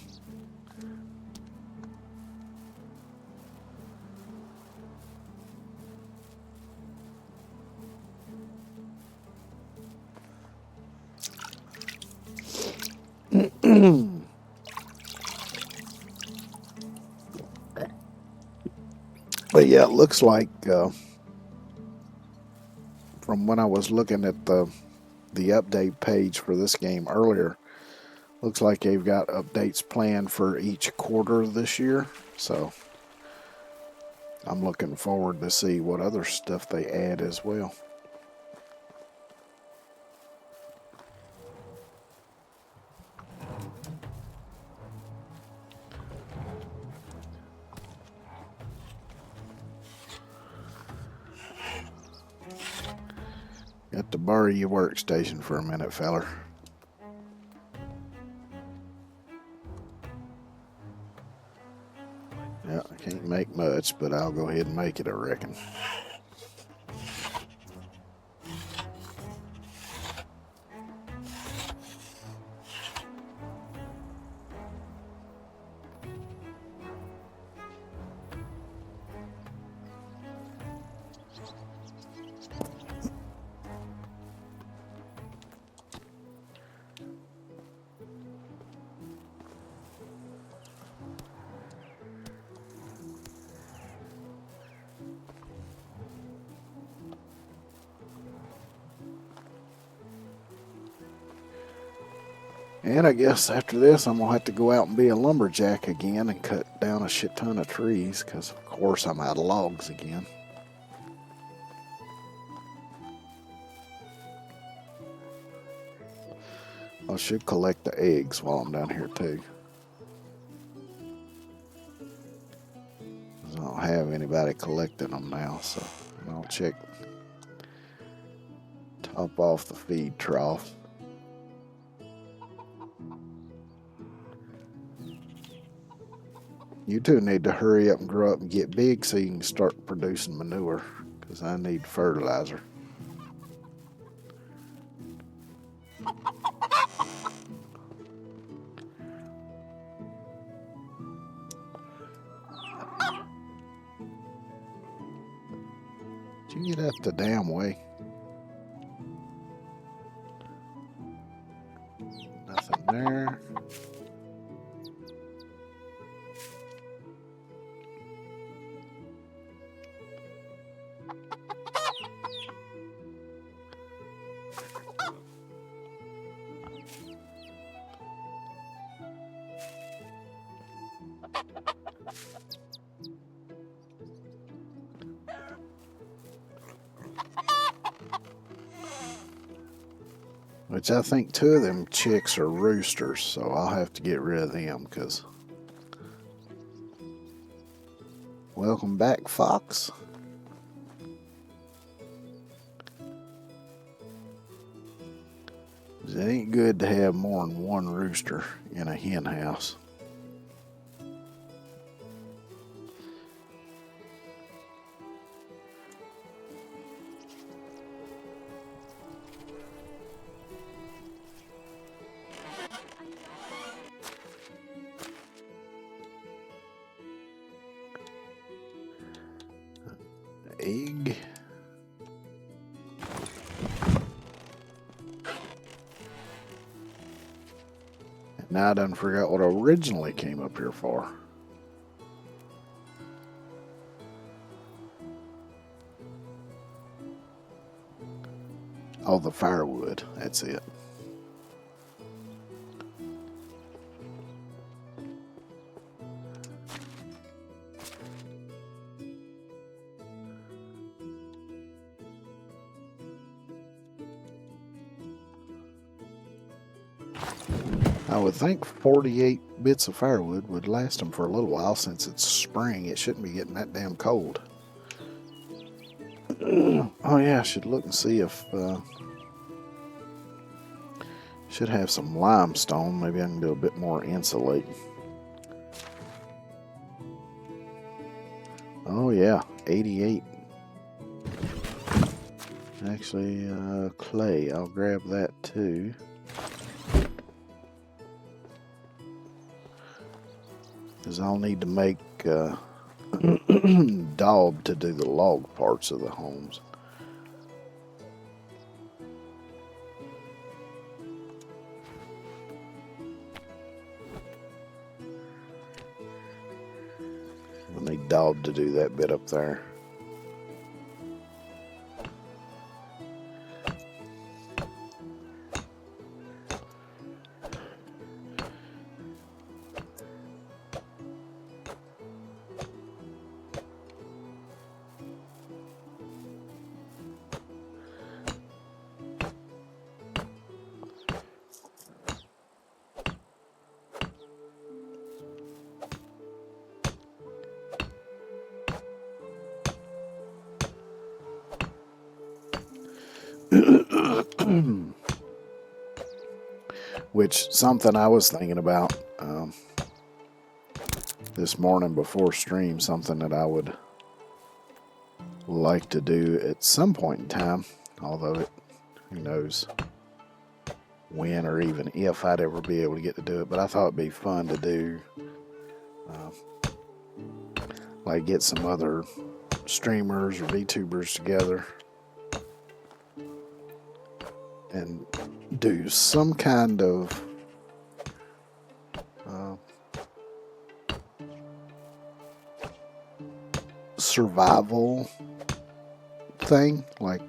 But yeah, it looks like from when I was looking at the update page for this game earlier, looks like they've got updates planned for each quarter this year. So I'm looking forward to see what other stuff they add as well. Got to borrow your workstation for a minute, feller. Yeah, I can't make much, but I'll go ahead and make it, I reckon. And I guess after this, I'm going to have to go out and be a lumberjack again and cut down a shit ton of trees, because of course I'm out of logs again. I should collect the eggs while I'm down here too. I don't have anybody collecting them now, so I'll check. Top off the feed trough. You two need to hurry up and grow up and get big so you can start producing manure, because I need fertilizer. Did you get out the damn way? Nothing there. Which I think 2 of them chicks are roosters, so I'll have to get rid of them, because... Welcome back, Fox. It ain't good to have more than one rooster in a hen house. Egg. And now I done forgot what I originally came up here for. Oh, the firewood. That's it. I would think 48 bits of firewood would last them for a little while. Since it's spring, it shouldn't be getting that damn cold. Oh yeah, I should look and see if... should have some limestone. Maybe I can do a bit more insulating. Oh yeah, 88. Actually, clay. I'll grab that too. Because I'll need to make daub to do the log parts of the homes. We'll need daub to do that bit up there. Which, something I was thinking about this morning before stream, something that I would like to do at some point in time, although who knows when or even if I'd ever be able to get to do it, but I thought it'd be fun to do, like get some other streamers or VTubers together and do some kind of survival thing, like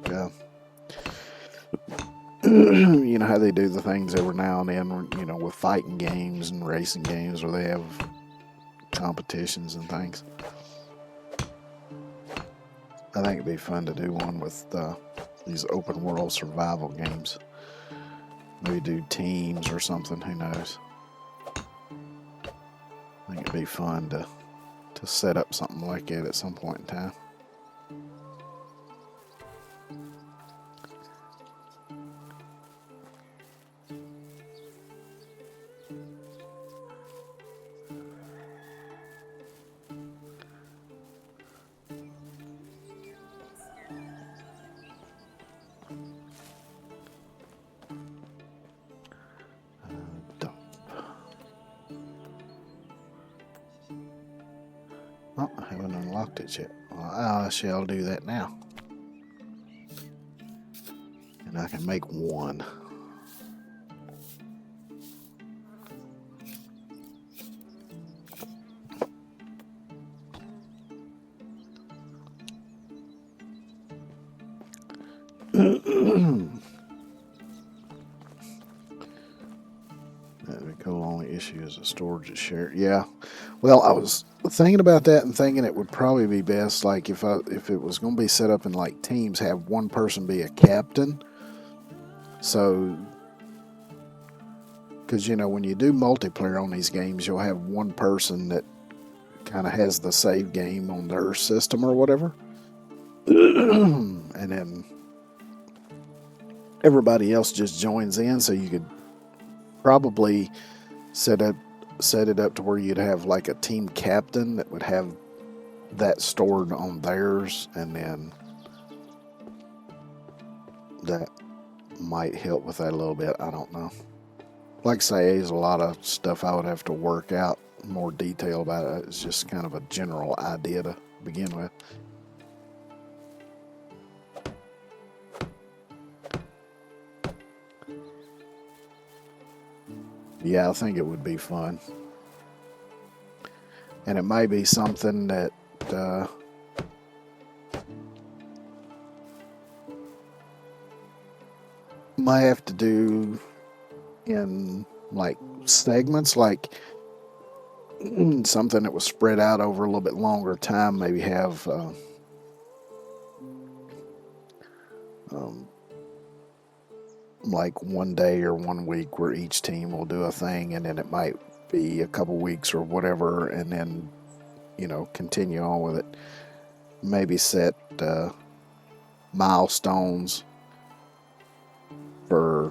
you know how they do the things every now and then, you know, with fighting games and racing games where they have competitions and things. I think it'd be fun to do one with these open world survival games. Maybe do teams or something, who knows. I think it'd be fun to set up something like that at some point in time. Oh, I haven't unlocked it yet. Well, I shall do that now. And I can make one. That'd be cool. Only issue is the storage is shared. Yeah. Well, I was thinking about that and thinking it would probably be best, like if it was going to be set up in like teams, have one person be a captain. So, because you know when you do multiplayer on these games, you'll have one person that kind of has the save game on their system or whatever, and then everybody else just joins in. So you could probably set it up to where you'd have like a team captain that would have that stored on theirs, and then that might help with that a little bit. I don't know. Like I say, there's a lot of stuff I would have to work out more detail about it. It's just kind of a general idea to begin with. Yeah, I think it would be fun. And it may be something that might have to do in like segments, like something that was spread out over a little bit longer time. Maybe have like one day or 1 week where each team will do a thing, and then it might be a couple weeks or whatever, and then, you know, continue on with it. Maybe set milestones for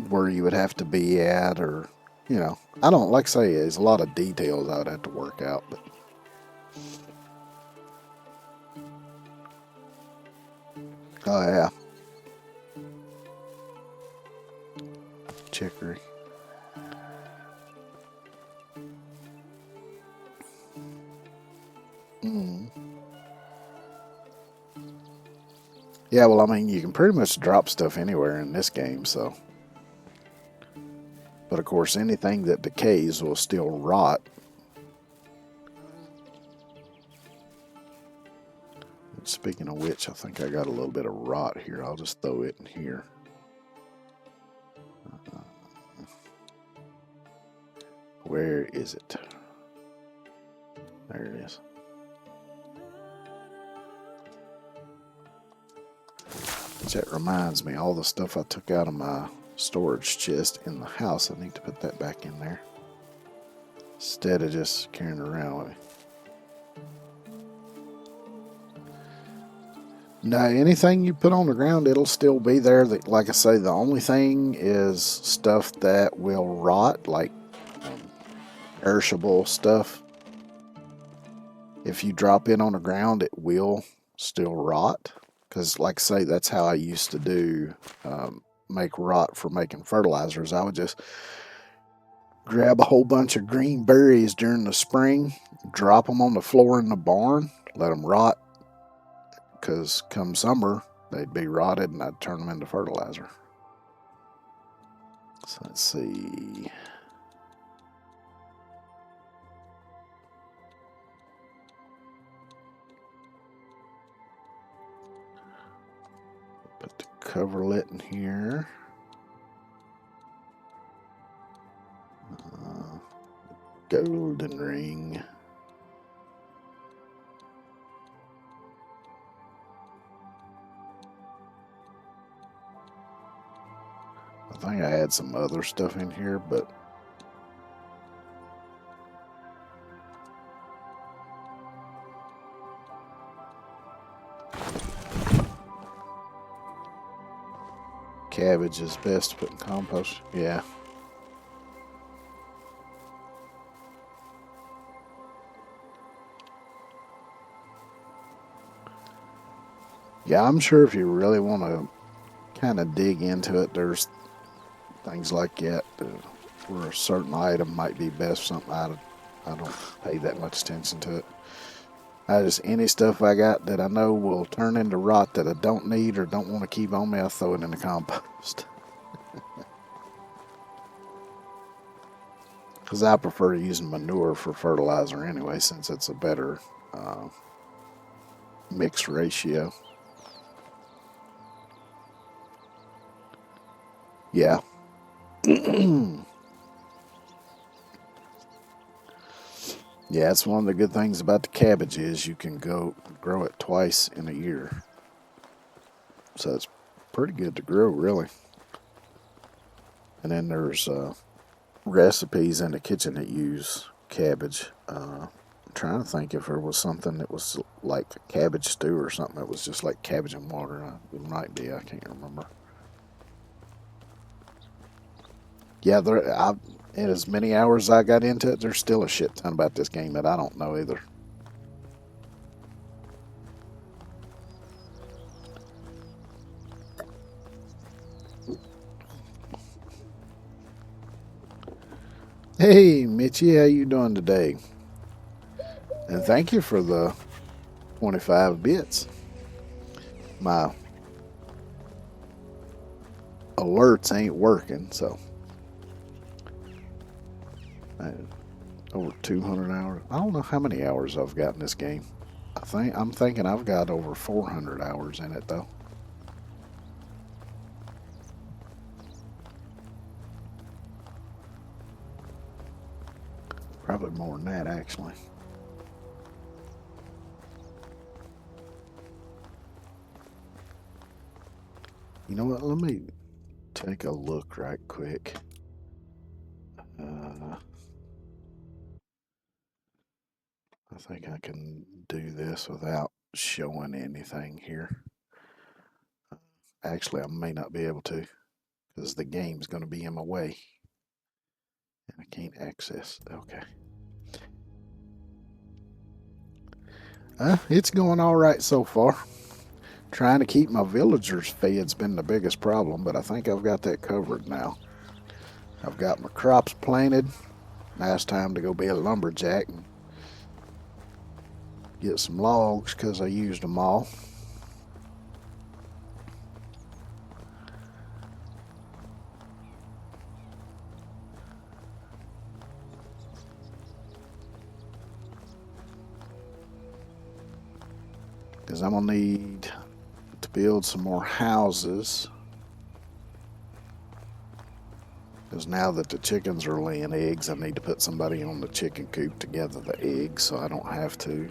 where you would have to be at, or, you know, I don't, like I say, there's a lot of details I would have to work out, but oh yeah, chicory. Yeah, well, I mean, you can pretty much drop stuff anywhere in this game, so. But of course, anything that decays will still rot. And speaking of which, I think I got a little bit of rot here. I'll just throw it in here. Where is it? There it is. That reminds me, all the stuff I took out of my storage chest in the house, I need to put that back in there instead of just carrying it around with me. No, anything you put on the ground, it'll still be there. Like I say, the only thing is stuff that will rot, like perishable stuff. If you drop it on the ground, it will still rot. Because, like I say, that's how I used to do make rot for making fertilizers. I would just grab a whole bunch of green berries during the spring, drop them on the floor in the barn, let them rot. Because come summer, they'd be rotted and I'd turn them into fertilizer. So let's see. Put the coverlet in here. Golden ring. I think I had some other stuff in here, but cabbage is best to put in compost. Yeah. Yeah, I'm sure if you really want to kind of dig into it, there's things like that where a certain item might be best. Something I don't pay that much attention to it. Any stuff I got that I know will turn into rot that I don't need or don't want to keep on me, I throw it in the compost. Because I prefer using manure for fertilizer anyway, since it's a better mixed ratio. Yeah. Yeah, it's one of the good things about the cabbage is you can go grow it twice in a year. So it's pretty good to grow, really. And then there's recipes in the kitchen that use cabbage. I'm trying to think if there was something that was like a cabbage stew or something that was just like cabbage and water. It might be, I can't remember. Yeah, in as many hours as I got into it, there's still a shit ton about this game that I don't know either. Hey, Mitchie, how you doing today? And thank you for the 25 bits. My alerts ain't working, so over 200 hours. I don't know how many hours I've got in this game. I'm thinking I've got over 400 hours in it though. Probably more than that, actually. You know what? Let me take a look right quick. I think I can do this without showing anything here. Actually, I may not be able to because the game's going to be in my way. And I can't access. Okay. It's going all right so far. Trying to keep my villagers fed's been the biggest problem, but I think I've got that covered now. I've got my crops planted. Now it's time to go be a lumberjack and get some logs because I used them all. Because I'm going to need to build some more houses. Because now that the chickens are laying eggs, I need to put somebody on the chicken coop to gather the eggs so I don't have to.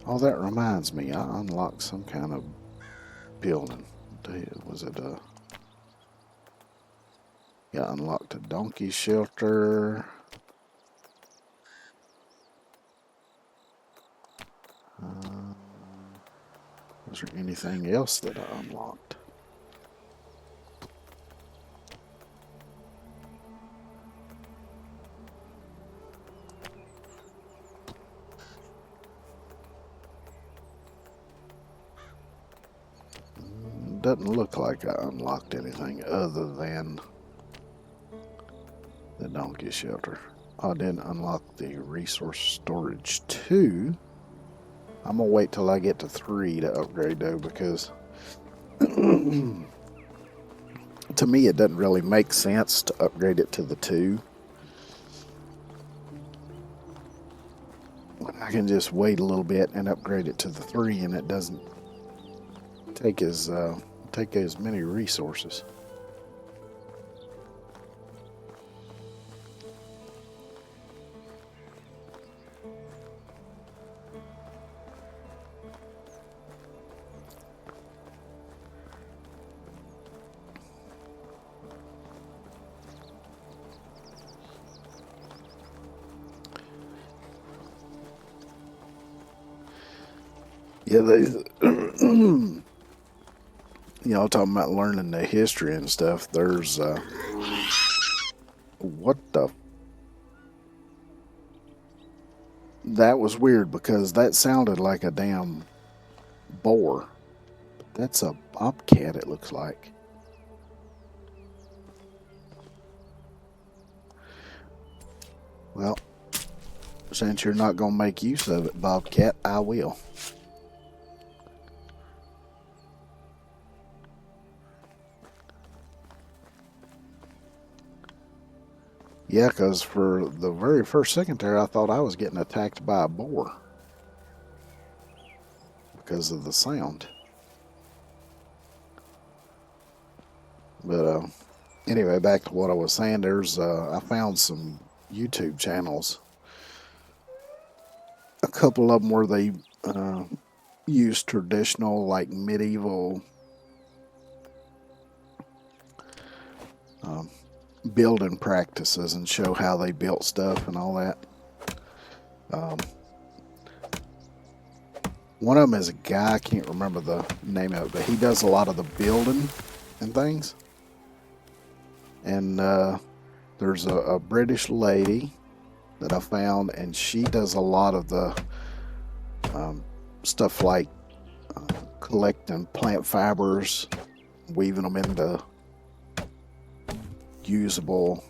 Oh, that reminds me, I unlocked some kind of building. Was it a... Yeah, I unlocked a donkey shelter. Is there anything else that I unlocked? Doesn't look like I unlocked anything other than the donkey shelter. I didn't unlock the resource storage 2. I'm gonna wait till I get to 3 to upgrade though, because to me it doesn't really make sense to upgrade it to the 2. I can just wait a little bit and upgrade it to the 3, and it doesn't take as many resources. Yeah, y'all talking about learning the history and stuff. There's, what the? That was weird because that sounded like a damn boar. That's a bobcat, it looks like. Well, since you're not going to make use of it, bobcat, I will. Yeah, because for the very first second there, I thought I was getting attacked by a boar because of the sound. But anyway, back to what I was saying. There's I found some YouTube channels. A couple of them where they use traditional, like medieval building practices and show how they built stuff and all that. One of them is a guy, I can't remember the name of it, but he does a lot of the building and things. And there's a British lady that I found, and she does a lot of the stuff like collecting plant fibers, weaving them into usable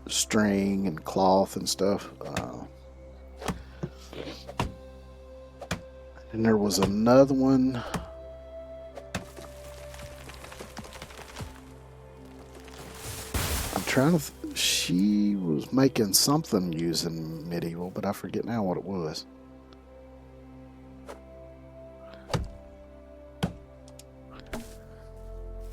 string and cloth and stuff. And there was another one. I'm trying to. She was making something using medieval, but I forget now what it was.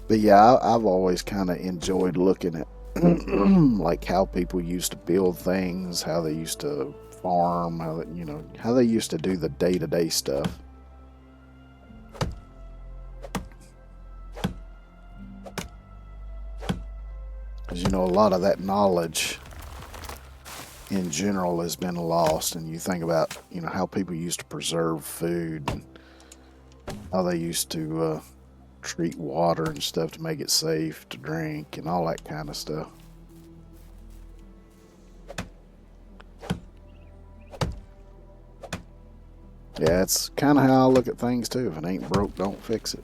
But yeah, I've always kind of enjoyed looking at like how people used to build things, how they used to farm, how they, how they used to do the day-to-day stuff. Because a lot of that knowledge in general has been lost, and you think about how people used to preserve food and how they used to treat water and stuff to make it safe to drink and all that kind of stuff. Yeah, it's kind of how I look at things too. If it ain't broke, don't fix it.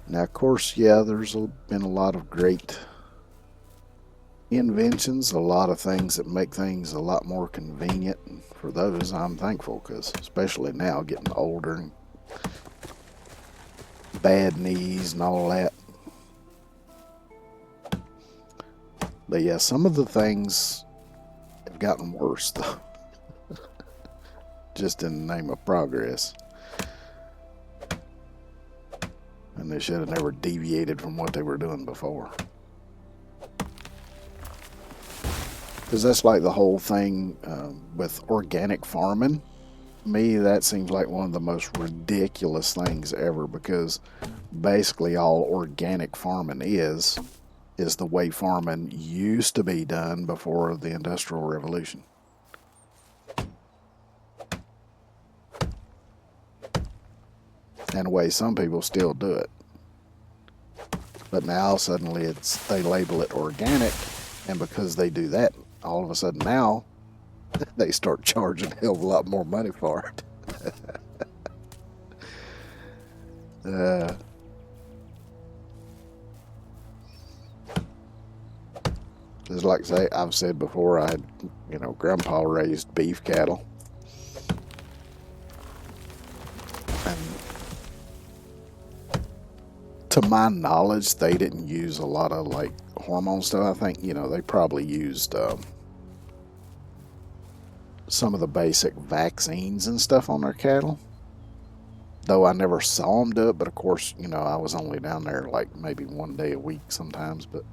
Now, of course, yeah, there's been a lot of great inventions, a lot of things that make things a lot more convenient. And for those, I'm thankful, because especially now, getting older and bad knees and all that. But yeah, some of the things have gotten worse, though. Just in the name of progress. And they should have never deviated from what they were doing before. Because that's like the whole thing with organic farming. Me, that seems like one of the most ridiculous things ever, because basically all organic farming is the way farming used to be done before the Industrial Revolution. in a way some people still do it. But now suddenly they label it organic, and because they do that, all of a sudden now they start charging a hell of a lot more money for it. Just like say I've said before, I had, Grandpa raised beef cattle, and to my knowledge, they didn't use a lot of like hormone stuff. I think they probably used some of the basic vaccines and stuff on their cattle. Though I never saw them do it, but of course, I was only down there like maybe one day a week sometimes, but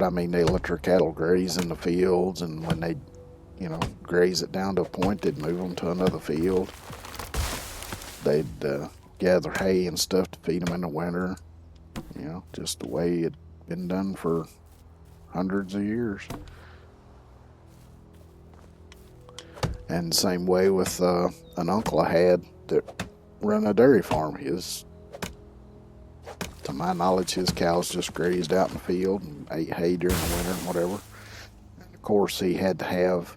I mean, they let their cattle graze in the fields, and when they, graze it down to a point, they'd move them to another field. They'd gather hay and stuff to feed them in the winter, just the way it'd been done for hundreds of years. And same way with an uncle I had that ran a dairy farm. To my knowledge, his cows just grazed out in the field and ate hay during the winter and whatever. And of course, he had to have,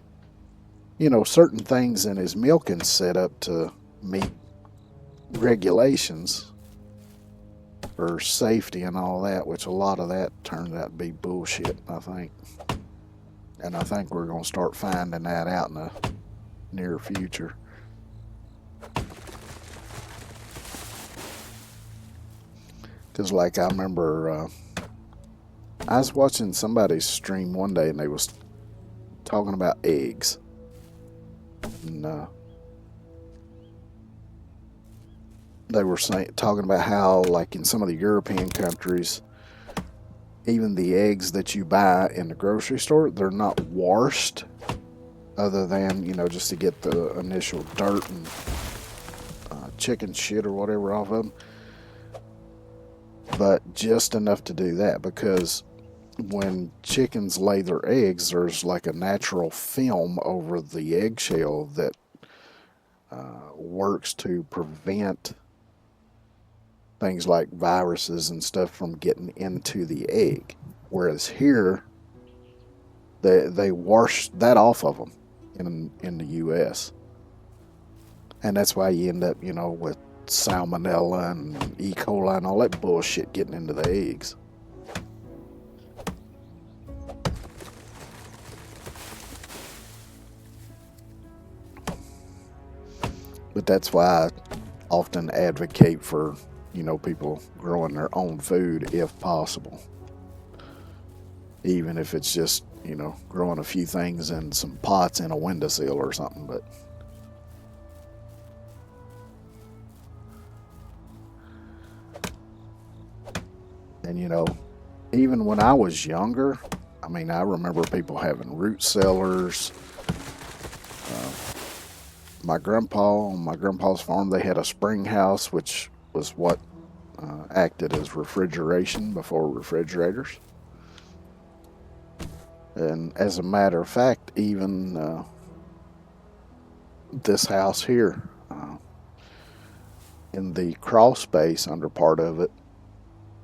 certain things in his milking set up to meet regulations for safety and all that, which a lot of that turned out to be bullshit, I think. And I think we're going to start finding that out in the near future. Because like I remember I was watching somebody's stream one day and they was talking about eggs. And they were talking about how like in some of the European countries, even the eggs that you buy in the grocery store, they're not washed other than, just to get the initial dirt and chicken shit or whatever off of them. But just enough to do that, because when chickens lay their eggs, there's like a natural film over the eggshell that works to prevent things like viruses and stuff from getting into the egg. Whereas here, they wash that off of them in the U.S. And that's why you end up, with salmonella and E. coli and all that bullshit getting into the eggs. But that's why I often advocate for, people growing their own food if possible. Even if it's just, growing a few things in some pots in a windowsill or something, but and even when I was younger, I mean, I remember people having root cellars. My grandpa, on my grandpa's farm, they had a spring house, which was what acted as refrigeration before refrigerators. And as a matter of fact, even this house here, in the crawl space under part of it,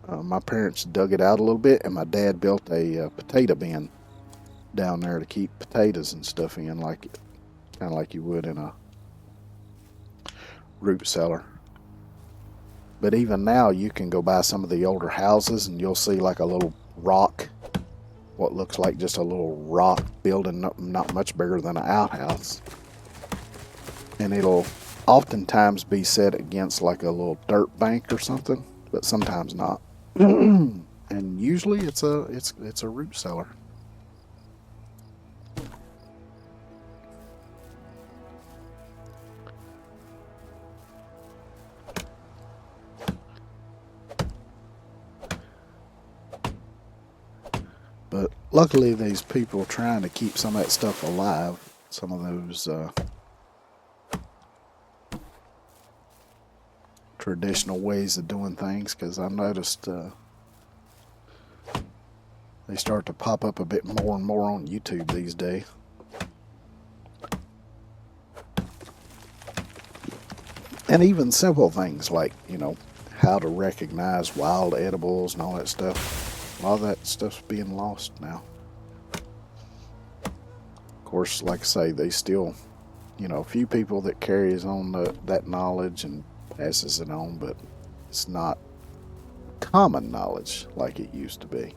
my parents dug it out a little bit, and my dad built a potato bin down there to keep potatoes and stuff in, kind of like you would in a root cellar. But even now, you can go by some of the older houses, and you'll see like a little rock, what looks like just a little rock building, not much bigger than an outhouse. And it'll oftentimes be set against like a little dirt bank or something, but sometimes not. And usually it's a root cellar. But luckily, these people trying to keep some of that stuff alive, some of those traditional ways of doing things, because I noticed they start to pop up a bit more and more on YouTube these days. And even simple things like, how to recognize wild edibles and all that stuff. A lot of that stuff's being lost now. Of course, like I say, they still, a few people that carries on that knowledge and passes it on, but it's not common knowledge like it used to be.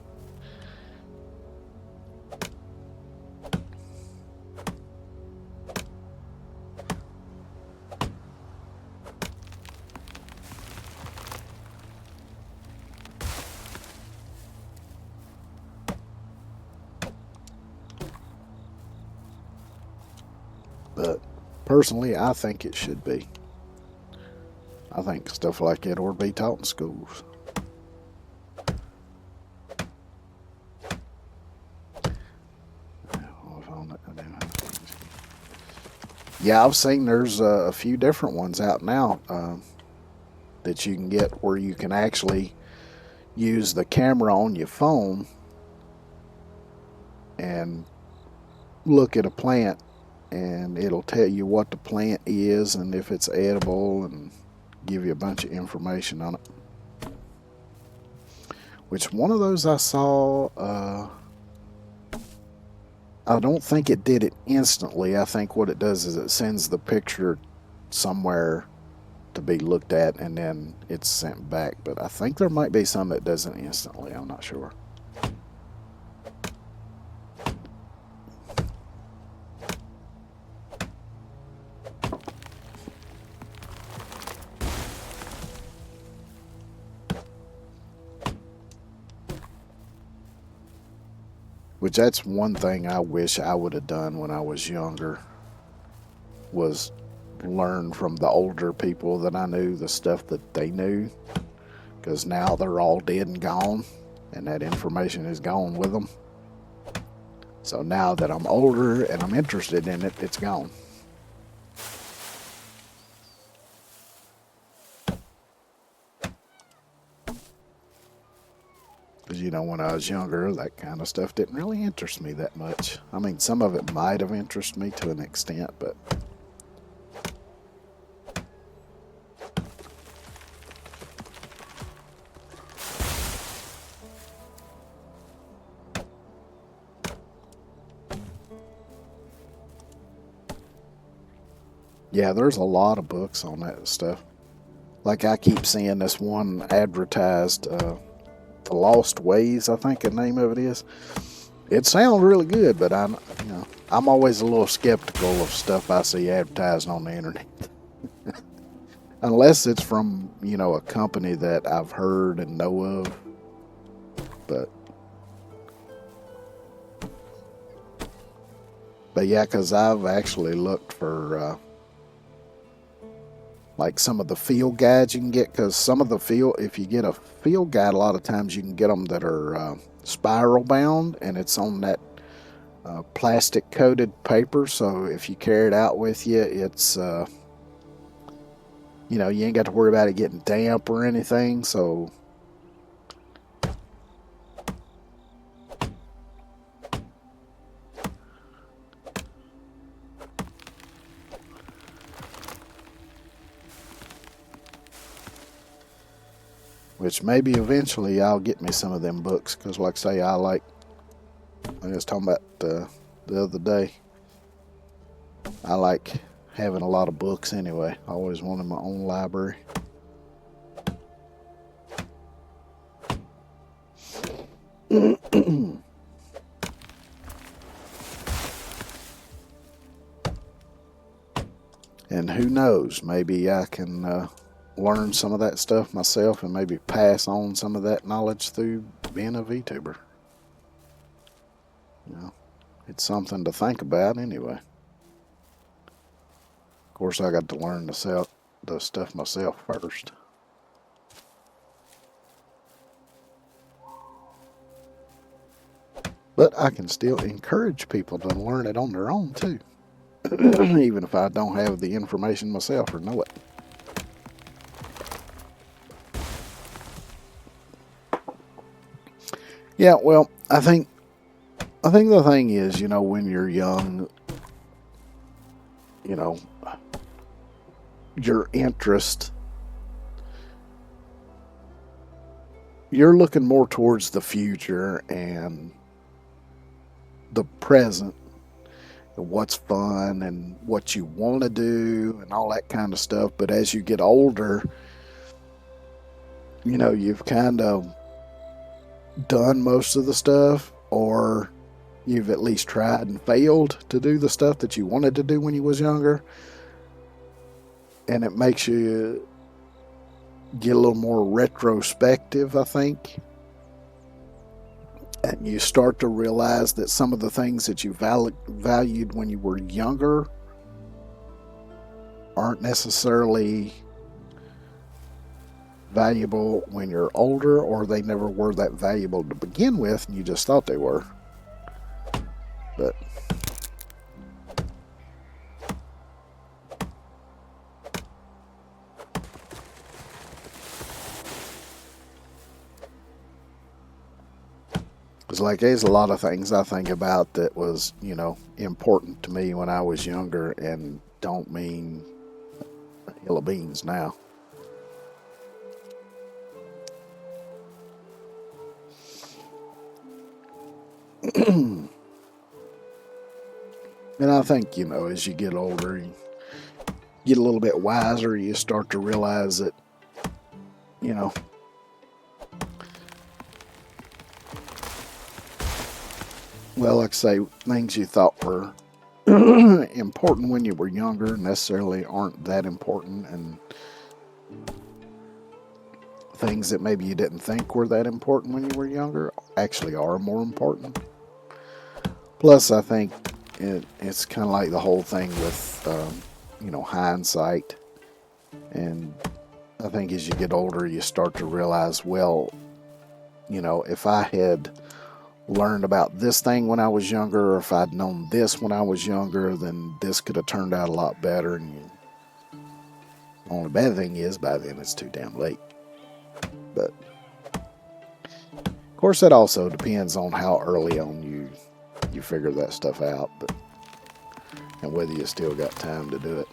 But personally, I think it should be. I think stuff like that ought to be taught in schools. Yeah, I've seen there's a few different ones out now that you can get where you can actually use the camera on your phone and look at a plant, and it'll tell you what the plant is and if it's edible and give you a bunch of information on it. Which one of those I saw, I don't think it did it instantly. I think what it does is it sends the picture somewhere to be looked at and then it's sent back. But I think there might be some that doesn't instantly. I'm not sure. Which that's one thing I wish I would have done when I was younger, was learn from the older people that I knew the stuff that they knew, because now they're all dead and gone and that information is gone with them. So now that I'm older and I'm interested in it, it's gone. Because, when I was younger, that kind of stuff didn't really interest me that much. I mean, some of it might have interested me to an extent, but yeah, there's a lot of books on that stuff. Like I keep seeing this one advertised, The Lost Ways, I think the name of it is. It sounds really good, but I'm always a little skeptical of stuff I see advertised on the internet. Unless it's from, a company that I've heard and know of. But yeah, because I've actually looked for like some of the field guides you can get, because some of the if you get a field guide, a lot of times you can get them that are spiral bound, and it's on that plastic coated paper, so if you carry it out with you, it's you ain't got to worry about it getting damp or anything. So which maybe eventually I'll get me some of them books, because like I say, I was talking about the other day, I like having a lot of books anyway. I always wanted my own library. And who knows, maybe I can learn some of that stuff myself and maybe pass on some of that knowledge through being a VTuber. It's something to think about anyway. Of course, I got to learn the stuff myself first. But I can still encourage people to learn it on their own too. Even if I don't have the information myself or know it. Yeah, well, I think the thing is, when you're young, your interest, you're looking more towards the future and the present, and what's fun and what you want to do and all that kind of stuff. But as you get older, you've kind of done most of the stuff, or you've at least tried and failed to do the stuff that you wanted to do when you was younger. And it makes you get a little more retrospective, I think. And you start to realize that some of the things that you valued when you were younger aren't necessarily valuable when you're older, or they never were that valuable to begin with, and you just thought they were. But it's like there's a lot of things I think about that was, important to me when I was younger and don't mean a hill of beans now. And I think, as you get older, you get a little bit wiser, you start to realize that, well, like I say, things you thought were important when you were younger necessarily aren't that important, and things that maybe you didn't think were that important when you were younger actually are more important. Plus, I think it's kind of like the whole thing with, hindsight. And I think as you get older, you start to realize, well, if I had learned about this thing when I was younger, or if I'd known this when I was younger, then this could have turned out a lot better. And the only bad thing is, by then it's too damn late. But of course, that also depends on how early on you figure that stuff out, and whether you still got time to do it.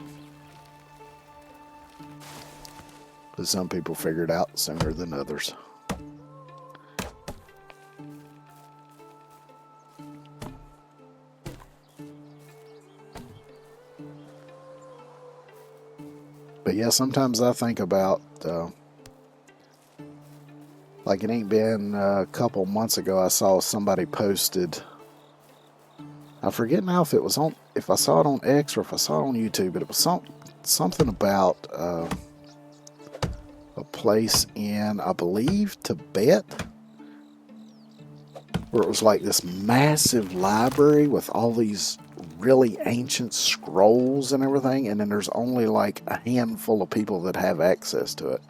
Because some people figure it out sooner than others. But yeah, sometimes I think about, like it ain't been a couple months ago, I saw somebody posted, I forget now if I saw it on X or if I saw it on YouTube, but it was something about a place in, I believe, Tibet, where it was like this massive library with all these really ancient scrolls and everything, and then there's only like a handful of people that have access to it.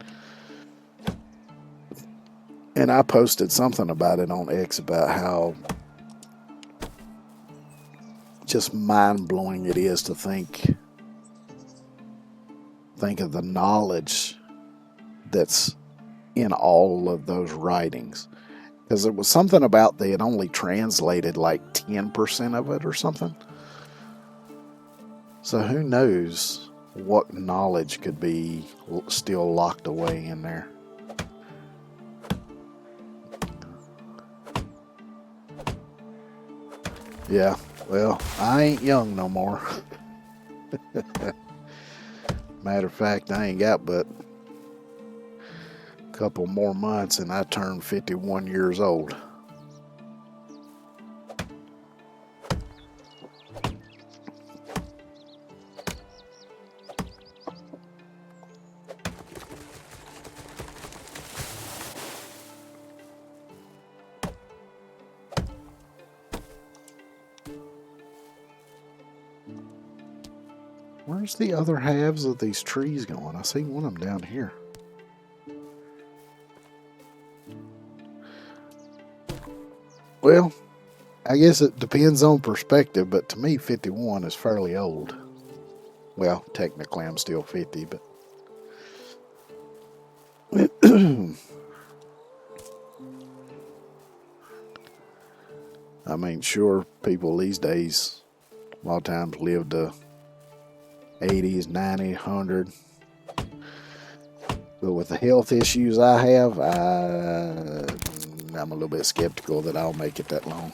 And I posted something about it on X about how just mind-blowing it is to think of the knowledge that's in all of those writings. Because it was something about they had only translated like 10% of it or something. So who knows what knowledge could be still locked away in there. Yeah, well, I ain't young no more. Matter of fact, I ain't got but a couple more months and I turned 51 years old. Where's the other halves of these trees going? I see one of them down here. Well, I guess it depends on perspective, but to me 51 is fairly old. Well, technically I'm still 50, but I mean, sure, people these days a lot of times live to 80s, 90, 100. But with the health issues I have, I'm a little bit skeptical that I'll make it that long.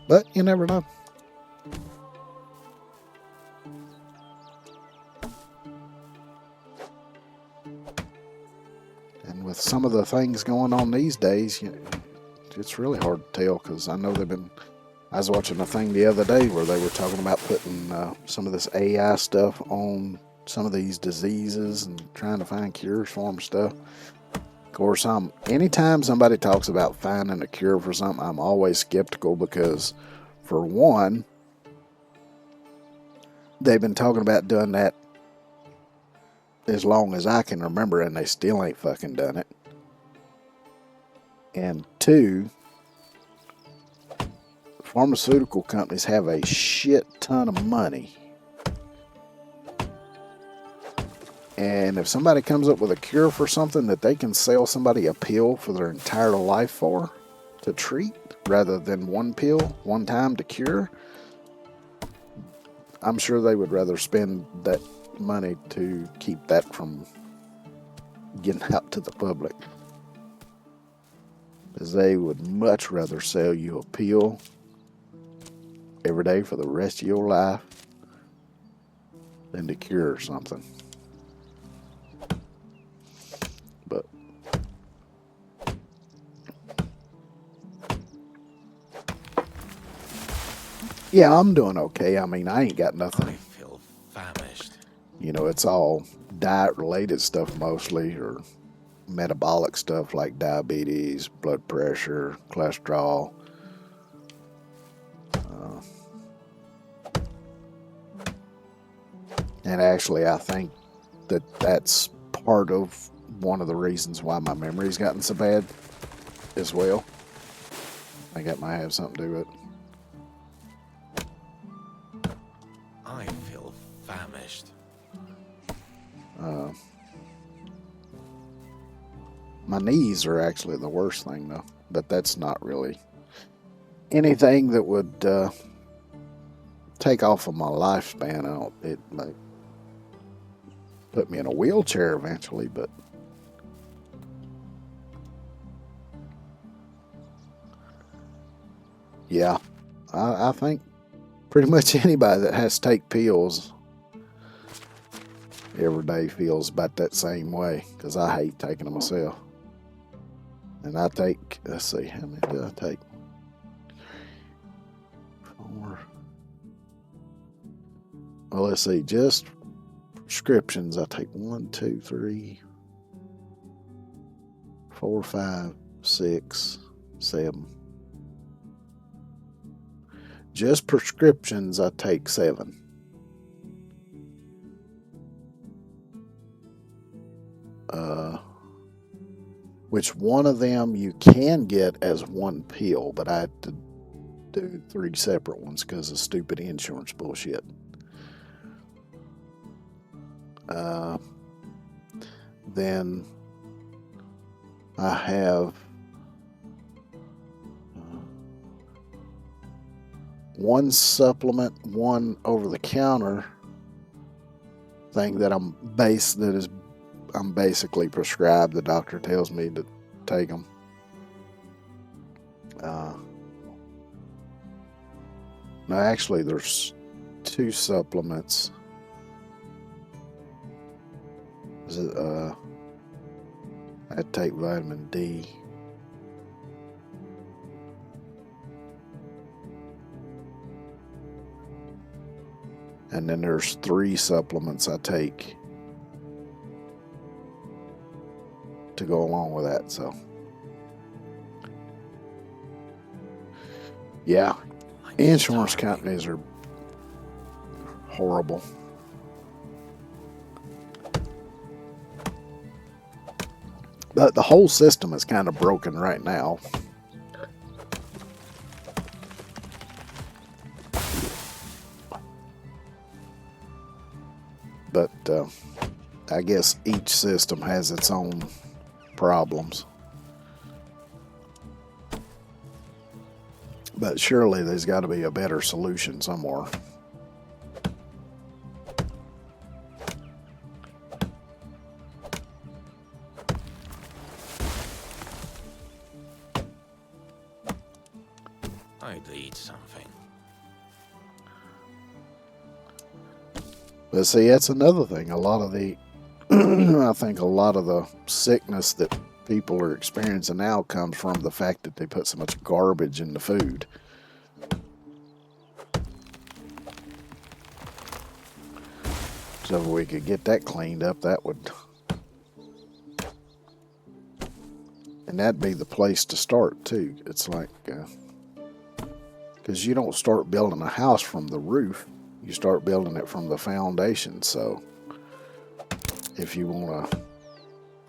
But you never know. And with some of the things going on these days, it's really hard to tell, because I know I was watching a thing the other day where they were talking about putting some of this AI stuff on some of these diseases and trying to find cures for them stuff. Of course, anytime somebody talks about finding a cure for something, I'm always skeptical, because for one, they've been talking about doing that as long as I can remember, and they still ain't fucking done it. And two, pharmaceutical companies have a shit ton of money. And if somebody comes up with a cure for something that they can sell somebody a pill for their entire life to treat, rather than one pill, one time to cure, I'm sure they would rather spend that money to keep that from getting out to the public. Because they would much rather sell you a pill every day for the rest of your life than to cure something. But yeah, I'm doing okay. I mean, I ain't got I nothing. feel famished. It's all diet related stuff mostly, or metabolic stuff like diabetes, blood pressure, cholesterol. And actually, I think that's part of one of the reasons why my memory's gotten so bad as well. I think that might have something to do with it. I feel famished. My knees are actually the worst thing, though. But that's not really anything that would take off of my lifespan. It might put me in a wheelchair eventually, but yeah, I think pretty much anybody that has to take pills every day feels about that same way, because I hate taking them myself. And I take, let's see, how many do I take? 4. Well, let's see, just prescriptions, I take 1, 2, 3, 4, 5, 6, 7. Just prescriptions, I take 7. Which one of them you can get as one pill, but I had to do 3 separate ones because of stupid insurance bullshit. Then I have one supplement, one over-the-counter thing that I'm basically prescribed. The doctor tells me to take them. No, actually, there's 2 supplements. I take vitamin D. And then there's 3 supplements I take to go along with that. So, yeah, insurance companies are horrible. But the whole system is kind of broken right now. But I guess each system has its own problems. But surely there's got to be a better solution somewhere. eat something. But see, that's another thing. A lot of the, I think a lot of the sickness that people are experiencing now comes from the fact that they put so much garbage in the food. So if we could get that cleaned up, that would, and that'd be the place to start too. It's like, because you don't start building a house from the roof, you start building it from the foundation. So if you want to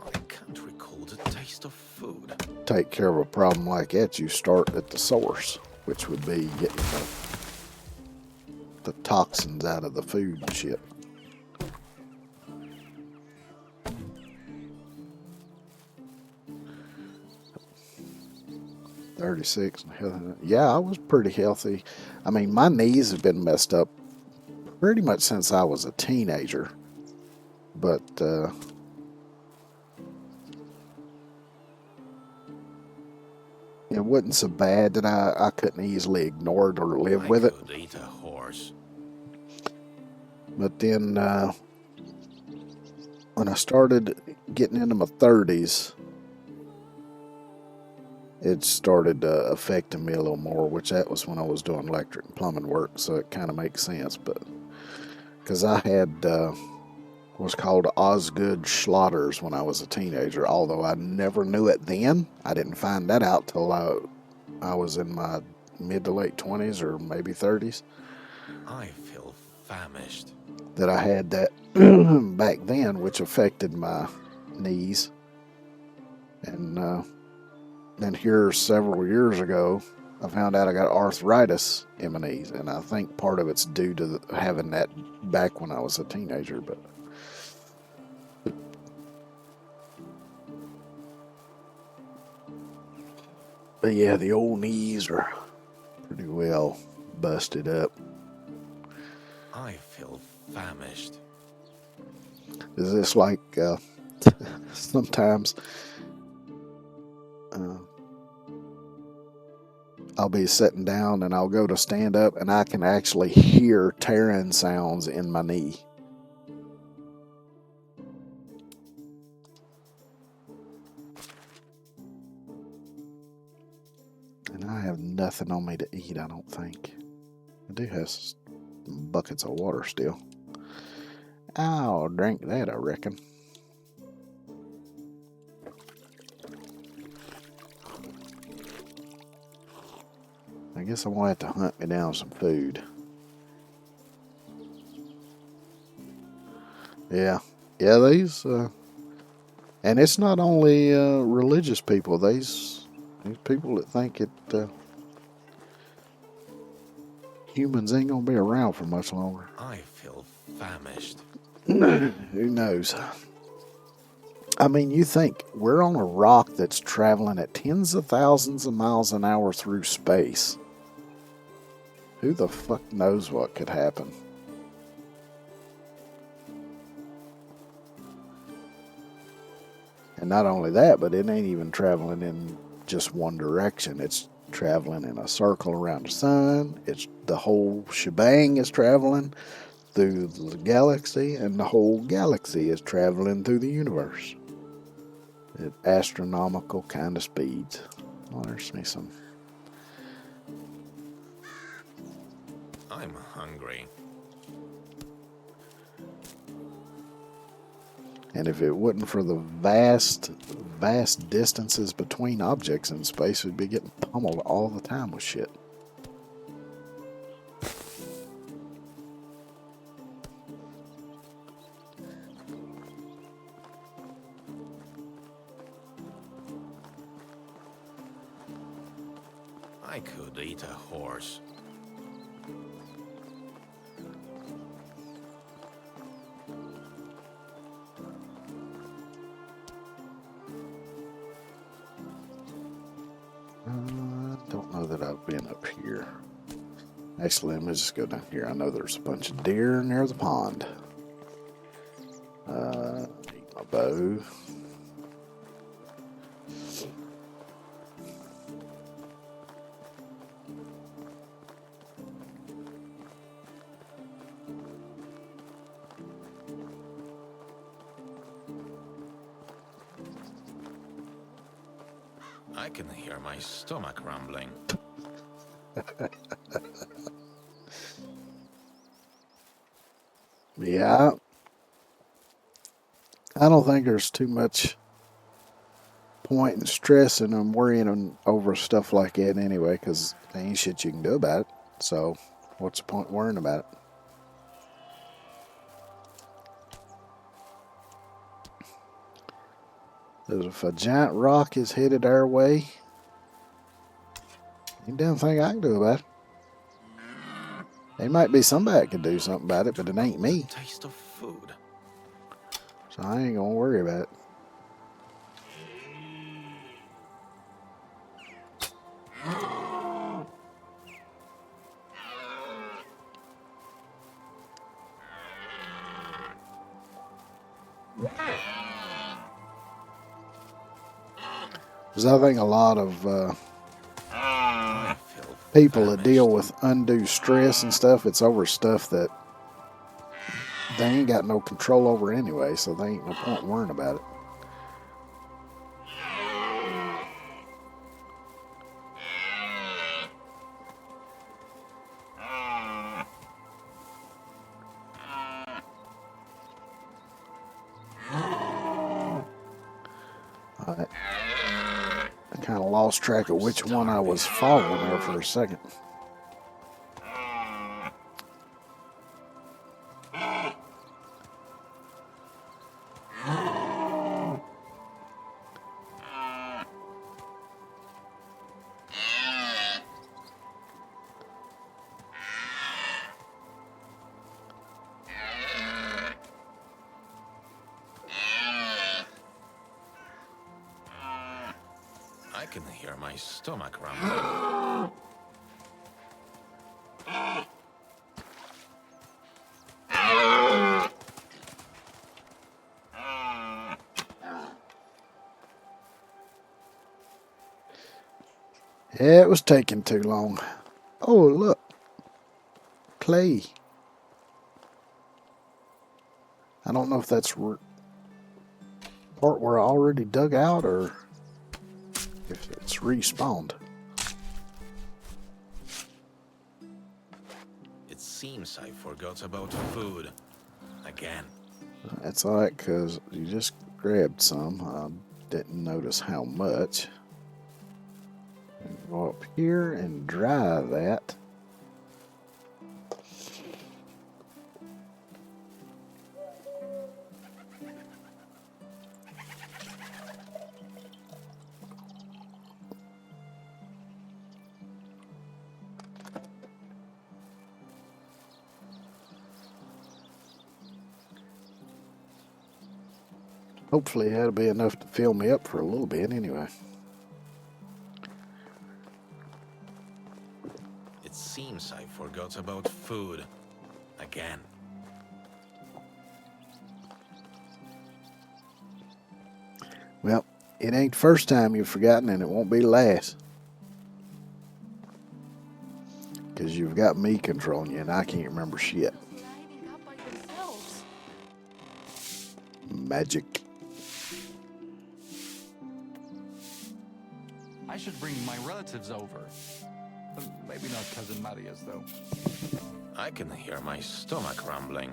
I can't recall the taste of food. take care of a problem like that, you start at the source, which would be getting the toxins out of the food and shit. "36 and healthy." Yeah, I was pretty healthy. I mean, my knees have been messed up pretty much since I was a teenager. But it wasn't so bad that I couldn't easily ignore it or live with it. I could eat a horse. But then when I started getting into my 30s, it started affecting me a little more, which that was when I was doing electric and plumbing work, so it kind of makes sense. But because I had what's called Osgood Schlotters when I was a teenager, although I never knew it then. I didn't find that out till I was in my mid to late 20s or maybe 30s. I feel famished. That I had that back then, which affected my knees. And then here several years ago, I found out I got arthritis in my knees, and I think part of it's due to having that back when I was a teenager. But yeah, the old knees are pretty well busted up. I feel famished. Is this like sometimes I'll be sitting down and I'll go to stand up and I can actually hear tearing sounds in my knee. And I have nothing on me to eat, I don't think. I do have buckets of water still. I'll drink that, I reckon. I guess I'm going to have to hunt me down some food. Yeah, these, and it's not only religious people. These people that think humans ain't going to be around for much longer. I feel famished. Who knows? I mean, you think we're on a rock that's traveling at tens of thousands of miles an hour through space. Who the fuck knows what could happen? And not only that, but it ain't even traveling in just one direction. It's traveling in a circle around the sun. It's the whole shebang is traveling through the galaxy, and the whole galaxy is traveling through the universe at astronomical kind of speeds. Oh, there's me some. I'm hungry. And if it wasn't for the vast distances between objects in space, we'd be getting pummeled all the time with shit. I could eat a horse. Don't know that I've been up here. Actually, let me just go down here. I know there's a bunch of deer near the pond. Need my bow. I can hear my stomach rumbling. Yeah, I don't think there's too much point in stressing and worrying over stuff like that anyway, because there ain't shit you can do about it. So, what's the point worrying about it? If a giant rock is headed our way, ain't damn thing I can do about it. There might be somebody that can do something about it, but it ain't me. Taste of food. So I ain't gonna worry about it. Because I think a lot of I feel people that deal famished. with undue stress and stuff, it's over stuff that they ain't got no control over anyway, so they ain't no point worrying about it. I kind of lost track of which one I was following there for a second. I can hear my stomach rumbling. Yeah, it was taking too long. Oh, look. Clay. I don't know if that's part where I already dug out or if it's respawned. It seems I forgot about food. Again. That's alright, because you just grabbed some. I didn't notice how much. Go up here and dry that. Hopefully that'll be enough to fill me up for a little bit anyway. It seems I forgot about food. Again. Well, it ain't the first time you've forgotten, and it won't be the last. Because you've got me controlling you, and I can't remember shit. Lining up by themselves. Magic. I should bring my relatives over. Maybe not Cousin Marius, though. I can hear my stomach rumbling.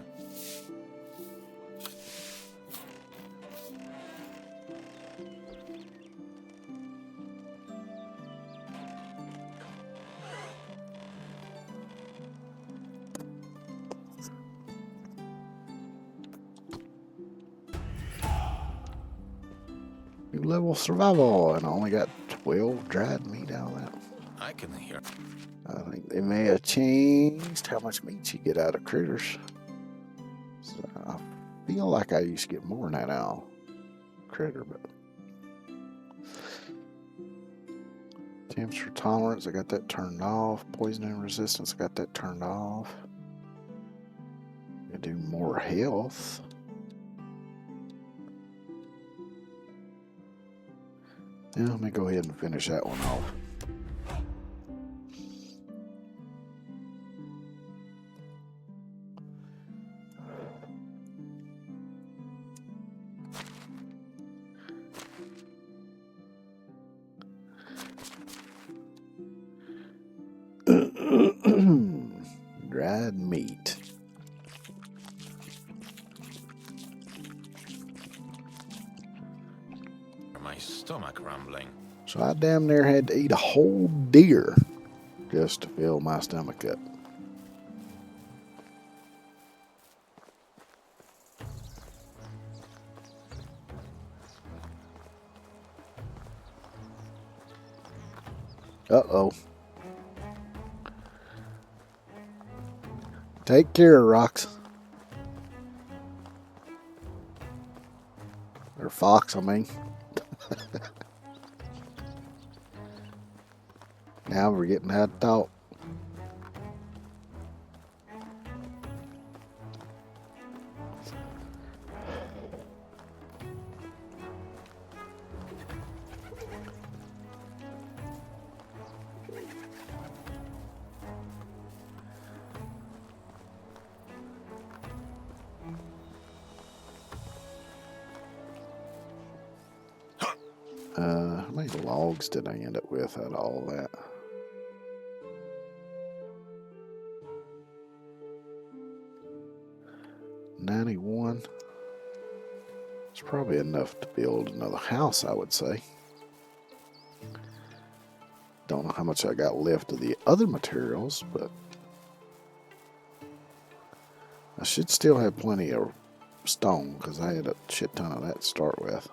New level survival, and I only got 12 dried meat out of that. I can hear. I think they may have changed how much meat you get out of critters. So I feel like I used to get more than that out of critter, but temperature tolerance, I got that turned off. Poisoning resistance, I got that turned off. I do more health. Yeah, let me go ahead and finish that one off. Dried meat. My stomach rumbling. So I damn near had to eat a whole deer just to fill my stomach up. Uh-oh. Take care, Rocks. Or Fox, I mean. Now we're getting how to talk. How many logs did I end up with out of all that? $91. It's probably enough to build another house, I would say. Don't know how much I got left of the other materials, but I should still have plenty of stone because I had a shit ton of that to start with.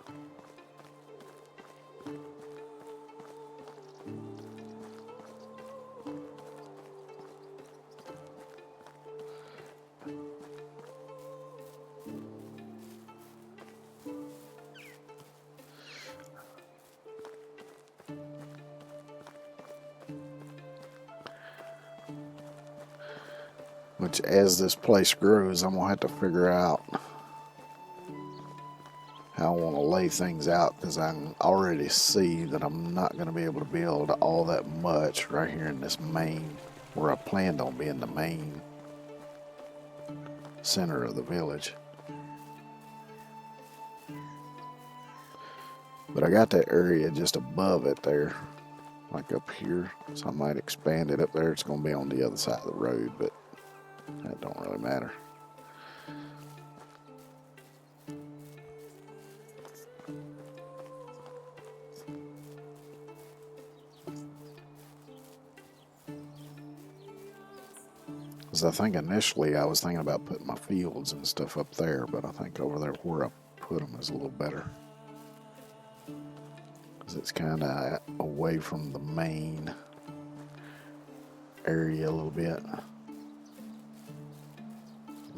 Which, as this place grows, I'm going to have to figure out how I want to lay things out, because I can already see that I'm not going to be able to build all that much right here in this main, where I planned on being the main center of the village. But I got that area just above it there, like up here, so I might expand it up there. It's going to be on the other side of the road, but that don't really matter. Because I think initially I was thinking about putting my fields and stuff up there, but I think over there where I put them is a little better. Because it's kind of away from the main area a little bit.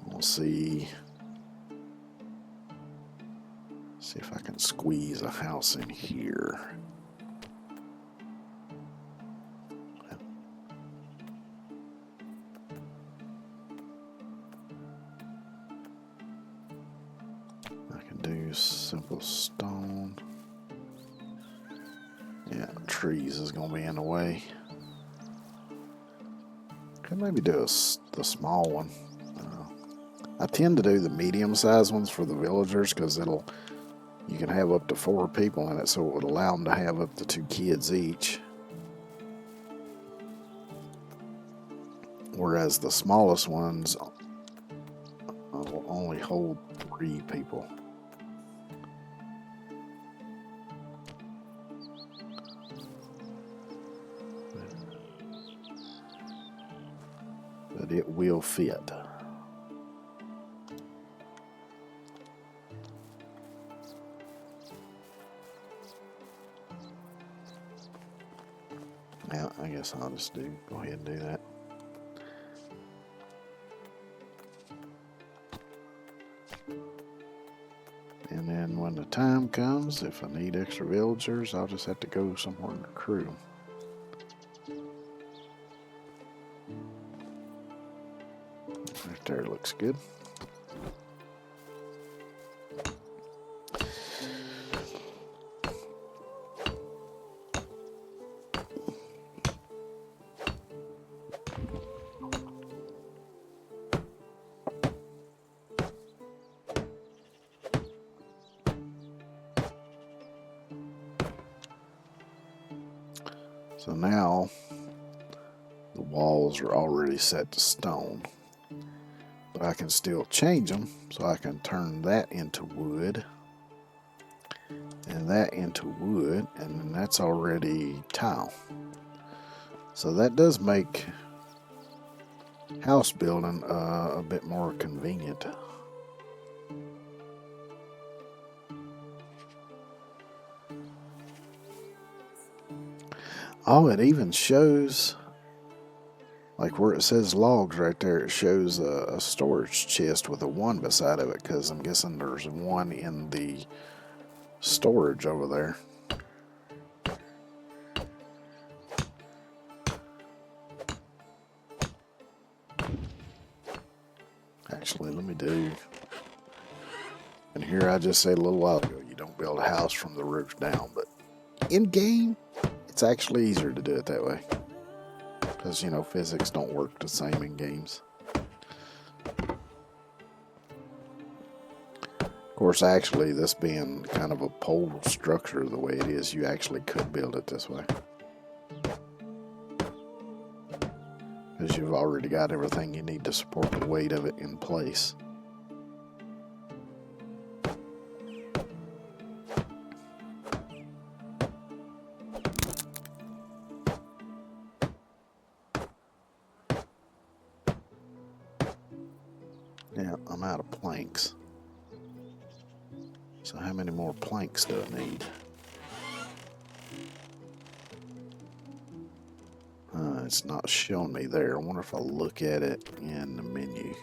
We'll see if I can squeeze a house in here. I can do simple stone. Yeah, trees is going to be in the way. Could maybe do the small one. I tend to do the medium-sized ones for the villagers because you can have up to 4 people in it, so it would allow them to have up to 2 kids each. Whereas the smallest ones will only hold 3 people. But it will fit. Yeah, I guess I'll just go ahead and do that. And then when the time comes, if I need extra villagers, I'll just have to go somewhere and recruit them. Right there looks good. So now The walls are already set to stone. But I can still change them, so I can turn that into wood and that into wood, and then that's already tile. So that does make house building a bit more convenient. Oh, it even shows, like where it says logs right there, it shows a storage chest with a 1 beside of it, because I'm guessing there's 1 in the storage over there. Actually, let me do, and here I just said a little while ago, you don't build a house from the roof down, but in game, it's actually easier to do it that way. Because, you know, physics don't work the same in games. Of course, actually, this being kind of a pole structure the way it is, you actually could build it this way. Because you've already got everything you need to support the weight of it in place. Yeah, I'm out of planks. So how many more planks do I need? It's not showing me there. I wonder if I look at it in the menu.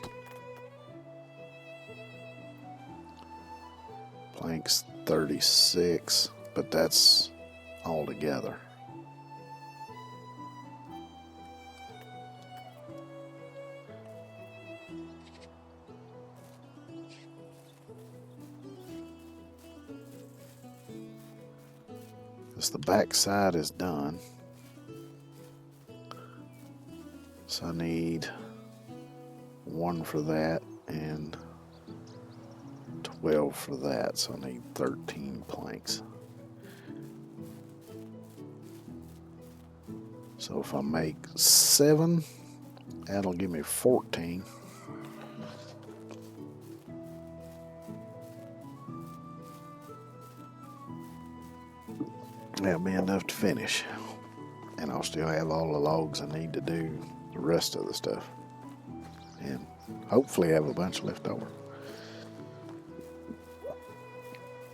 Planks 36, but that's all together. Because the back side is done. So I need 1 for that and 12 for that. So I need 13 planks. So if I make 7, that'll give me 14. That'll be enough to finish. And I'll still have all the logs I need to do the rest of the stuff. And hopefully have a bunch left over.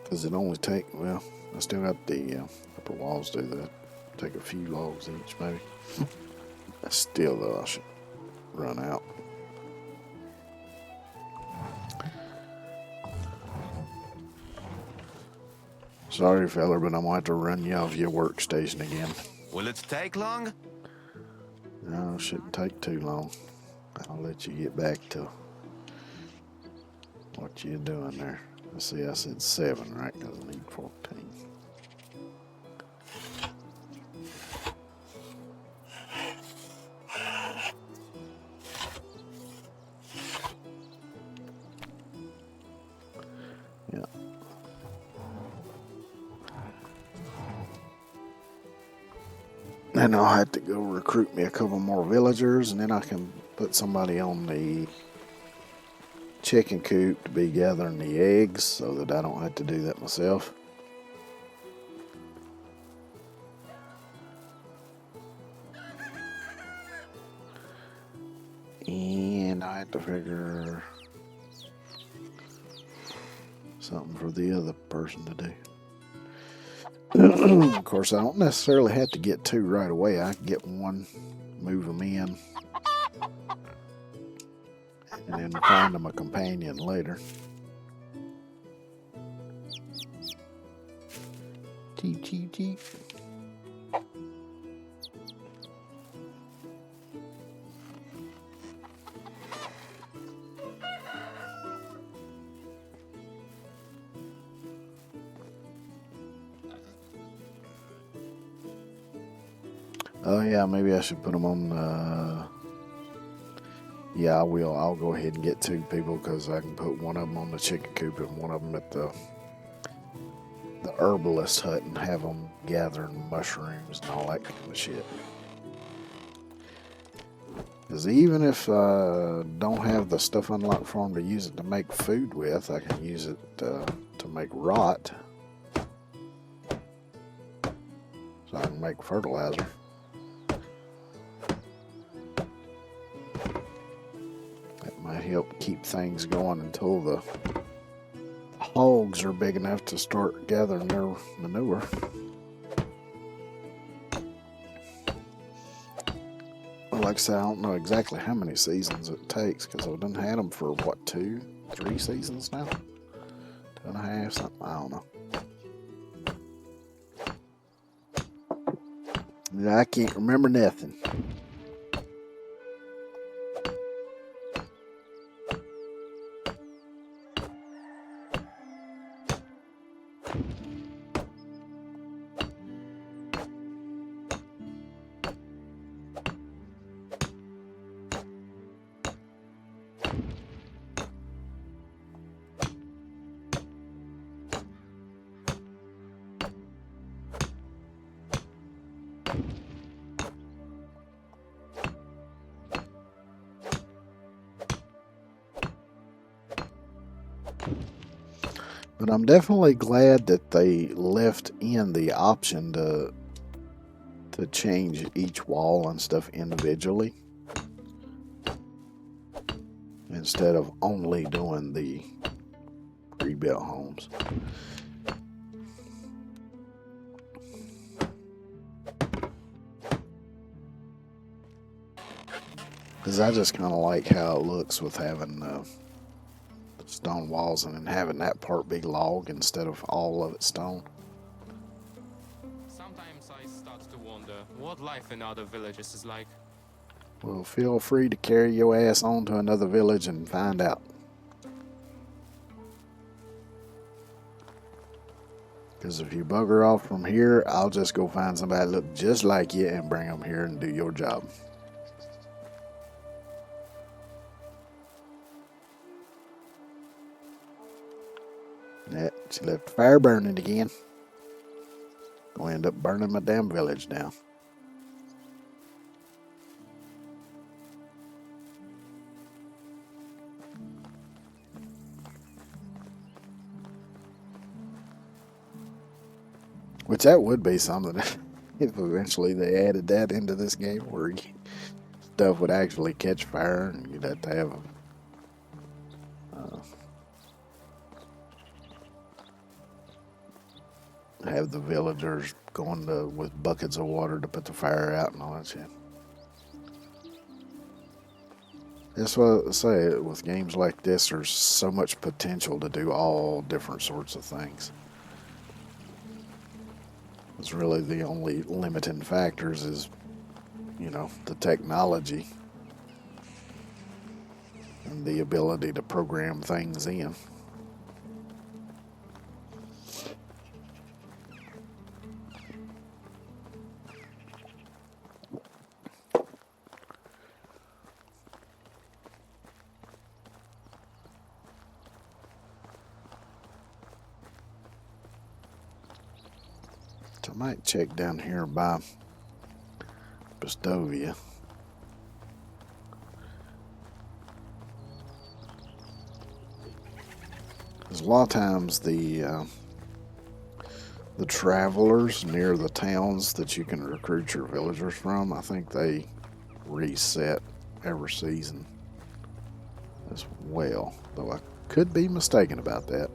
Because it only take, well, I still got the upper walls to do that. Take a few logs each, maybe. Still, though, I should run out. Sorry, fella, but I'm going to have to run you off your workstation again. Will it take long? No, it shouldn't take too long. I'll let you get back to what you're doing there. Let's see, I said 7, right? Because I need 14. Yeah. Then I'll have to go recruit me a couple more villagers, and then I can put somebody on the chicken coop to be gathering the eggs so that I don't have to do that myself. And I have to figure something for the other person to do. Of course, I don't necessarily have to get 2 right away. I can get 1, move them in, and then find them a companion later. Cheep, cheep, cheep. Oh yeah, maybe I should put them on. Yeah, I will. I'll go ahead and get 2 people because I can put one of them on the chicken coop and one of them at the herbalist hut and have them gathering mushrooms and all that kind of shit. Because even if I don't have the stuff unlocked for them to use it to make food with, I can use it to make rot. So I can make fertilizer. That might help keep things going until the hogs are big enough to start gathering their manure. Well, like I said, I don't know exactly how many seasons it takes because I've done had them for what, 2, 3 seasons now? 2.5, something, I don't know. I can't remember nothing. But I'm definitely glad that they left in the option to change each wall and stuff individually instead of only doing the pre-built homes. Because I just kind of like how it looks with having the stone walls and then having that part be log instead of all of it stone. Sometimes I start to wonder what life in other villages is like. Well, feel free to carry your ass on to another village and find out. Because if you bugger off from here, I'll just go find somebody that look just like you and bring them here and do your job. Yeah, she left the fire burning again. Gonna end up burning my damn village down. Which that would be something if eventually they added that into this game where stuff would actually catch fire and you'd have to have the villagers going with buckets of water to put the fire out and all that shit. That's what I say, with games like this, there's so much potential to do all different sorts of things. It's really the only limiting factors is, you know, the technology and the ability to program things in. I might check down here by Bestovia. Because a lot of times the travelers near the towns that you can recruit your villagers from, I think they reset every season as well. Though I could be mistaken about that.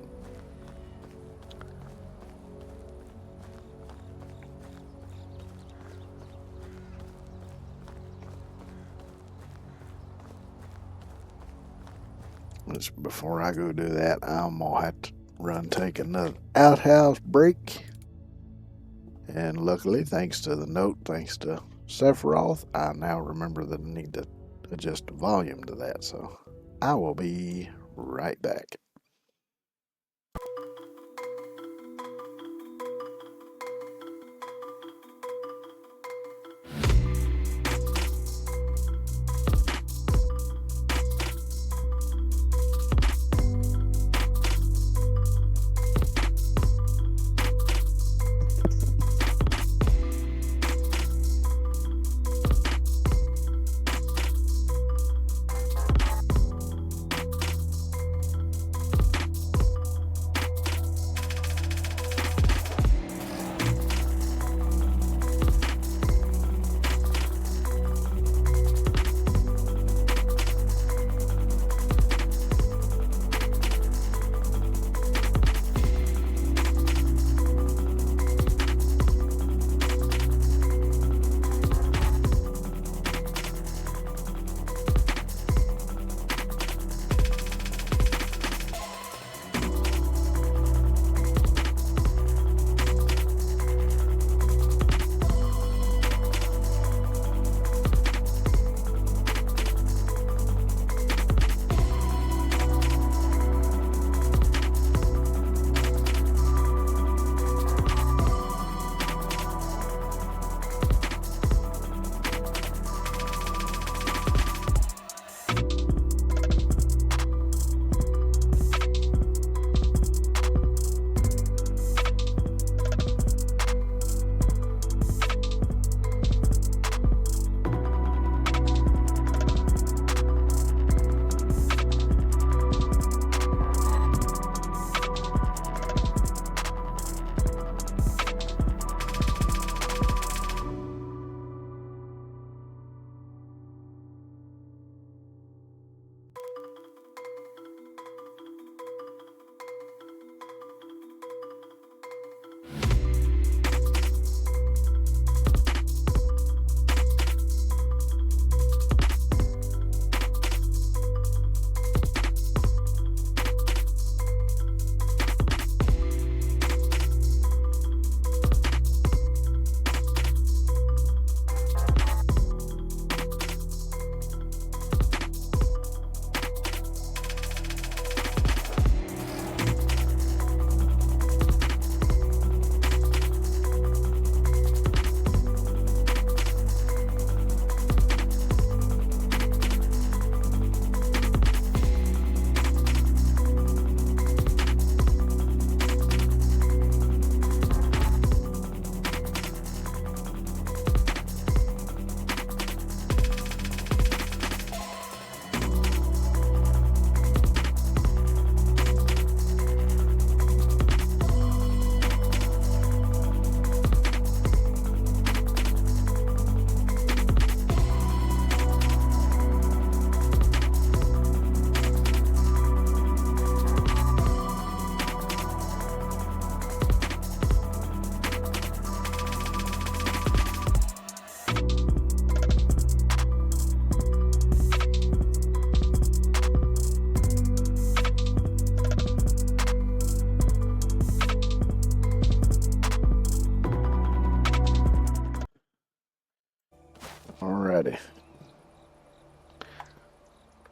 Before I go do that, I'm gonna have to take another outhouse break. And luckily, thanks to the note, thanks to Sephiroth, I now remember that I need to adjust the volume to that. So I will be right back.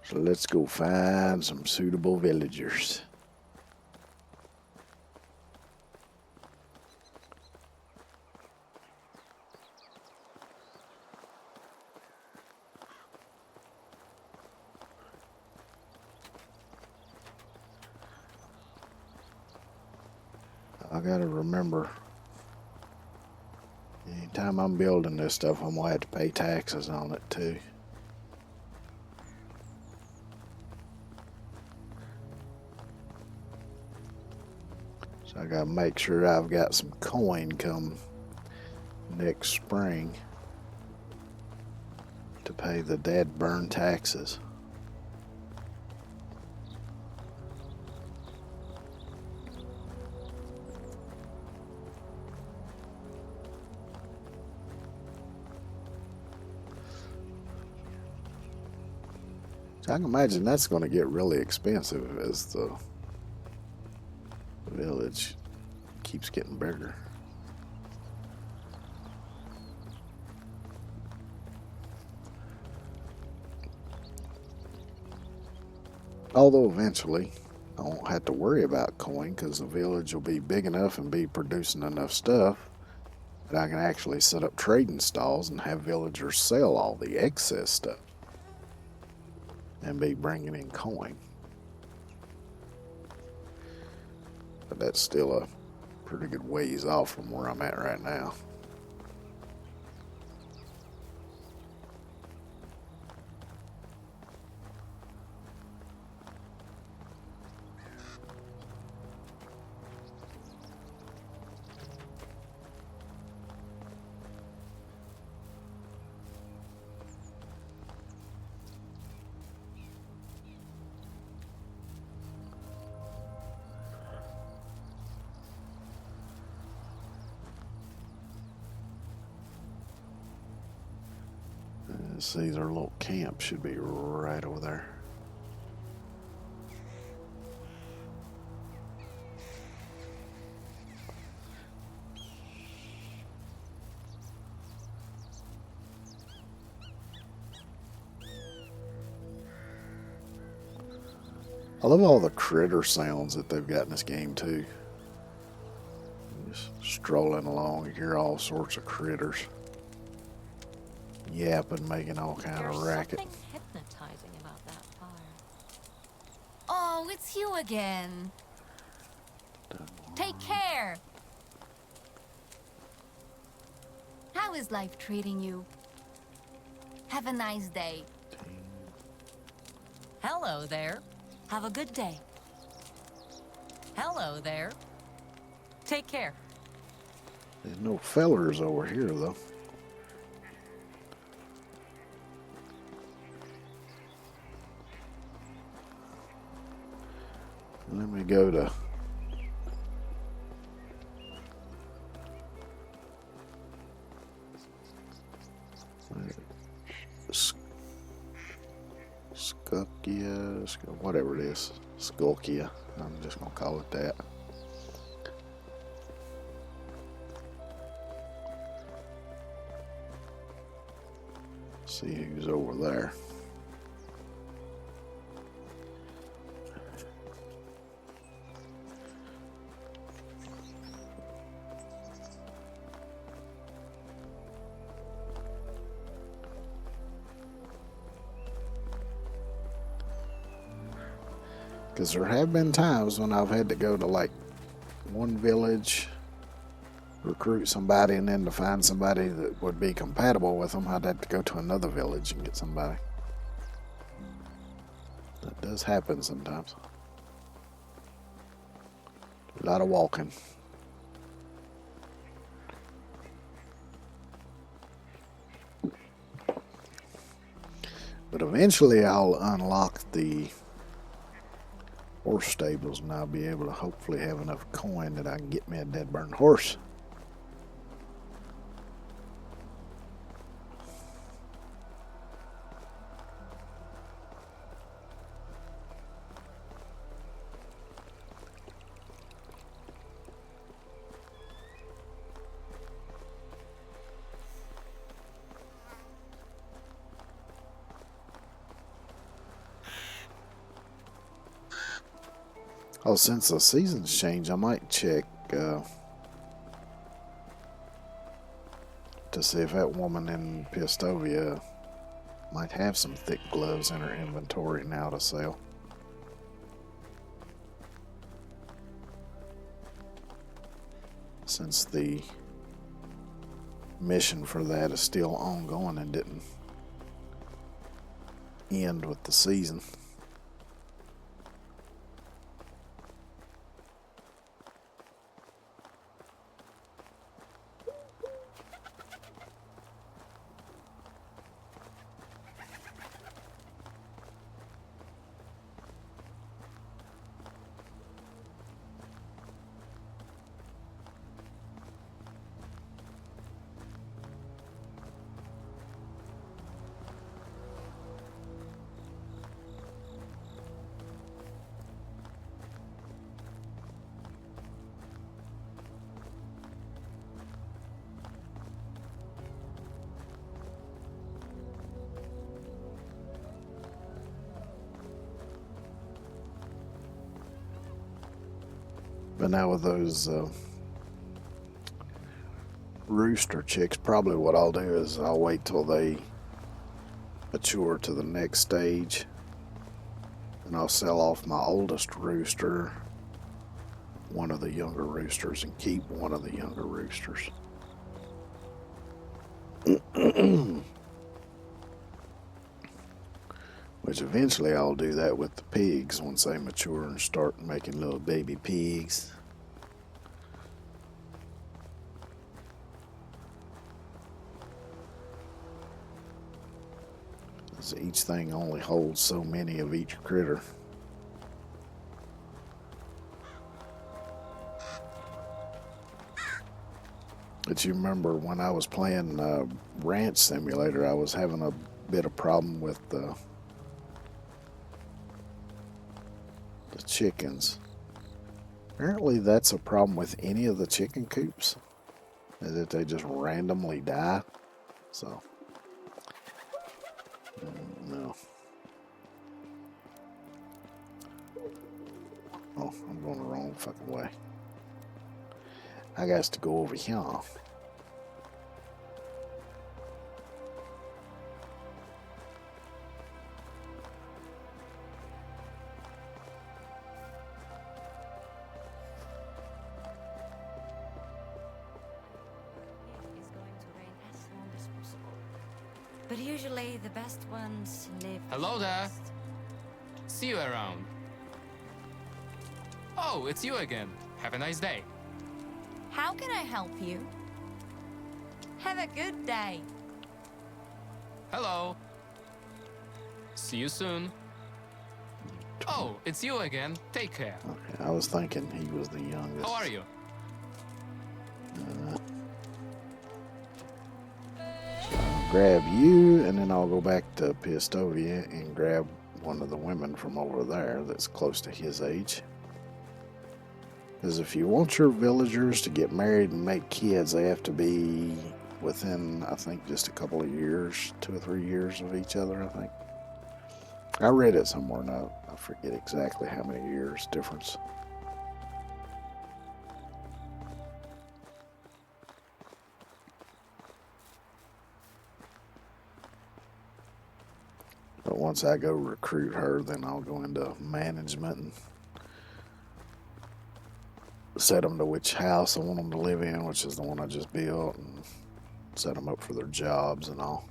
So let's go find some suitable villagers. I gotta remember, anytime I'm building this stuff, I'm gonna have to pay taxes on it too. So I gotta make sure I've got some coin come next spring to pay the dead burn taxes. So I can imagine that's going to get really expensive as the village keeps getting bigger. Although eventually I won't have to worry about coin because the village will be big enough and be producing enough stuff that I can actually set up trading stalls and have villagers sell all the excess stuff and be bringing in coin. But that's still a pretty good ways off from where I'm at right now. Let's see, their little camp should be right over there. I love all the critter sounds that they've got in this game too. Just strolling along, you hear all sorts of critters yapping, making all kind There's of racket. something hypnotizing about that fire. Oh, it's you again. Take care. How is life treating you? Have a nice day. Hello there. Have a good day. Hello there. Take care. There's no fellers over here though. Let me go to Skulkia, whatever it is, Skulkia. I'm just gonna call it that. See who's over there. Because there have been times when I've had to go to like one village, recruit somebody, and then to find somebody that would be compatible with them, I'd have to go to another village and get somebody. That does happen sometimes. A lot of walking. But eventually I'll unlock the horse stables and I'll be able to hopefully have enough coin that I can get me a dead burn horse. Oh, since the seasons change, I might check to see if that woman in Piastovia might have some thick gloves in her inventory now to sell. Since the mission for that is still ongoing and didn't end with the season. But now with those rooster chicks, probably what I'll do is I'll wait till they mature to the next stage, and I'll sell off my oldest rooster, one of the younger roosters, and keep one of the younger roosters. Which eventually I'll do that with the pigs once they mature and start making little baby pigs. As each thing only holds so many of each critter. But you remember when I was playing Ranch Simulator, I was having a bit of problem with the chickens. Apparently that's a problem with any of the chicken coops, is that they just randomly die. So, no. Oh, I'm going the wrong fucking way. I got to go over here. It's going to rain as long as possible. But usually the best ones live. Hello there. first. See you around. Oh, it's you again. Have a nice day. How can I help you? Have a good day. Hello. See you soon. Oh, it's you again. Take care. Okay, I was thinking he was the youngest. How are you? I'll grab you, and then I'll go back to Piastovia and grab one of the women from over there that's close to his age. Because if you want your villagers to get married and make kids, they have to be within, I think, just a couple of years, 2 or 3 years of each other, I think. I read it somewhere now. I forget exactly how many years difference. But once I go recruit her, then I'll go into management and set them to which house I want them to live in, which is the one I just built, and set them up for their jobs and all.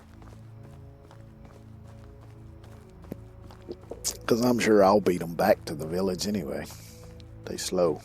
Because I'm sure I'll beat them back to the village anyway. They slow.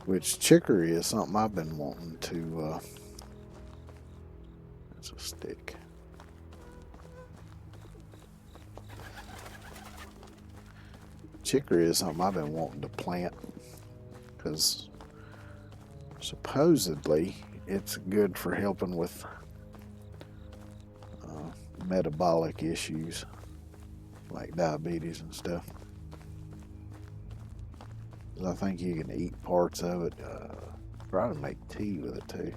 Which chicory is something I've been wanting to. It's a stick. Chicory is something I've been wanting to plant because supposedly it's good for helping with metabolic issues like diabetes and stuff. I think you can eat parts of it. Try to make tea with it too.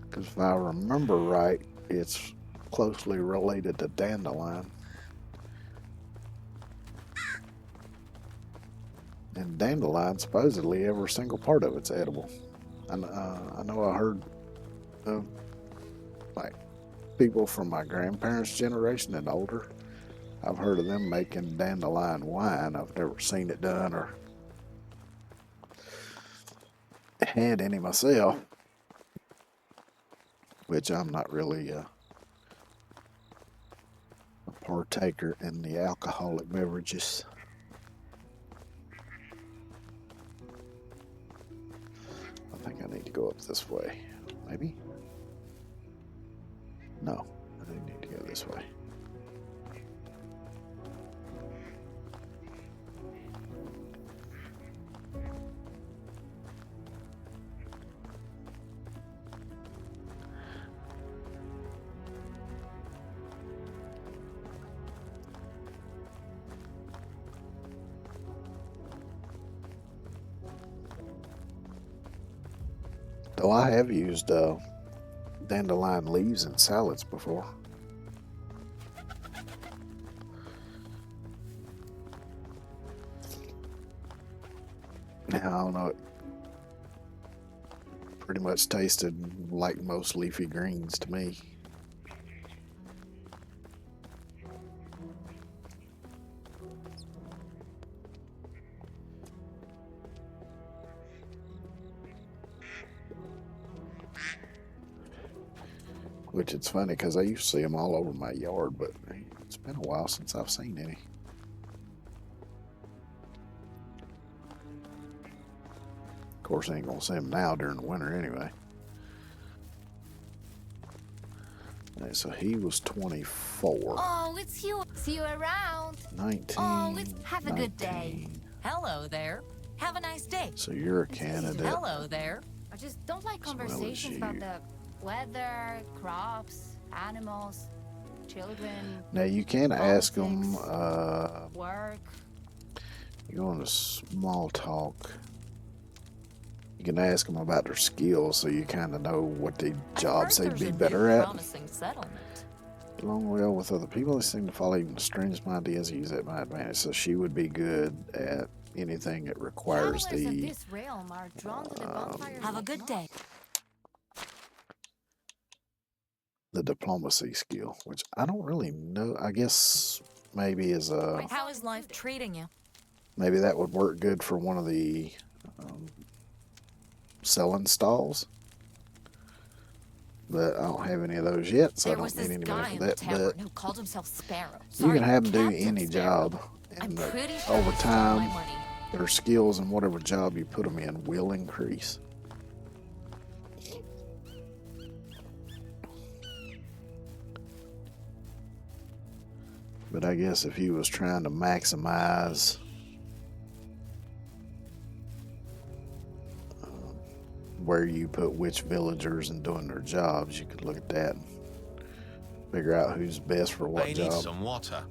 Because if I remember right, it's closely related to dandelion. And dandelion, supposedly every single part of it's edible. And I know I heard of like people from my grandparents' generation and older. I've heard of them making dandelion wine. I've never seen it done or had any myself, which I'm not really a partaker in the alcoholic beverages. I think I need to go up this way. Maybe? No, I do need to go this way. Though I have used dandelion leaves in salads before. Now, I don't know, it pretty much tasted like most leafy greens to me. Which it's funny because I used to see them all over my yard, but it's been a while since I've seen any. Of course, I ain't gonna see them now during the winter anyway. Okay, so he was 24. Oh, it's you. See you around. 19. Oh, have a good day. 19. Hello there. Have a nice day. So you're a candidate. Hello there. I just don't like As well as conversations about you. the weather, crops, animals, children, Now you can ask them. Politics. work. You go into small talk. You can ask them about their skills, so you kind of know what the jobs I've they'd heard be there's a better new at. Promising settlement. Get along well with other people. They seem to follow even the strangest ideas and use that to my advantage. So she would be good at anything that requires Travelers of the this realm are drawn to the bonfires Have a like good moths. day. diplomacy skill, which I don't really know. I guess maybe as a How is life treating you? maybe that would work good for one of the selling stalls. But I don't have any of those yet, so There I was don't need this anybody guy for in the that. tavern But who called himself Sparrow. you Sorry, can have them do Captain any Sparrow. job, I'm and pretty sure over he stole my time, money. their skills in whatever job you put them in will increase. But I guess if he was trying to maximize where you put which villagers and doing their jobs, you could look at that and figure out who's best for what I need job. some water.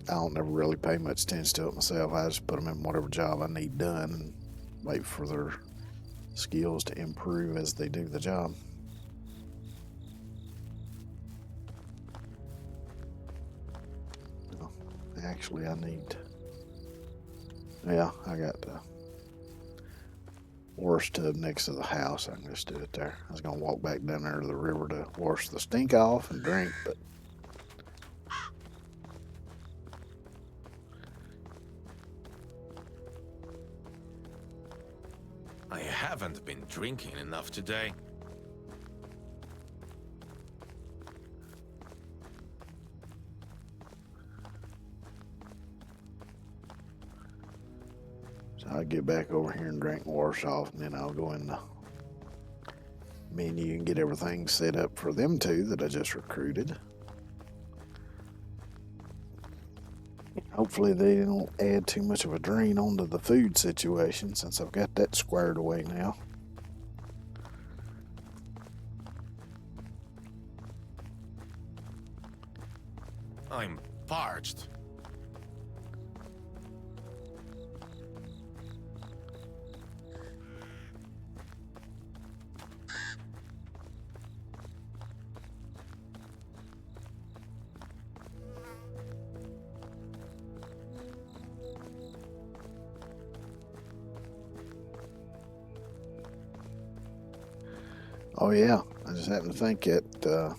I don't never really pay much attention to it myself. I just put them in whatever job I need done and wait for their skills to improve as they do the job. Oh, actually, I need. Yeah, I got the wash tub next to the house. I can just do it there. I was gonna walk back down there to the river to wash the stink off and drink, but I haven't been drinking enough today. I'll get back over here and drink wash off, and then I'll go in the menu and get everything set up for them two that I just recruited. Hopefully they don't add too much of a drain onto the food situation, since I've got that squared away now. I'm parched. Oh yeah, I just happened to think that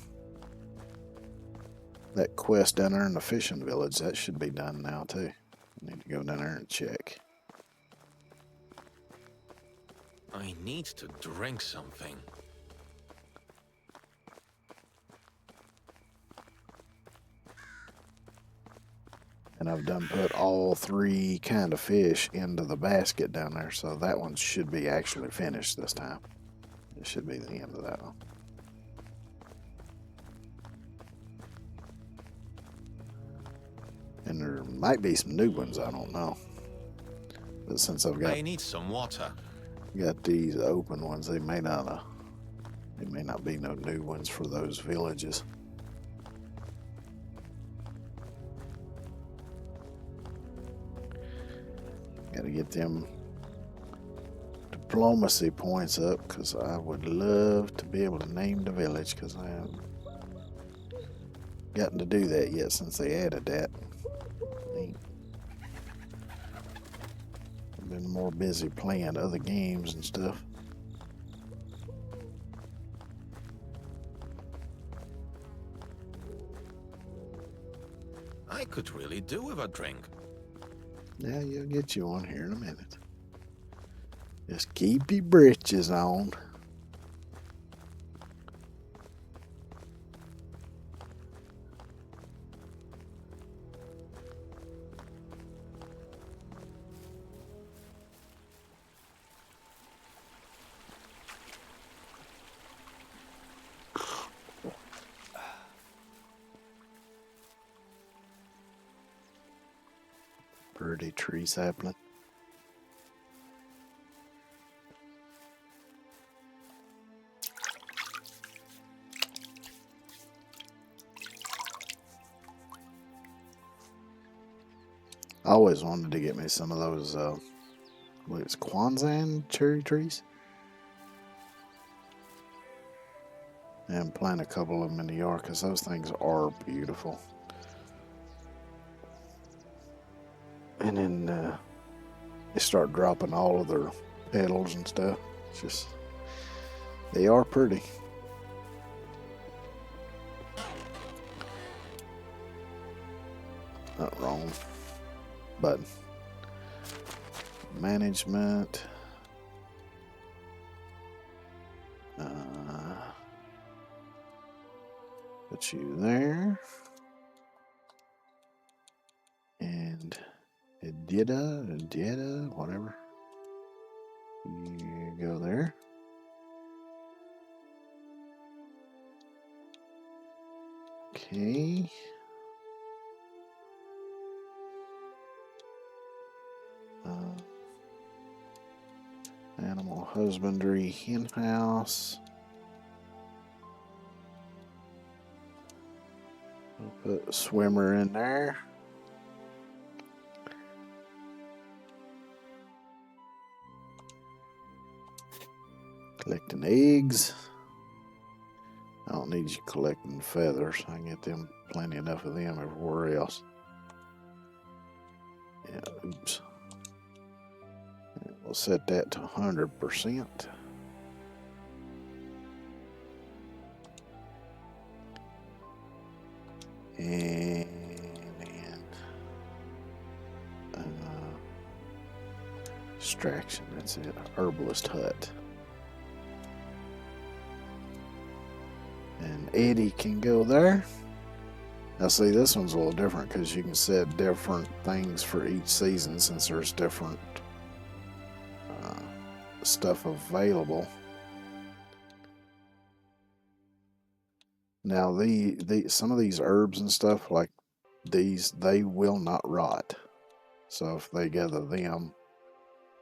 quest down there in the fishing village, that should be done now too. I need to go down there and check. I need to drink something. And I've done put all 3 kind of fish into the basket down there, so that one should be actually finished this time. It should be the end of that one. And there might be some new ones, I don't know. But since I've got I need some water. these open ones, they may not be no new ones for those villages. Gotta get them diplomacy points up, because I would love to be able to name the village, because I haven't gotten to do that yet since they added that. I've been more busy playing other games and stuff. I could really do with a drink. Yeah, you'll get you one here in a minute. Just keep your britches on. Pretty tree sapling. I always wanted to get me some of those, I believe it's Kwanzan cherry trees. And plant a couple of them in the yard, because those things are beautiful. And then they start dropping all of their petals and stuff. It's just, they are pretty. Not wrong. But management. Put you there. And Edita, whatever. You go there. Okay. Animal husbandry, hen house. We'll put a swimmer in there. Collecting eggs. I don't need you collecting feathers. I can get them plenty enough of them everywhere else. Yeah, oops. And we'll set that to 100%. And extraction, that's it. Herbalist hut. And Eddie can go there. Now see, this one's a little different because you can set different things for each season, since there's different stuff available. Now some of these herbs and stuff like these, they will not rot. So if they gather them,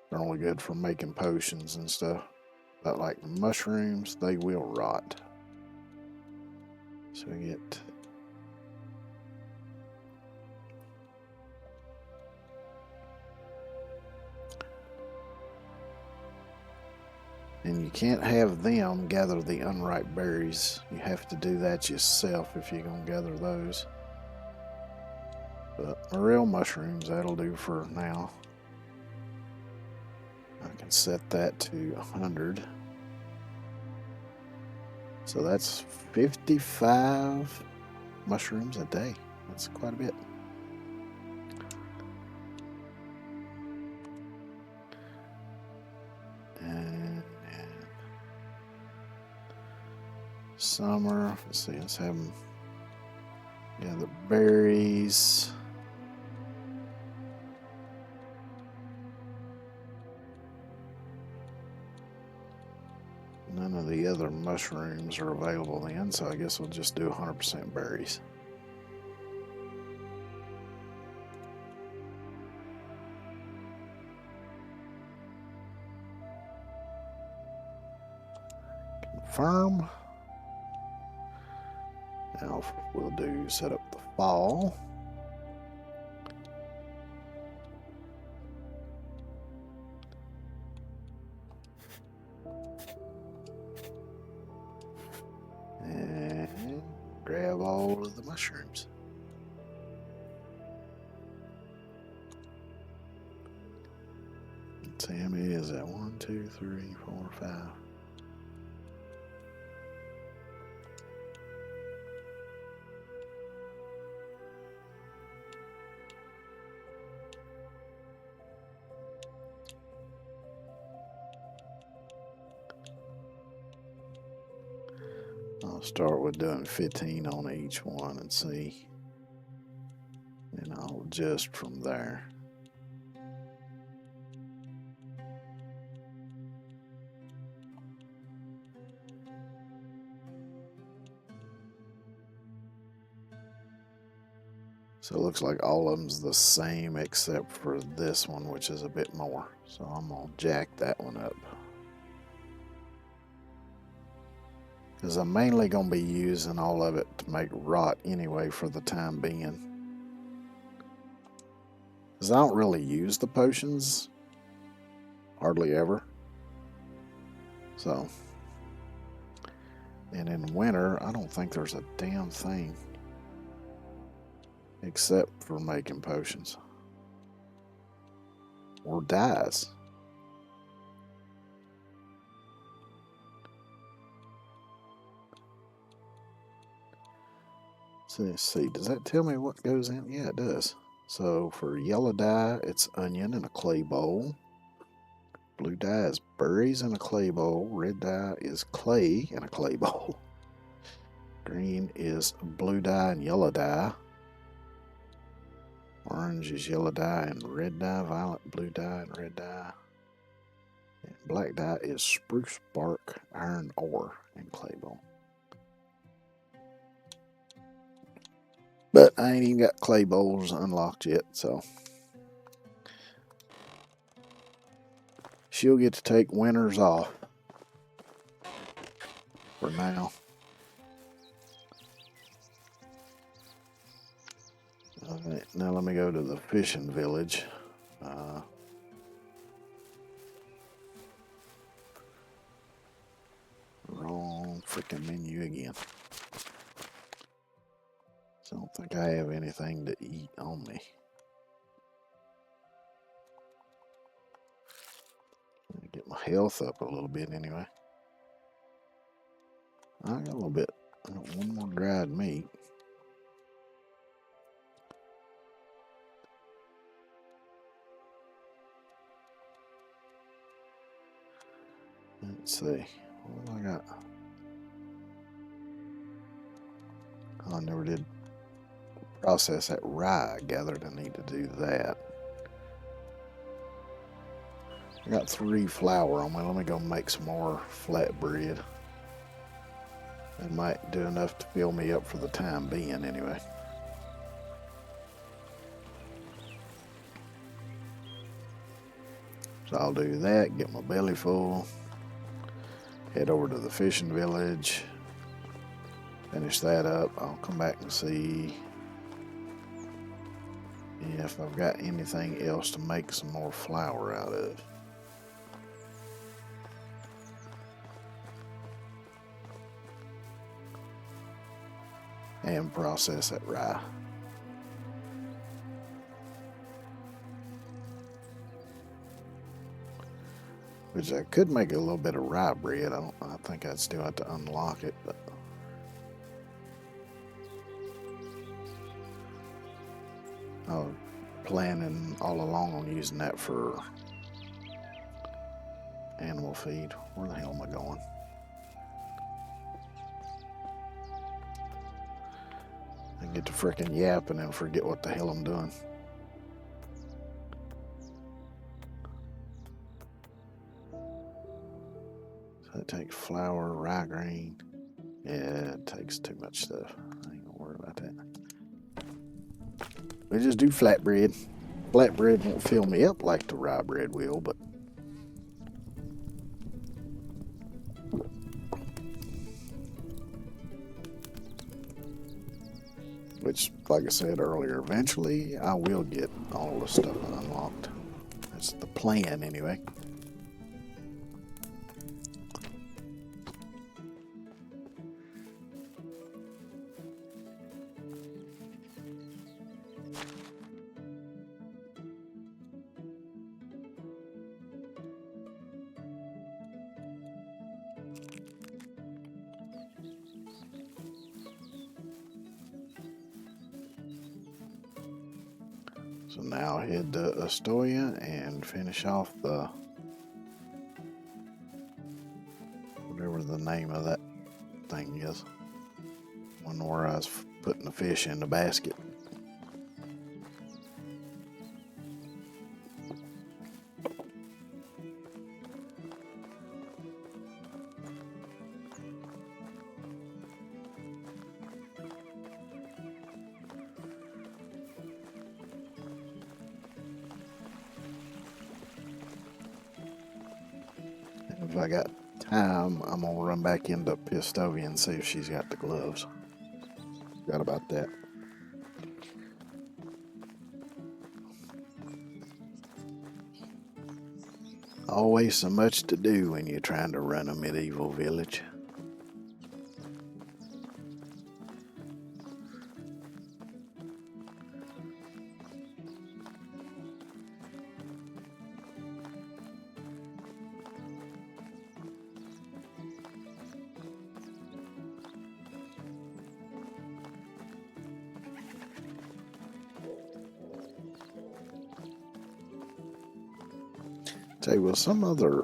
they're only good for making potions and stuff. But like mushrooms, they will rot. So we get and you can't have them gather the unripe berries. You have to do that yourself if you're going to gather those. But morel mushrooms, that'll do for now. I can set that to 100. So that's 55 mushrooms a day. That's quite a bit. And summer, let's see, let's have them gather berries. None of the other mushrooms are available then, so I guess we'll just do 100% berries. Confirm. Now we'll do set up the fall. And grab all of the mushrooms. Let's see how many is that? 1, 2, 3, 4, 5. I'll start with doing 15 on each one and see. And I'll adjust from there. So it looks like all of them's the same except for this one, which is a bit more. So I'm gonna jack that one up. Because I'm mainly going to be using all of it to make rot anyway for the time being. Because I don't really use the potions. Hardly ever. So. And in winter, I don't think there's a damn thing. Except for making potions. Or dyes. So let's see, does that tell me what goes in? Yeah, it does. So for yellow dye, it's onion in a clay bowl. Blue dye is berries in a clay bowl. Red dye is clay in a clay bowl. Green is blue dye and yellow dye. Orange is yellow dye and red dye. Violet, blue dye, and red dye. And black dye is spruce bark, iron ore, and clay bowl. But I ain't even got clay bowls unlocked yet, so. She'll get to take winters off. For now. Alright, now let me go to the fishing village. Wrong freaking menu again. So I don't think I have anything to eat on me. Let me get my health up a little bit anyway. I got a little bit. I got one more dried meat. Let's see. What do I got? I never did process that rye I gathered. I need to do that. I got 3 flour on me. Let me go make some more flatbread. It might do enough to fill me up for the time being anyway. So I'll do that, get my belly full, head over to the fishing village, finish that up. I'll come back and see if I've got anything else to make some more flour out of. And process that rye. Which I could make a little bit of rye bread. I think I'd still have to unlock it, but I was planning all along on using that for animal feed. Where the hell am I going? I get to frickin' yapping and forget what the hell I'm doing. So it takes flour, rye grain. Yeah, it takes too much stuff. I ain't gonna worry about that. We just do flatbread. Flatbread won't fill me up like the rye bread will, but which, like I said earlier, eventually I will get all the stuff unlocked. That's the plan anyway. So now I'll head to Astoria and finish off the whatever the name of that thing is. One where I was putting the fish in the basket. If I got time, I'm gonna run back into Pistovia and see if she's got the gloves. Forgot about that. Always so much to do when you're trying to run a medieval village. Tell you what, some other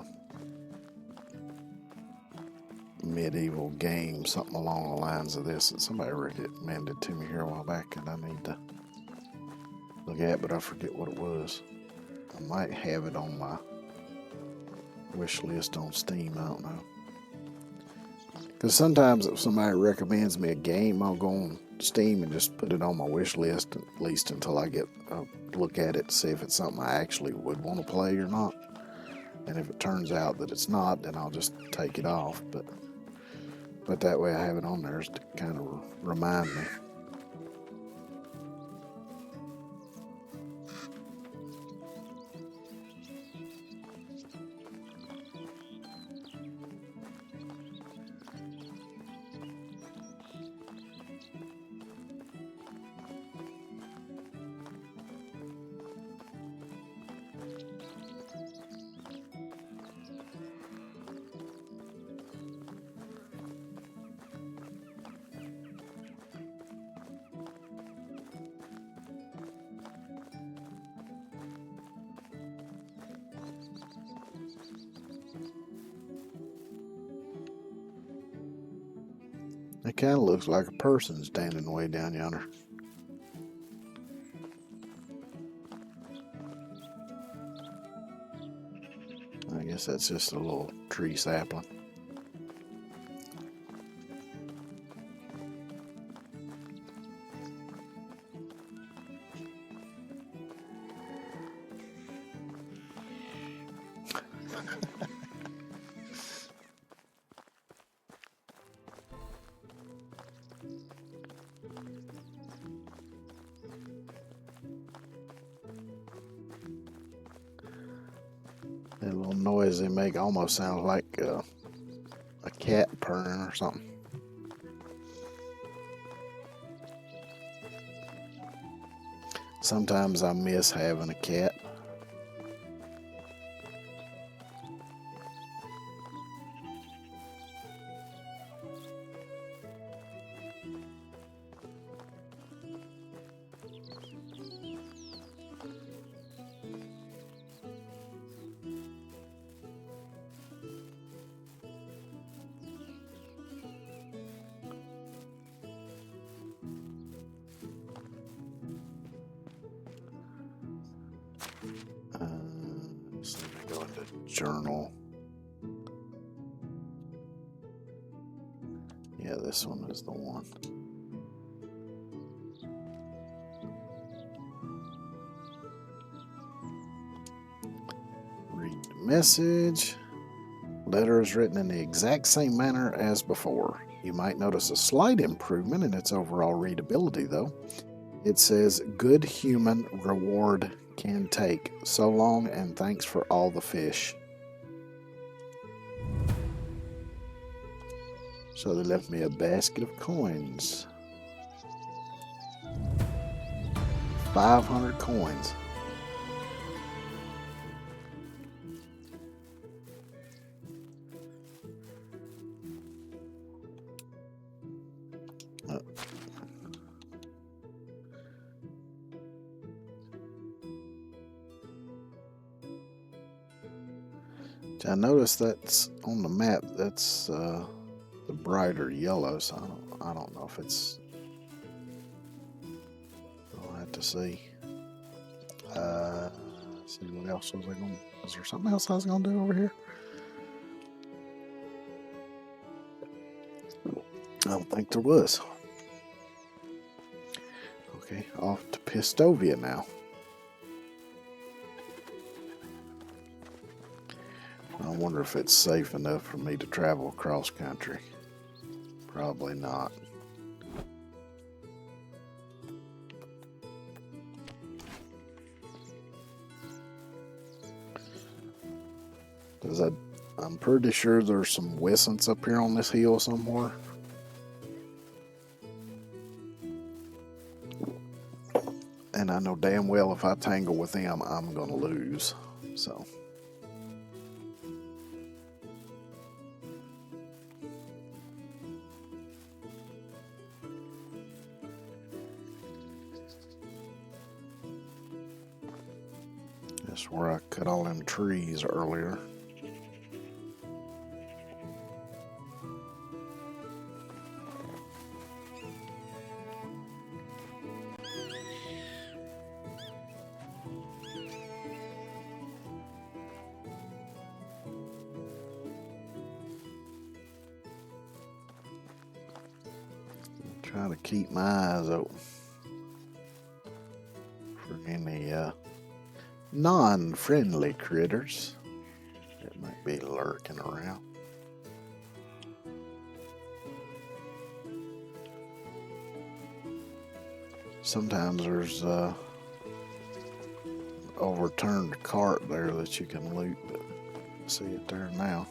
medieval game, something along the lines of this that somebody recommended to me here a while back, and I need to look at, but I forget what it was. I might have it on my wish list on Steam, I don't know. Because sometimes if somebody recommends me a game, I'll go on Steam and just put it on my wish list, at least until I get a look at it to see if it's something I actually would want to play or not. And if it turns out that it's not, then I'll just take it off. But that way I have it on there to kind of remind me. It kind of looks like a person standing way down yonder. Guess that's just a little tree sapling. That little noise they make almost sounds like a cat purring or something. Sometimes I miss having a cat. So let me go into journal. Yeah, this one is the one. Read the message. Letter is written in the exact same manner as before. You might notice a slight improvement in its overall readability, though. It says, "Good human reward can take. So long and thanks for all the fish." So they left me a basket of coins. 500 coins. I noticed that's on the map. That's the brighter yellow. So I don't know if it's. I'll have to see. See what else was I going? Was there something else I was going to do over here? I don't think there was. Okay, off to Pistovia now. I wonder if it's safe enough for me to travel across country. Probably not. Because I'm pretty sure there's some Wissants up here on this hill somewhere. And I know damn well if I tangle with them, I'm going to lose. So. That's where I cut all them trees earlier. Try to keep my eyes open for any non-friendly critters that might be lurking around. Sometimes there's an overturned cart there that you can loot, but I see it there now.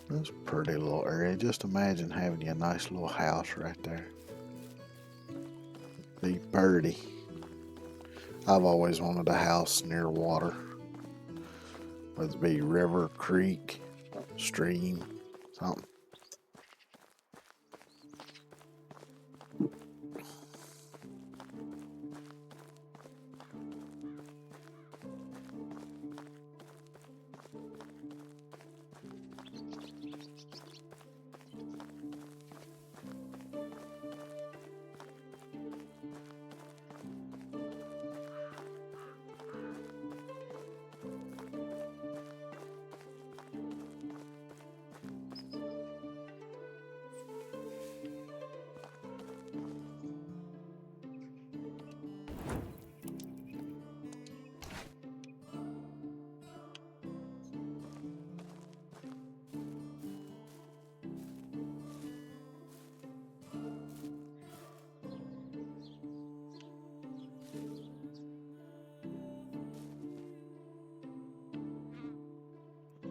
That's a pretty little area. Just imagine having you a nice little house right there. Be pretty. I've always wanted a house near water. Whether it be river, creek, stream, something.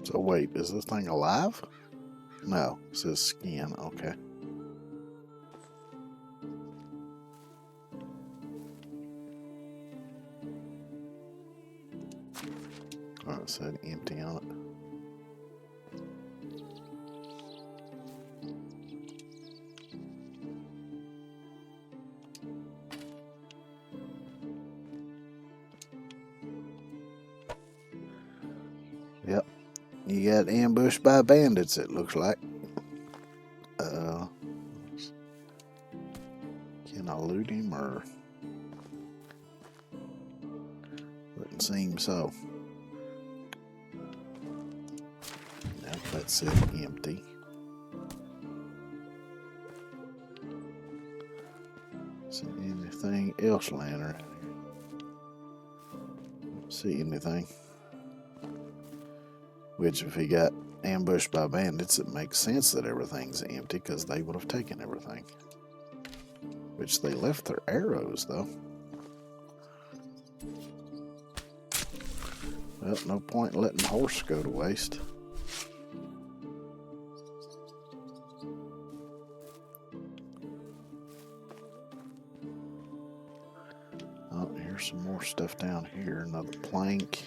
So wait, is this thing alive? No, it says skin. Okay. Oh, it said empty on it. Yep. You got ambushed by bandits, it looks like. Can I loot him or? Wouldn't seem so. Nope, that's it, empty. See anything else laying around here? Don't see anything. Which, if he got ambushed by bandits, it makes sense that everything's empty because they would have taken everything. Which they left their arrows, though. Well, no point in letting the horse go to waste. Oh, here's some more stuff down here. Another plank.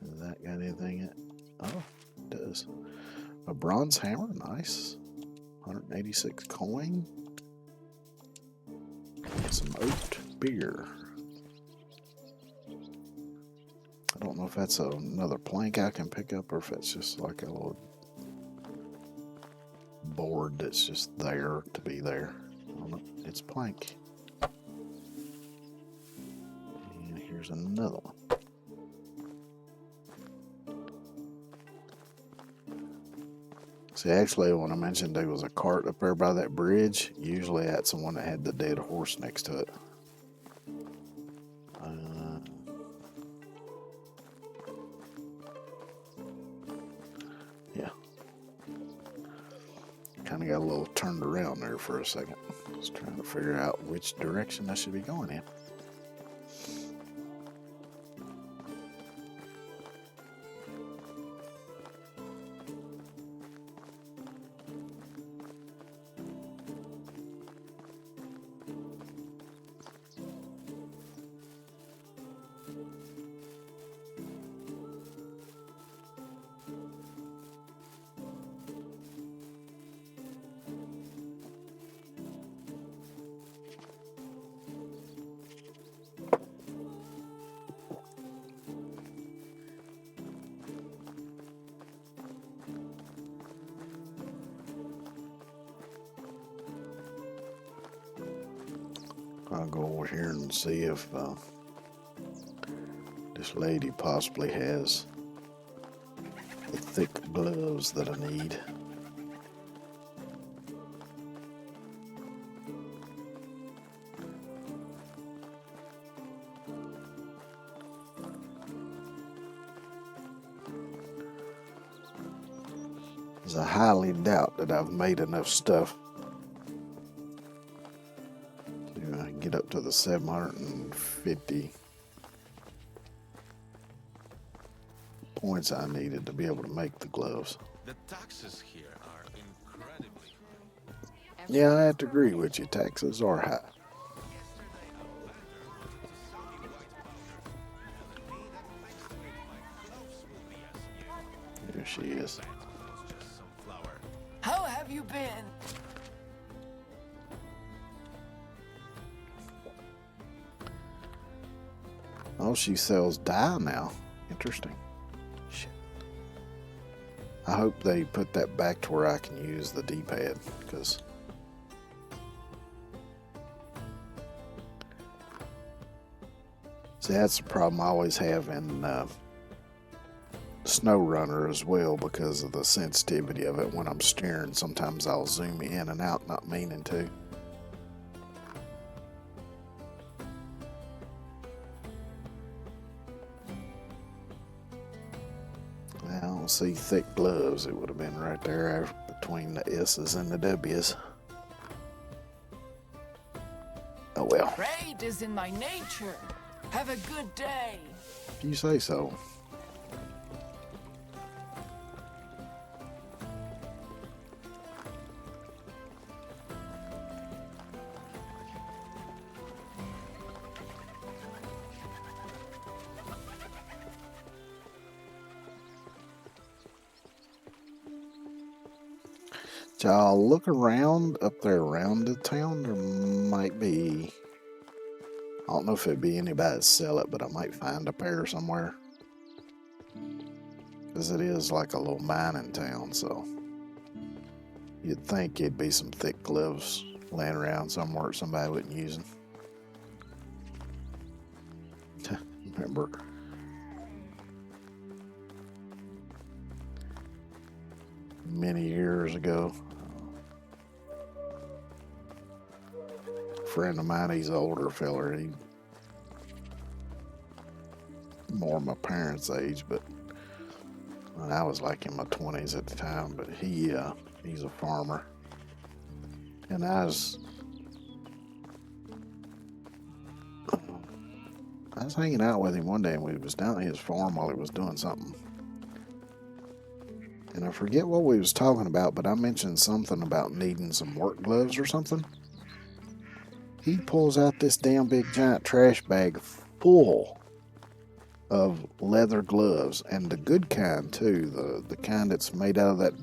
Has that got anything in it? Oh, it does. A bronze hammer, nice. 186 coin. Some oat beer. I don't know if that's another plank I can pick up or if it's just like a little board that's just there to be there. I don't know. It's plank. And here's another one. See, actually, when I mentioned there was a cart up there by that bridge, usually that's the one that had the dead horse next to it. Yeah. Kind of got a little turned around there for a second. Just trying to figure out which direction I should be going in. I'll go over here and see if this lady possibly has the thick gloves that I need. I highly doubt that I've made enough stuff to get up to the 750 points I needed to be able to make the gloves. The taxes here are incredibly high. Yeah, I have to agree with you. Taxes are high. There she is. How have you been? Oh, she sells dye now. Interesting. Shit. I hope they put that back to where I can use the D-pad, because see, that's the problem I always have in SnowRunner as well, because of the sensitivity of it when I'm steering. Sometimes I'll zoom in and out not meaning to. I don't see thick gloves. It would have been right there between the S's and the W's. Oh well. Trade is in my nature. Have a good day. If you say so. Y'all look around up there around the town. There might be. I don't know if it'd be anybody to sell it, but I might find a pair somewhere. Because it is like a little mining town, so you'd think it'd be some thick gloves laying around somewhere somebody wouldn't use them. Remember, many years ago, a friend of mine, he's an older feller, he more my parents' age, but when I was like in my 20s at the time, but he's a farmer. And I was hanging out with him one day, and we was down at his farm while he was doing something. And I forget what we was talking about, but I mentioned something about needing some work gloves or something. He pulls out this damn big giant trash bag full of leather gloves, and the good kind too, the kind that's made out of that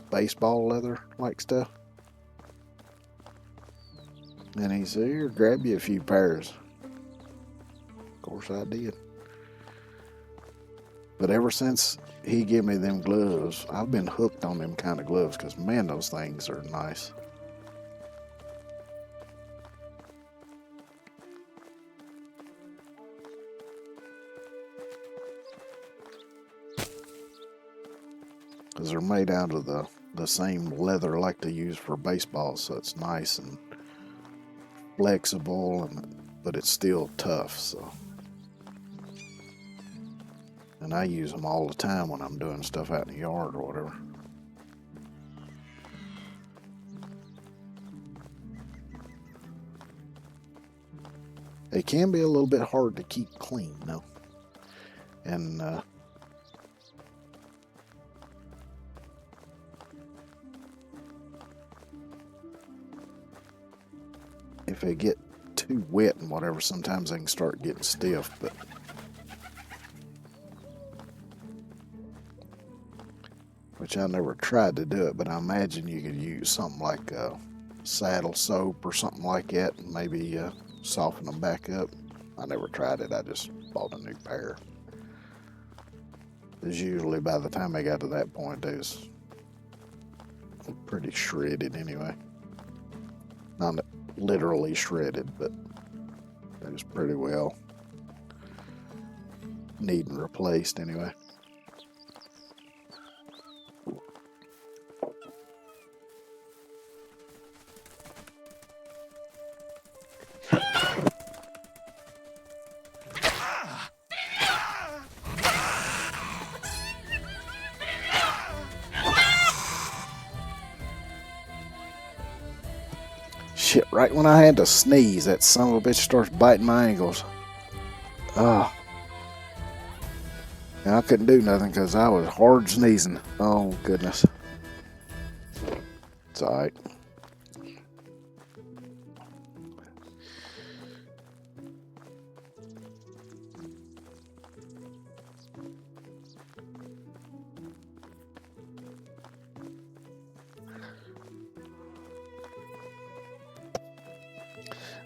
baseball leather like stuff. And he said, "Here, grab you a few pairs." Of course I did. But ever since he gave me them gloves, I've been hooked on them kind of gloves, because man, those things are nice. Because they're made out of the same leather like they use for baseball, so it's nice and flexible, but it's still tough. So, and I use them all the time when I'm doing stuff out in the yard or whatever. They can be a little bit hard to keep clean though, and if they get too wet and whatever, sometimes they can start getting stiff, but which I never tried to do it, but I imagine you could use something like saddle soap or something like that and maybe soften them back up. I never tried it. I just bought a new pair. Because usually by the time I got to that point, they was pretty shredded anyway. Not literally shredded, but it was pretty well needing replaced anyway. Shit, right when I had to sneeze, that son of a bitch starts biting my ankles. And I couldn't do nothing because I was hard sneezing. Oh, goodness. It's alright.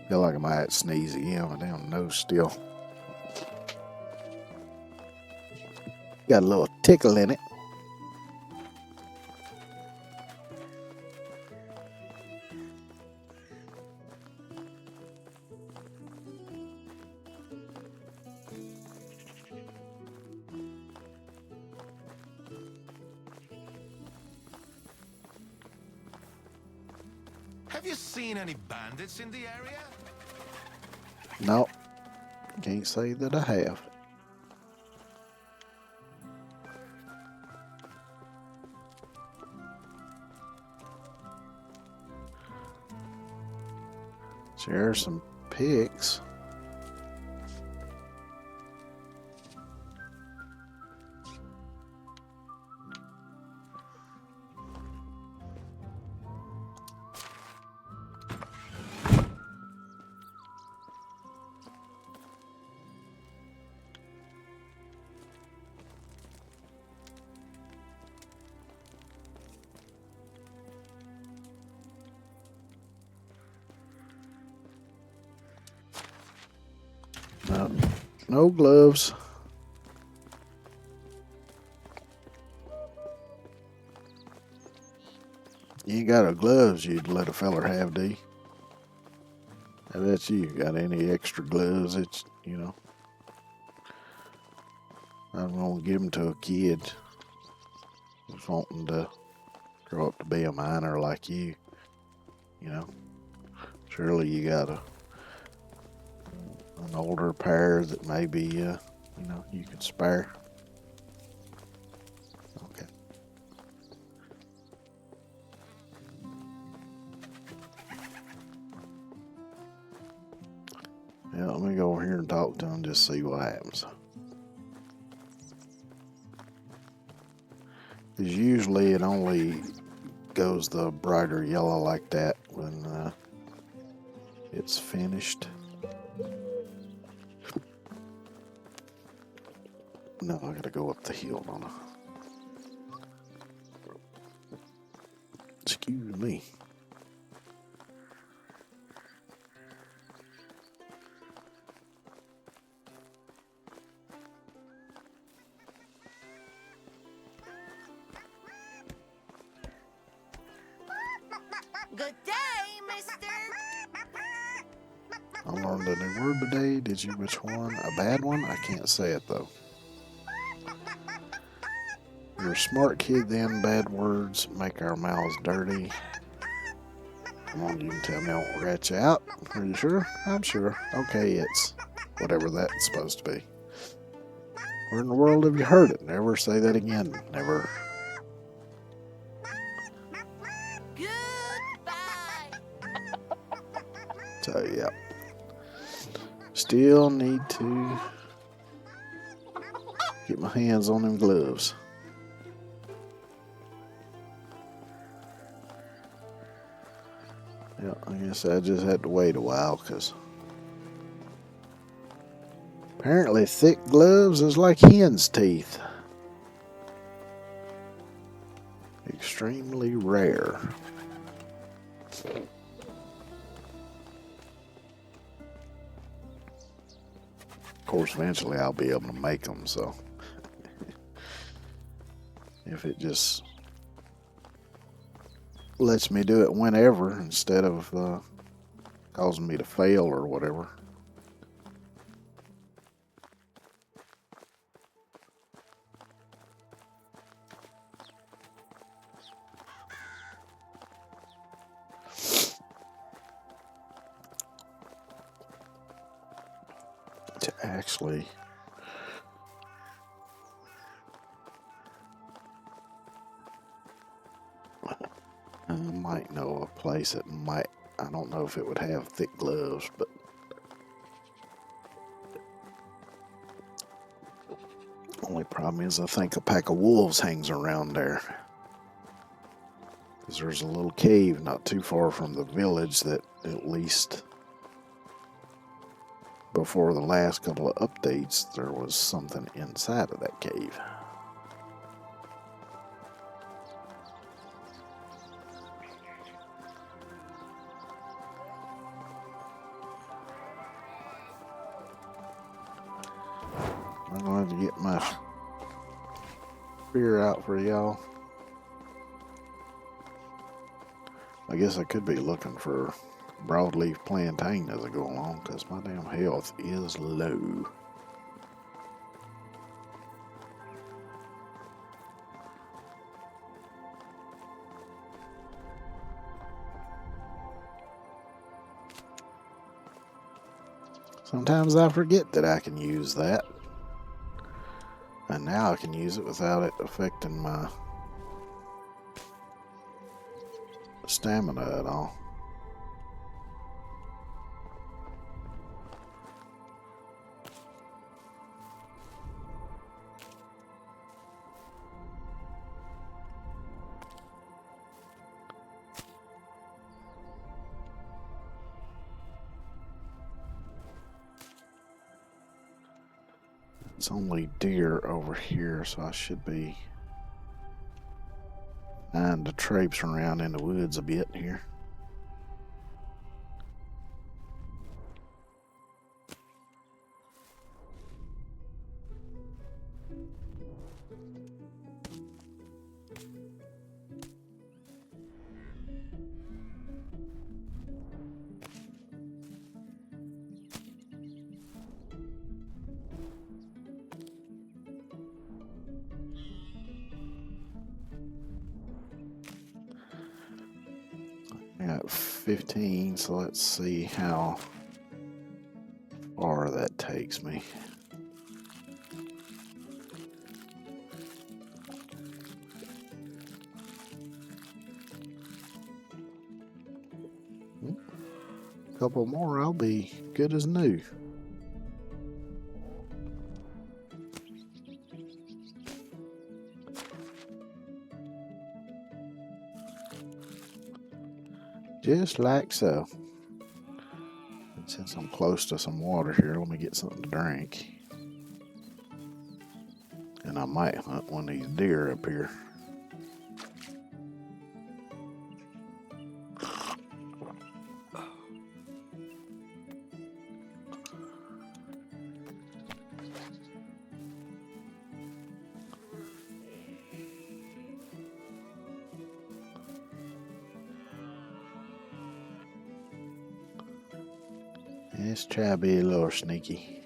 Feel like I might sneeze again. My damn nose still got a little tickle in it. Have you seen any bandits in the area? No, can't say that I have. There's some pigs. no gloves. You ain't got no gloves you'd let a feller have, do you? I bet you got any extra gloves that, you know, I'm gonna give them to a kid who's wanting to grow up to be a miner like you. You know, surely you got an older pair that maybe, you know, you could spare. Okay. Yeah, let me go over here and talk to him, just see what happens. Because usually it only goes the brighter yellow like that when it's finished. No, I gotta go up the hill, don't I? Excuse me. Good day, mister. I learned a new word today. Did you? Which one? A bad one? I can't say it though. You're a smart kid then. Bad words make our mouths dirty. Come on, you can tell me I won't rat you out. Are you sure? I'm sure. Okay, it's whatever that's supposed to be. Where in the world have you heard it? Never say that again. Never. Goodbye. So, yeah. Still need to get my hands on them gloves. Yeah, I guess I just had to wait a while because apparently thick gloves is like hen's teeth. Extremely rare. Of course, eventually I'll be able to make them, so if it just lets me do it whenever instead of causing me to fail or whatever. To actually I might know a place that might, I don't know if it would have thick gloves, but only problem is I think a pack of wolves hangs around there. Because there's a little cave not too far from the village that at least before the last couple of updates there was something inside of that cave. I'm going to have to get my spear out for y'all. I guess I could be looking for broadleaf plantain as I go along because my damn health is low. Sometimes I forget that I can use that. And now I can use it without it affecting my stamina at all. It's only deer over here, so I should be trying to traipse around in the woods a bit here. 15, so let's see how far that takes me. A couple more, I'll be good as new. Just like so. And since I'm close to some water here, let me get something to drink. And I might hunt one of these deer up here. Let's try to be a little sneaky.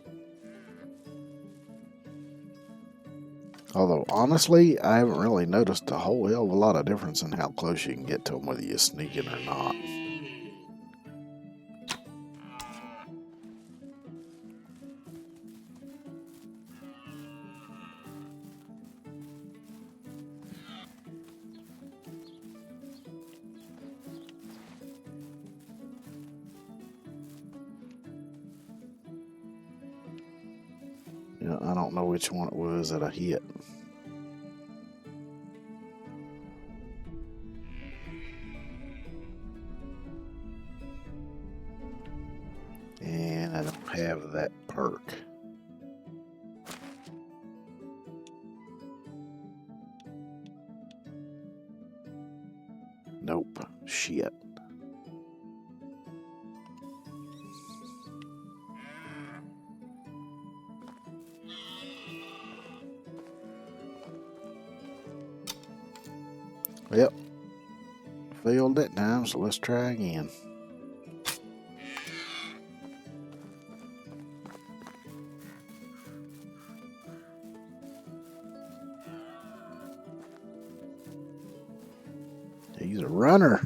Although, honestly, I haven't really noticed a whole hell of a lot of difference in how close you can get to them, whether you're sneaking or not. Yeah, I don't know which one it was that I hit. And I don't have that perk. Nope. Shit. Yep. Failed that time, so let's try again. He's a runner.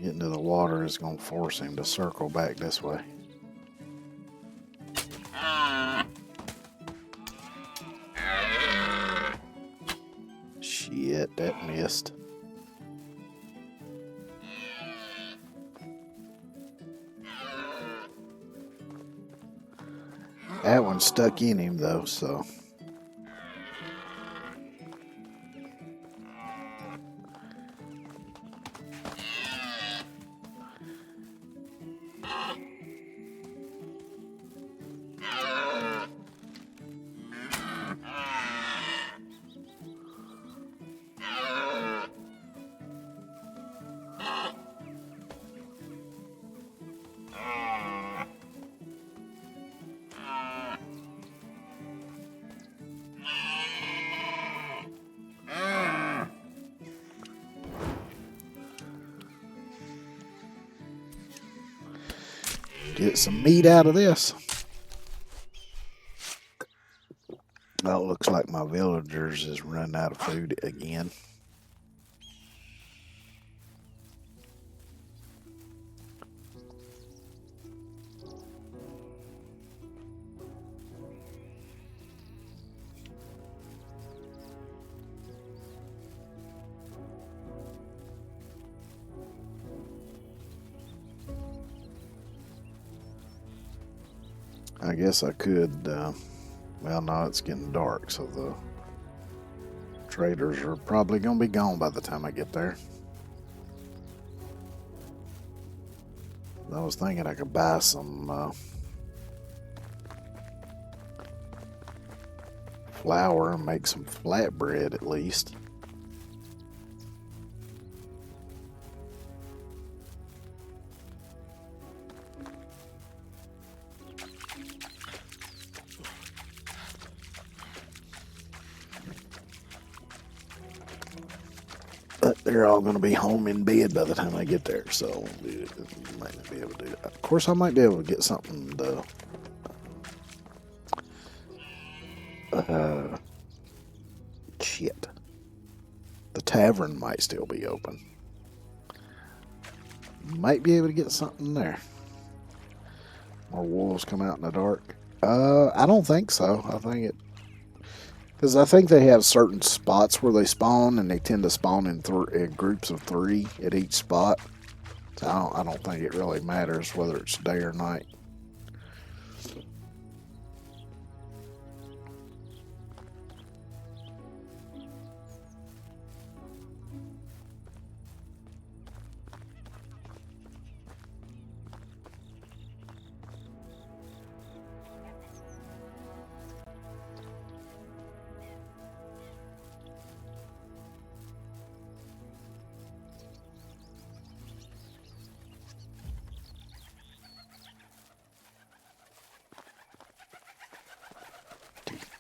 Getting to the water is going to force him to circle back this way. Shit, that missed. That one stuck in him though, so. Get some meat out of this. Well, it looks like my villagers is running out of food again. I guess I could, well, no, it's getting dark, so the traders are probably going to be gone by the time I get there. I was thinking I could buy some flour and make some flatbread at least. But they're all going to be home in bed by the time I get there, so I might not be able to do that. Of course, I might be able to get something to Uh, shit. The tavern might still be open. Might be able to get something there. More wolves come out in the dark. I don't think so. I think it, because I think they have certain spots where they spawn, and they tend to spawn in groups of 3 at each spot. So I don't think it really matters whether it's day or night.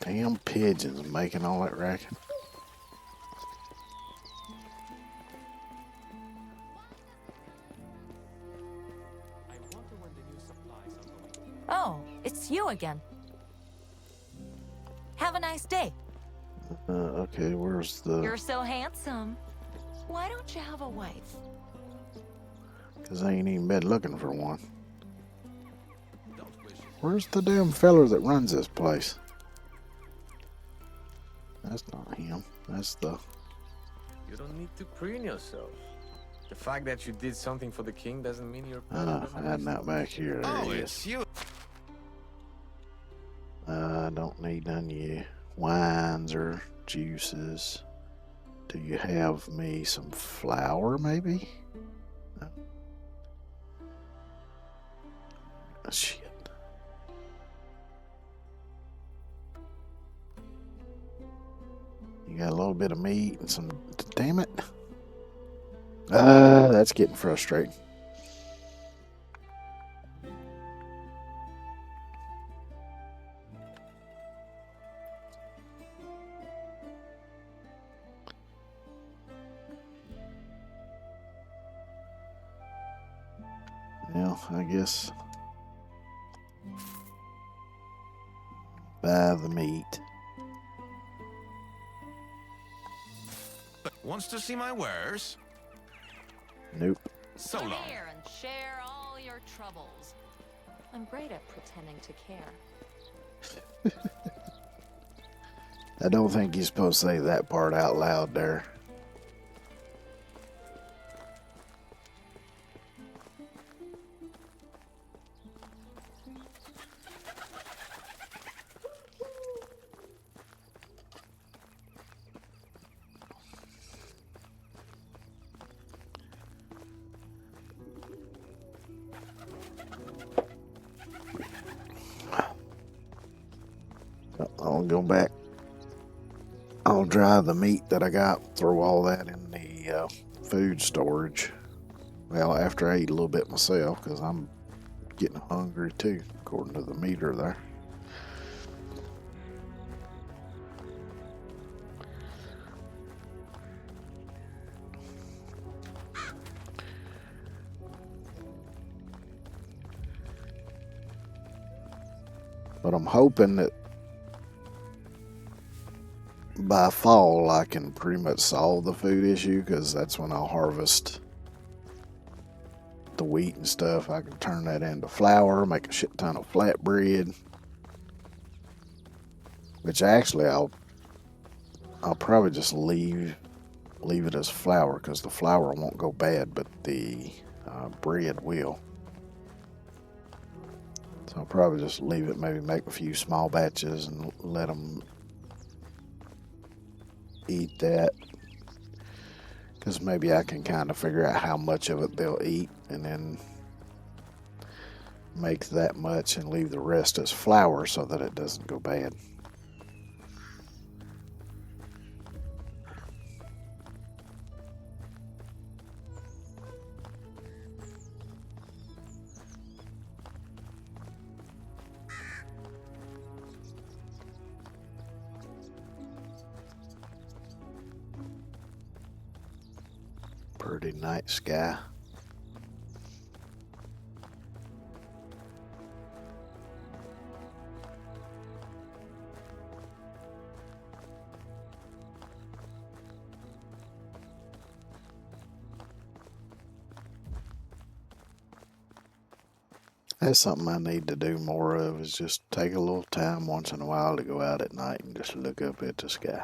Damn pigeons making all that racket. Oh, it's you again. Have a nice day. Okay, where's the... You're so handsome. Why don't you have a wife? Because I ain't even been looking for one. Where's the damn feller that runs this place? That's not him. That's the... You don't need to preen yourself. The fact that you did something for the king doesn't mean you're better than the hiding rest. out back here. There Oh, he it's is. you. I don't need none of your wines or juices. Do you have me some flour, maybe? No. Oh, shit. You got a little bit of meat and some... Damn it. That's getting frustrating. Well, I guess buy the meat. Wants to see my wares? Nope. So Come long. here and share all your troubles. I'm great at pretending to care. I don't think you're supposed to say that part out loud there. I'll go back. I'll dry the meat that I got, throw all that in the food storage. Well, after I eat a little bit myself, because I'm getting hungry too, according to the meter there. But I'm hoping that by fall I can pretty much solve the food issue, because that's when I'll harvest the wheat and stuff. I can turn that into flour, make a shit ton of flatbread, which actually I'll probably just leave it as flour, because the flour won't go bad, but the bread will. So I'll probably just leave it, maybe make a few small batches and let them eat that, because maybe I can kind of figure out how much of it they'll eat and then make that much and leave the rest as flour so that it doesn't go bad. Pretty night sky. That's something I need to do more of, is just take a little time once in a while to go out at night and just look up at the sky.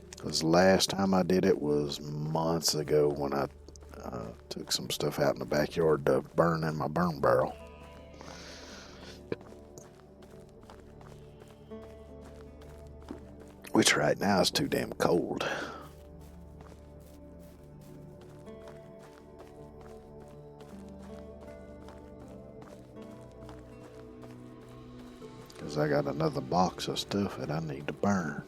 Because last time I did it was months ago when I took some stuff out in the backyard to burn in my burn barrel. Which right now is too damn cold. Because I got another box of stuff that I need to burn.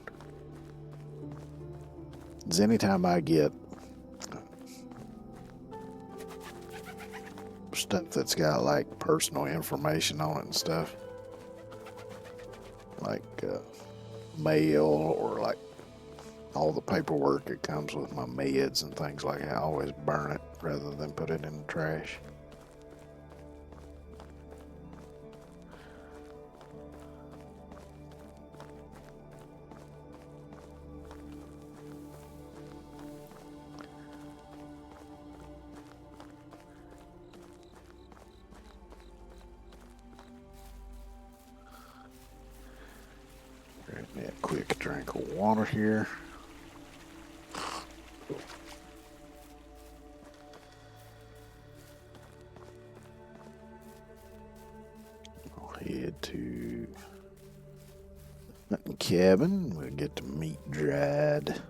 Because anytime I get stuff that's got like personal information on it and stuff, like mail or like all the paperwork that comes with my meds and things like that, I always burn it rather than put it in the trash. Grab me a quick drink of water here. I'll head to the hunting cabin. We'll get the meat dried.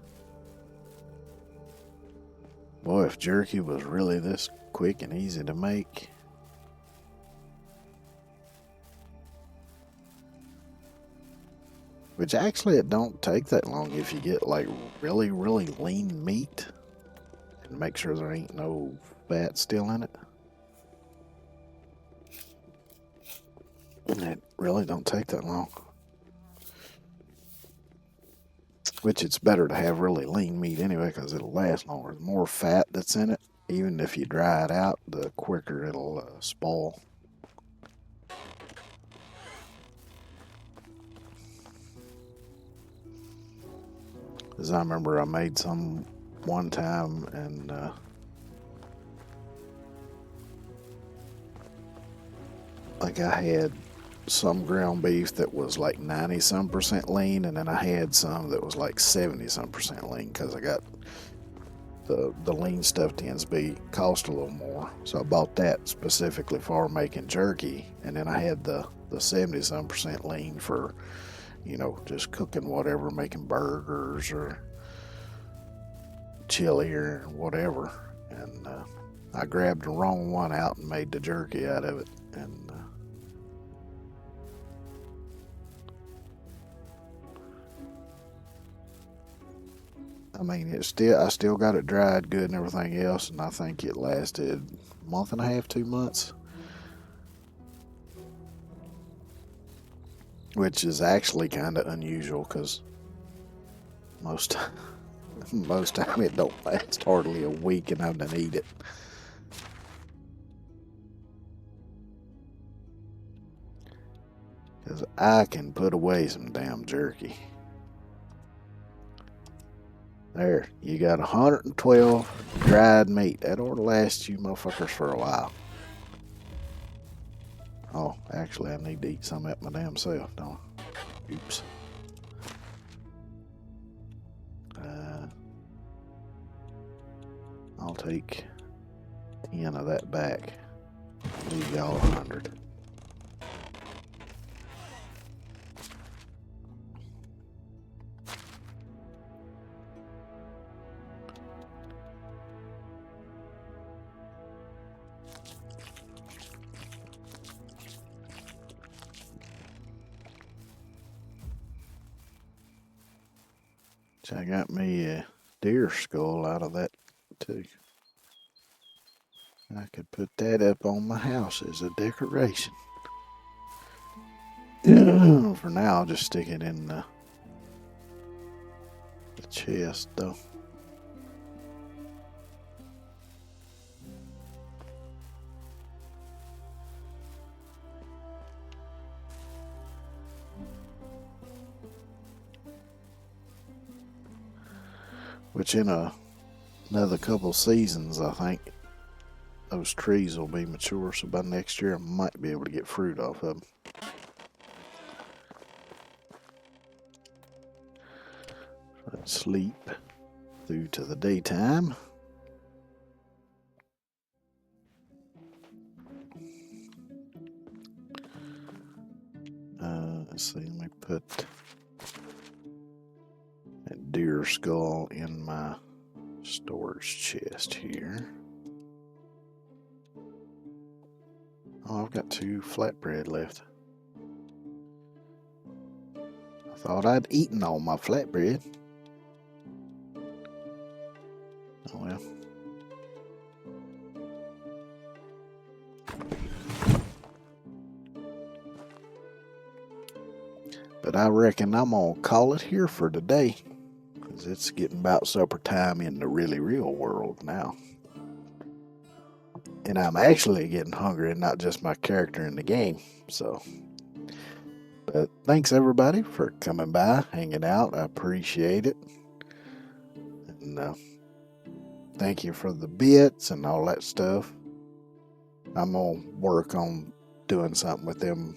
Boy, if jerky was really this quick and easy to make. Which actually it don't take that long if you get like really, really lean meat and make sure there ain't no fat still in it. And it really don't take that long. Which it's better to have really lean meat anyway because it'll last longer. The more fat that's in it, even if you dry it out, the quicker it'll spoil. Because I remember I made some one time and like I had some ground beef that was like 90-some% lean, and then I had some that was like 70-some% lean because I got the lean stuff tends to be cost a little more. So I bought that specifically for making jerky, and then I had the 70-some% lean for, you know, just cooking whatever, making burgers or chili or whatever. And I grabbed the wrong one out and made the jerky out of it. And I mean, I still got it dried good and everything else, and I think it lasted a month and a half, 2 months. Which is actually kind of unusual because most time it don't last hardly a week and I done eat it. Because I can put away some damn jerky. There, you got 112 dried meat. That ought to last you motherfuckers for a while. Oh, actually, I need to eat some at my damn self, don't I? Oops. I'll take 10 of that back. Leave y'all 100. So I got me a deer skull out of that too. I could put that up on my house as a decoration. For now, I'll just stick it in the chest though. which in another couple seasons, I think those trees will be mature. So by next year, I might be able to get fruit off of them. I'd sleep through to the daytime. Let's see, let me put that deer skull in my storage chest here. Oh, I've got 2 flatbread left. I thought I'd eaten all my flatbread. Oh well. But I reckon I'm gonna call it here for today, because it's getting about supper time in the really real world now. And I'm actually getting hungry and not just my character in the game. So, but thanks everybody for coming by, hanging out. I appreciate it. And thank you for the bits and all that stuff. I'm gonna work on doing something with them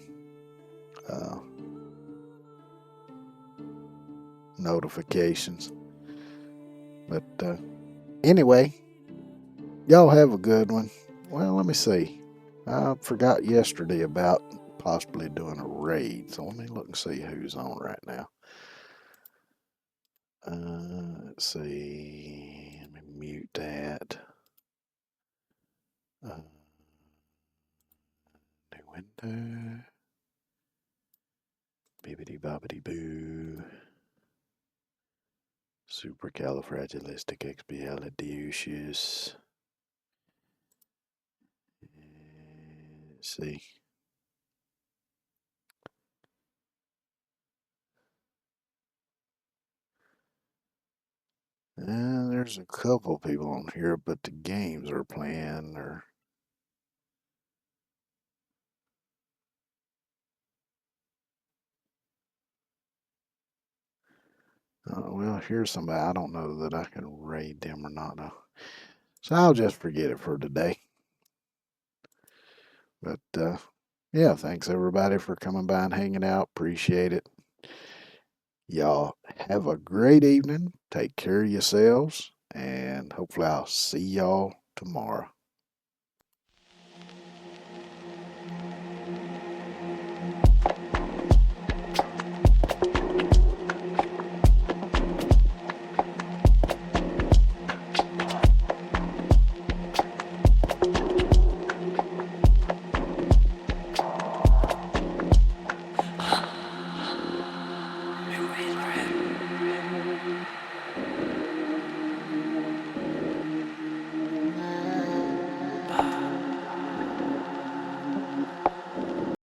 notifications. But anyway, y'all have a good one. Well, let me see. I forgot yesterday about possibly doing a raid. So let me look and see who's on right now. Let's see. Let me mute that. New window. Bibbidi bobbidi boo. Supercalifragilisticexpialidocious. Let's see. There's a couple people on here, but the games are playing or well, here's somebody. I don't know that I can raid them or not though. So I'll just forget it for today. But yeah, thanks everybody for coming by and hanging out. Appreciate it. Y'all have a great evening. Take care of yourselves, and hopefully I'll see y'all tomorrow.